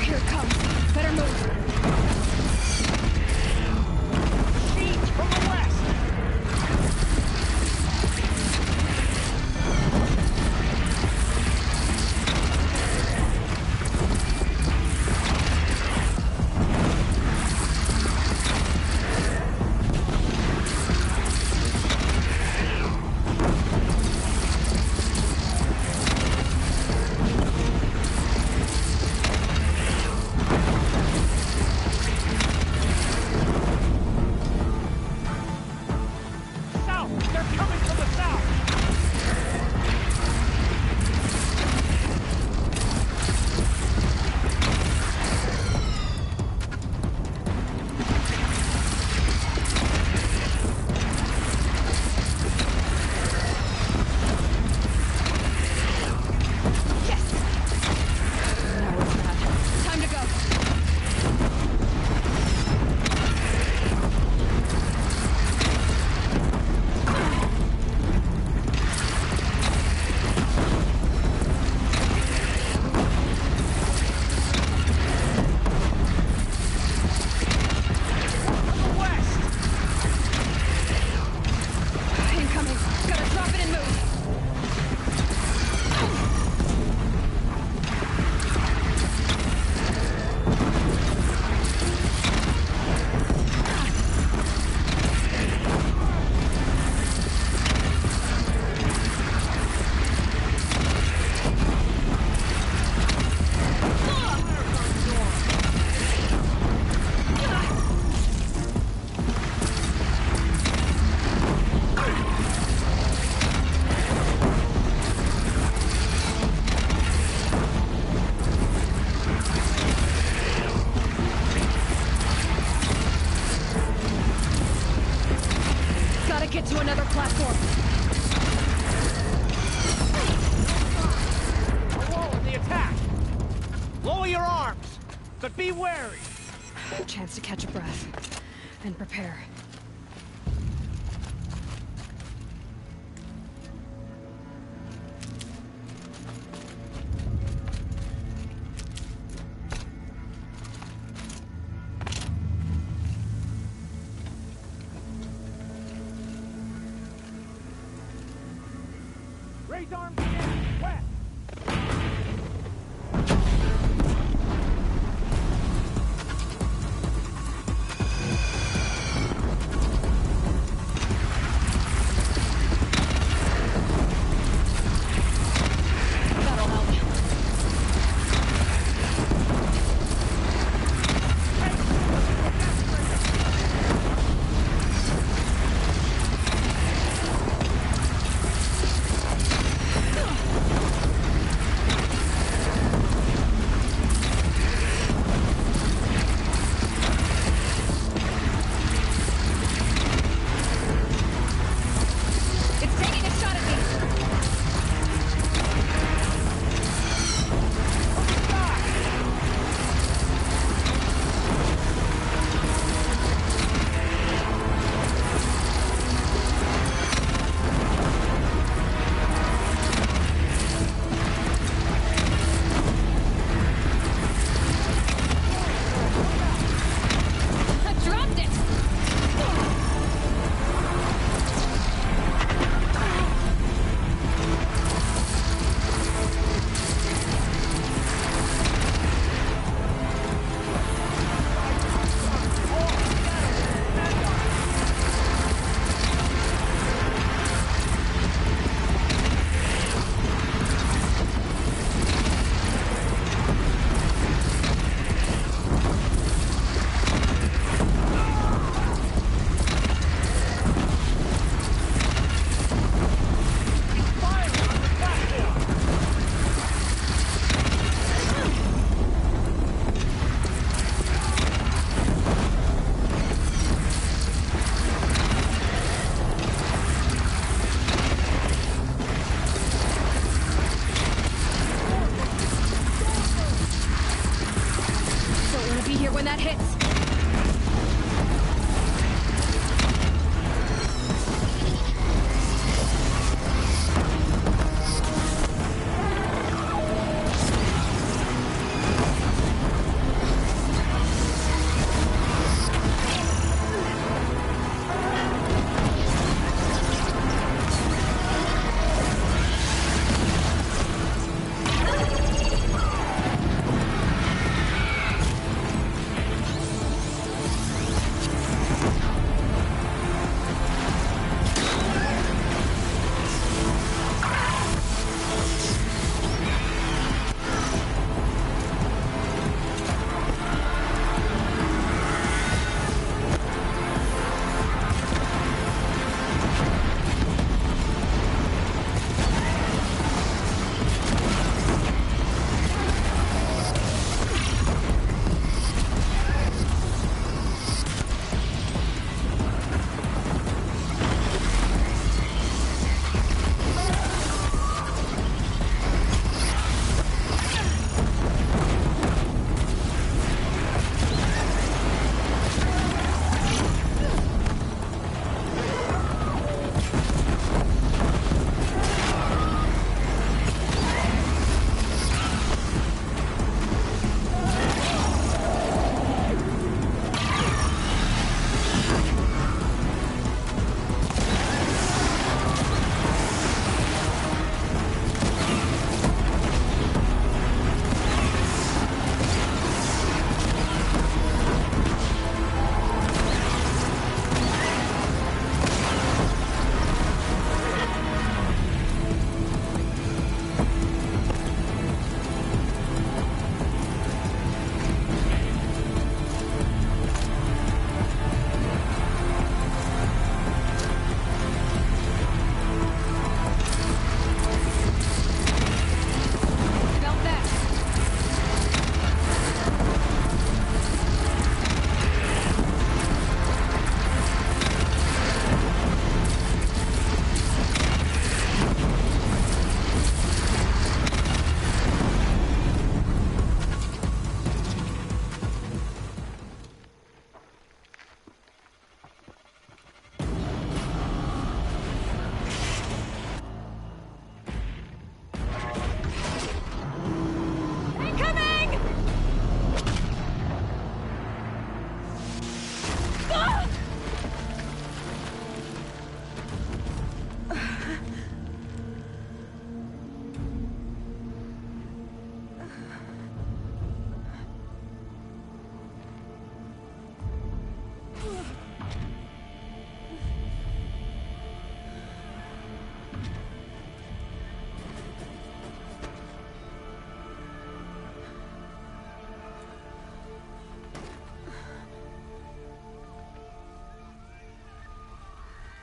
Here it comes. Better move. Siege from the west! Get to another platform. Whoa, the attack! Lower your arms, but be wary. Chance to catch a breath and prepare. Raise arms again, west! Ugh.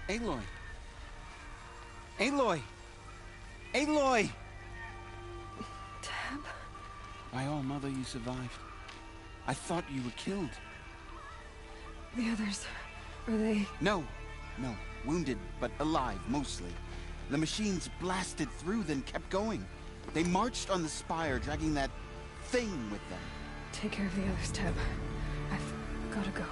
Aloy! Aloy! Aloy! Tab? My own mother, you survived. I thought you were killed. The others, are they... No. Wounded, but alive, mostly. The machines blasted through, then kept going. They marched on the spire, dragging that thing with them. Take care of the others, Tab. I've gotta go.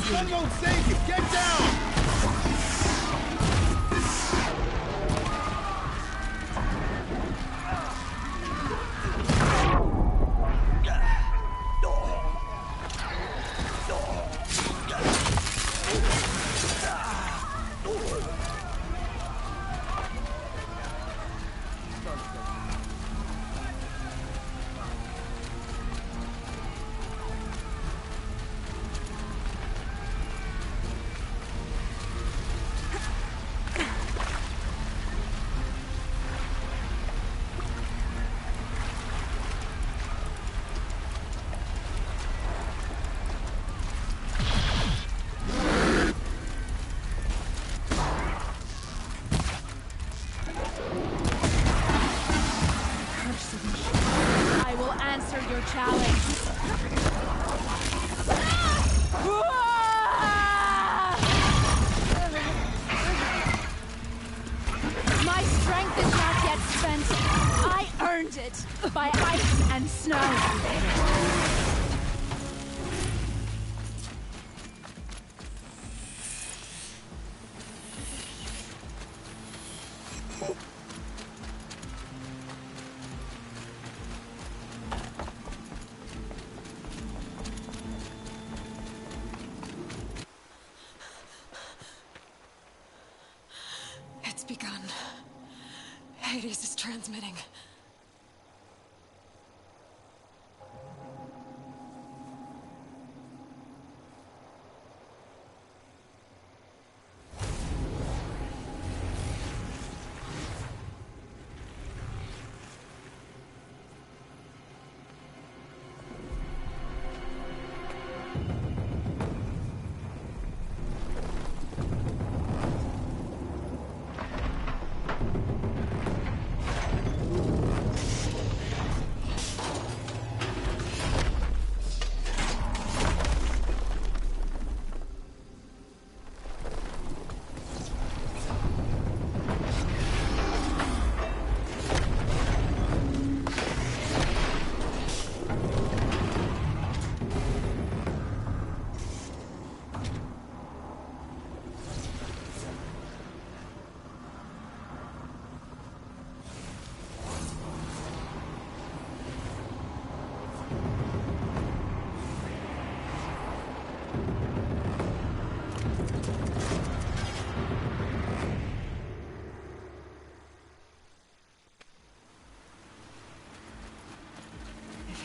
Sun won't save you! Get down! I will answer your challenge. My strength is not yet spent. I earned it by ice and snow. It's begun. Hades is transmitting.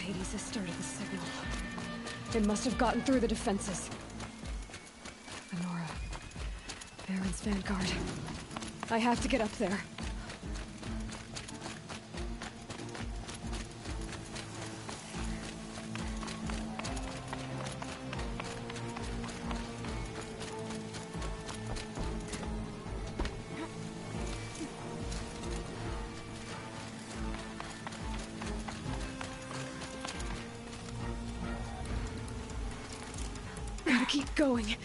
Hades has started the signal. It must have gotten through the defenses. Honora. Baron's vanguard. I have to get up there. Gotta keep going.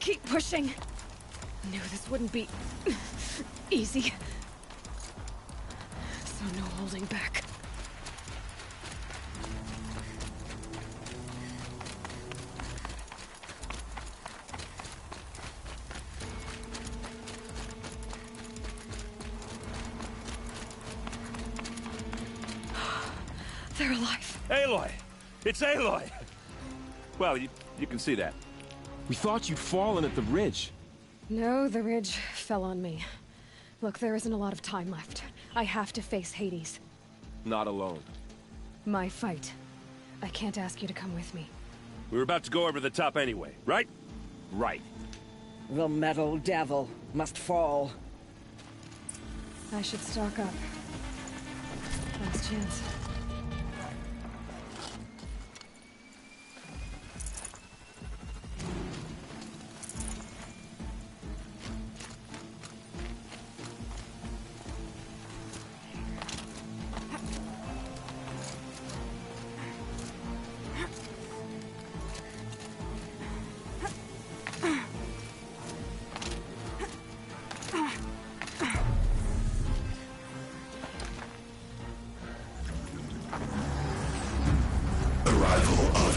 Keep pushing. Knew this wouldn't be easy. So no holding back. They're alive. Aloy! It's Aloy! Well, you can see that. We thought you'd fallen at the ridge. No, the ridge fell on me. Look, there isn't a lot of time left. I have to face Hades. Not alone. My fight. I can't ask you to come with me. We were about to go over the top anyway, right? Right. The metal devil must fall. I should stock up. Last chance.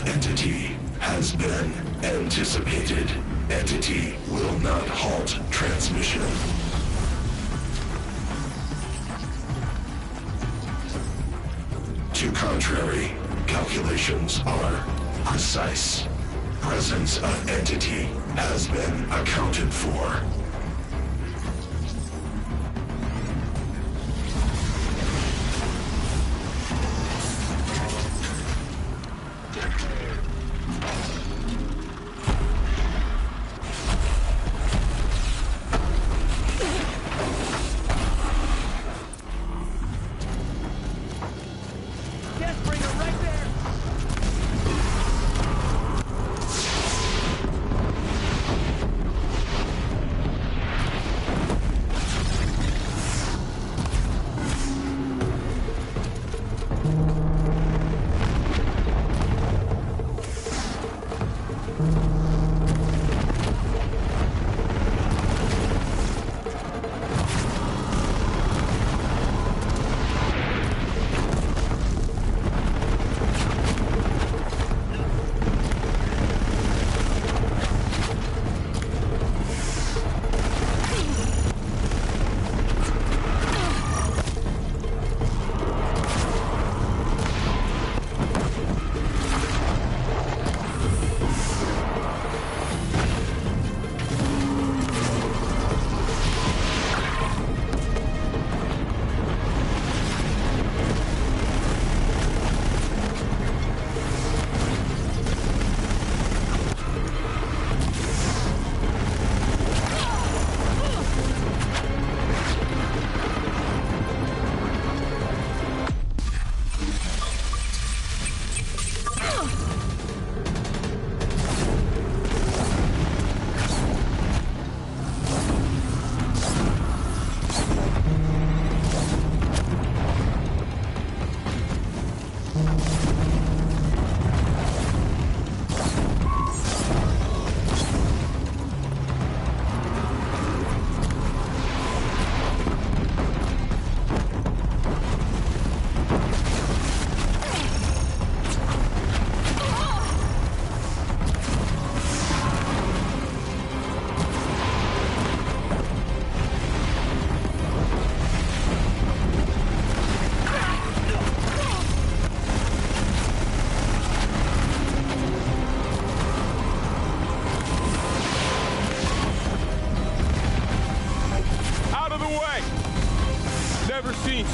Entity has been anticipated. Entity will not halt transmission. To contrary, calculations are precise. Presence of entity has been accounted for.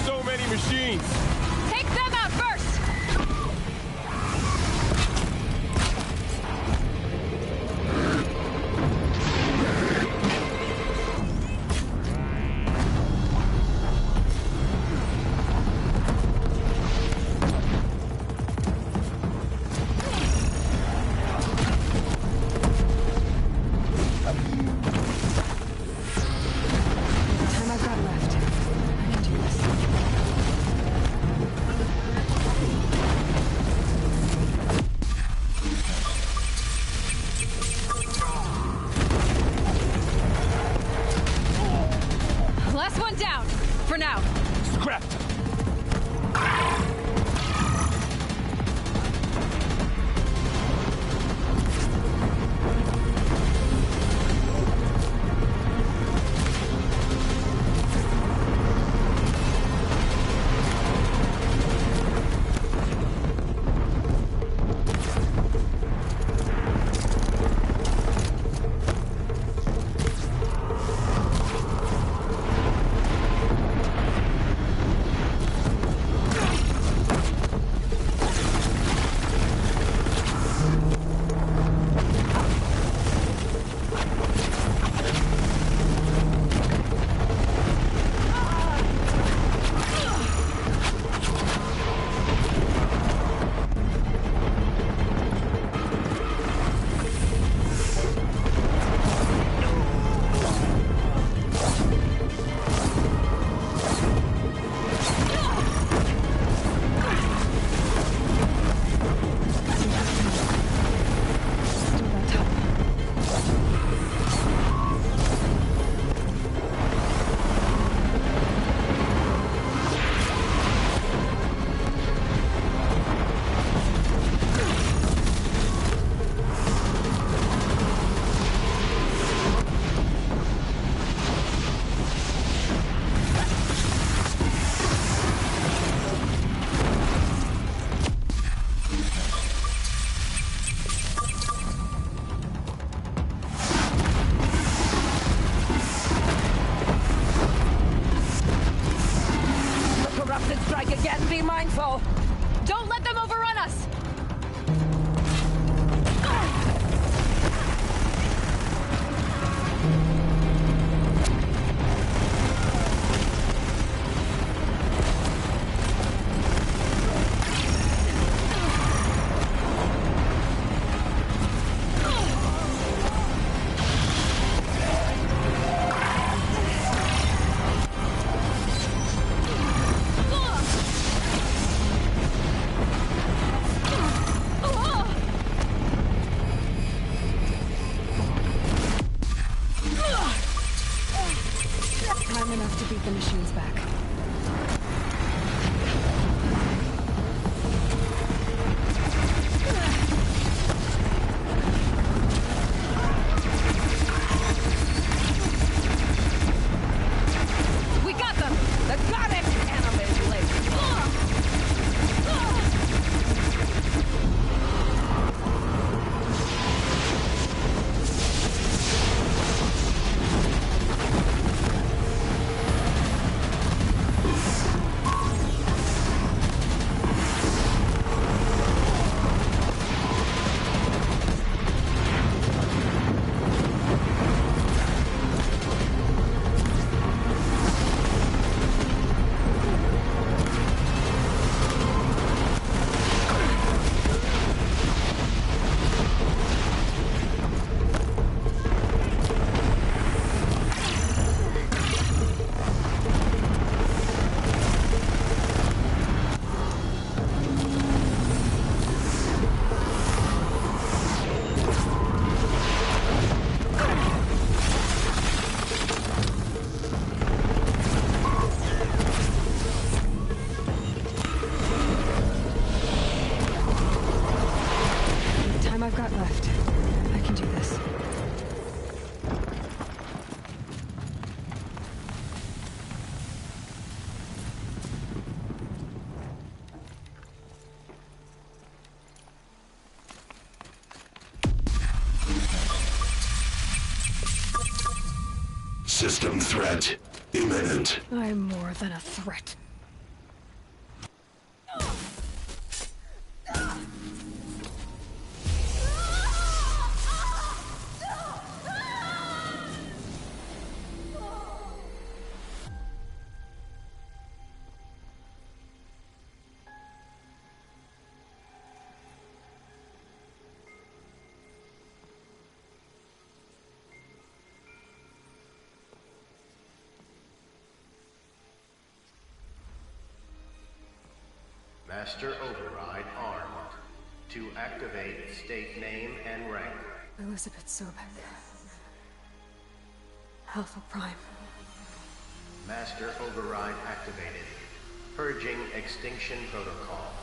So many machines. Take them out first! The time I've got left. I can do this. time I've got left. I can do this. System threat imminent. I'm more than a threat. Master Override armed. To activate, state name and rank. Elizabeth Sobek. Alpha Prime. Master Override activated. Purging Extinction Protocol.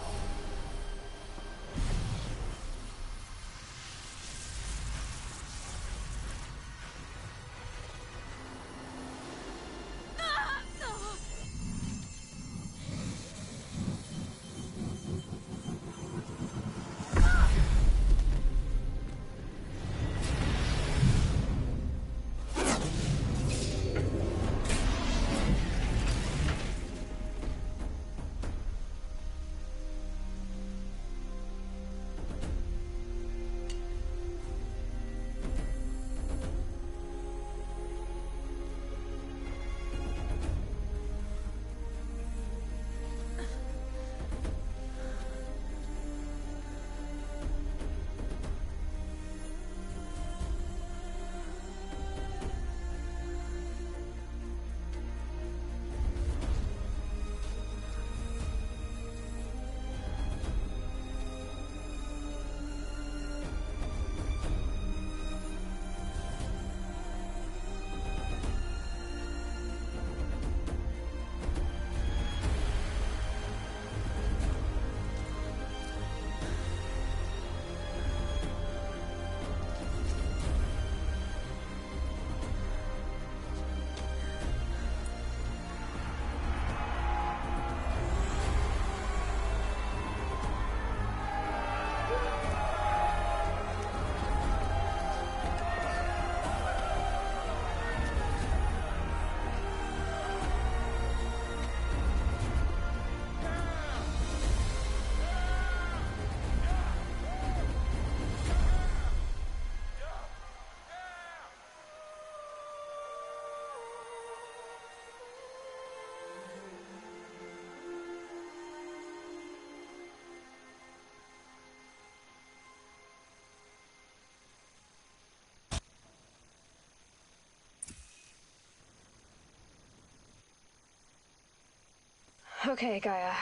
Okay, Gaia.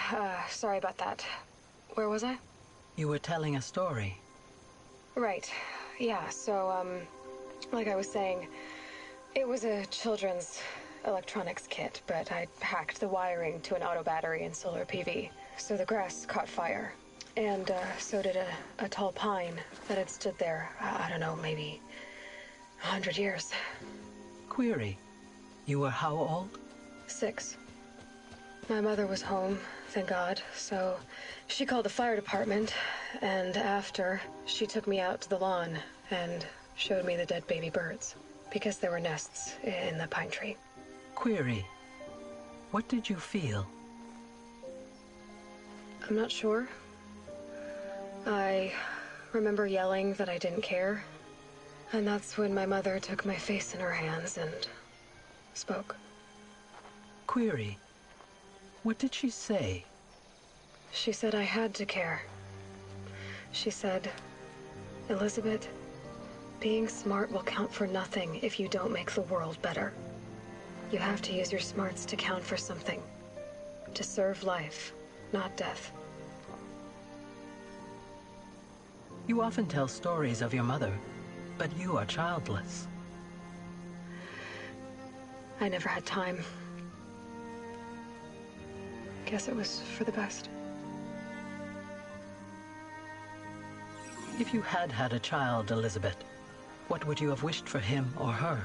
Sorry about that. Where was I? You were telling a story. Right. Yeah, so, like I was saying, it was a children's electronics kit, but I hacked the wiring to an auto battery and solar PV. So the grass caught fire. And, so did a tall pine that had stood there, I don't know, maybe 100 years. Query. You were how old? 6. My mother was home, thank God, so she called the fire department, and after, she took me out to the lawn and showed me the dead baby birds, because there were nests in the pine tree. Query. What did you feel? I'm not sure. I remember yelling that I didn't care, and that's when my mother took my face in her hands and spoke. Query. What did she say? She said I had to care. She said, Elizabeth, being smart will count for nothing if you don't make the world better. You have to use your smarts to count for something. To serve life, not death. You often tell stories of your mother, but you are childless. I never had time. Guess it was for the best. If you had had a child, Elizabeth, what would you have wished for him or her?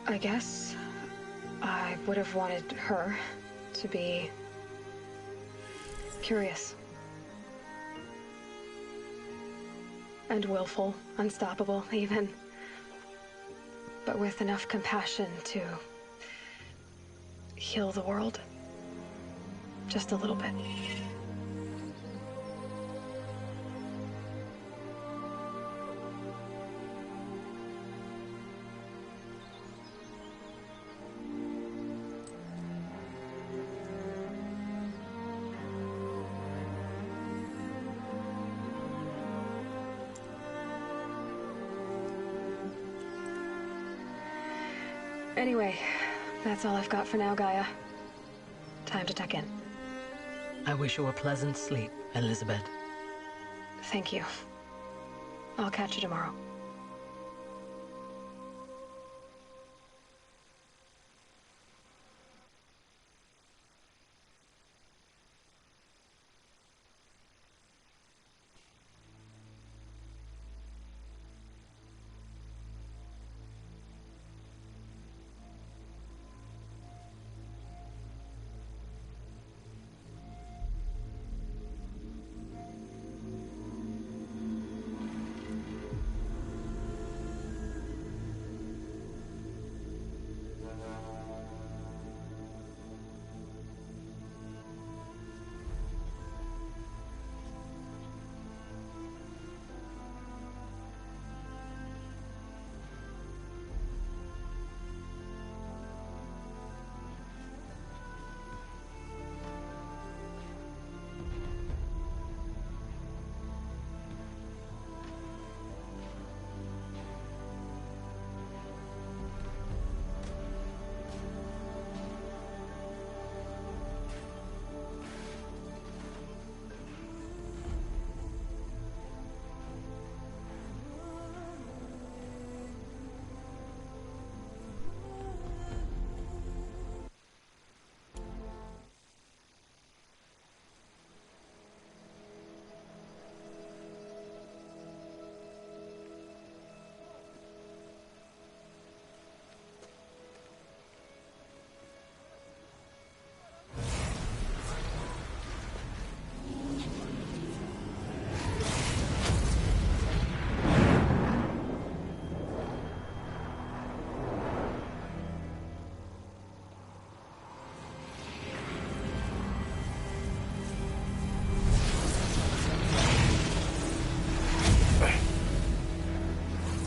I guess I would have wanted her to be curious. And willful, unstoppable, even. But with enough compassion to heal the world. Just a little bit. Anyway, that's all I've got for now, Gaia. Time to tuck in. I wish you a pleasant sleep, Elizabeth. Thank you. I'll catch you tomorrow.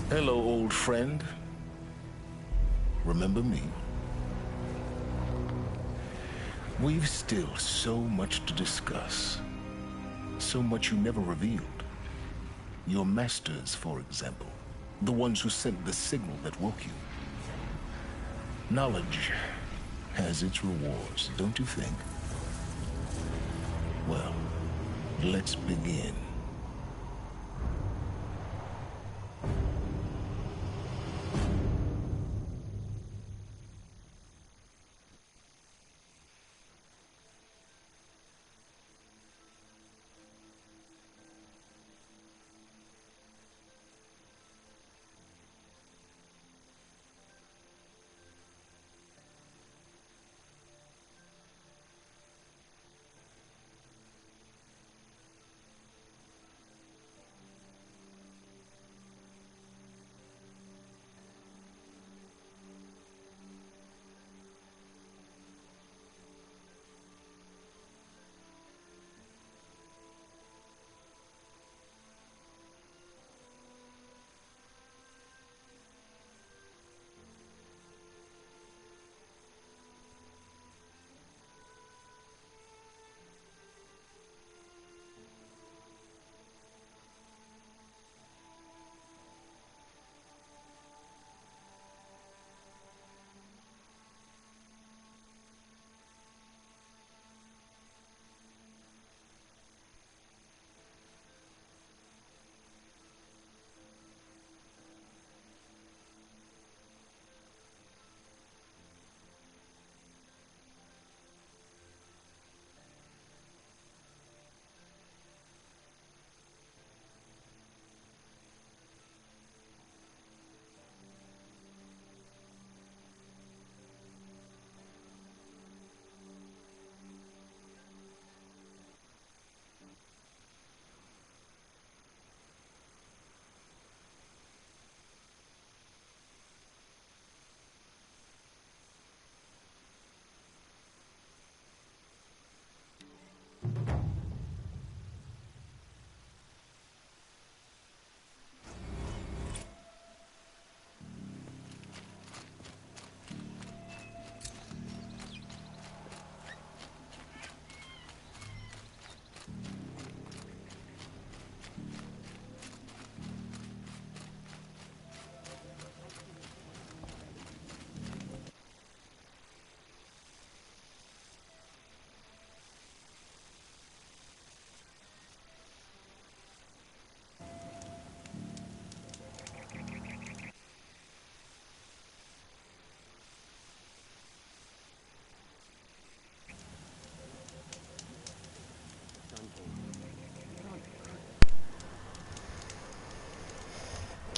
Hello, old friend. Remember me? We've still so much to discuss. So much you never revealed. Your masters, for example. The ones who sent the signal that woke you. Knowledge has its rewards, don't you think? Well, let's begin.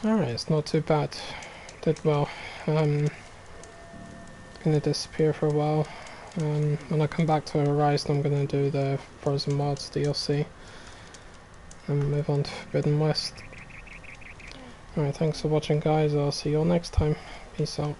Alright, it's not too bad. Did well. Gonna disappear for a while. When I come back to Horizon, I'm gonna do the Frozen Wilds DLC and move on to Forbidden West. Alright, thanks for watching guys, I'll see you all next time. Peace out.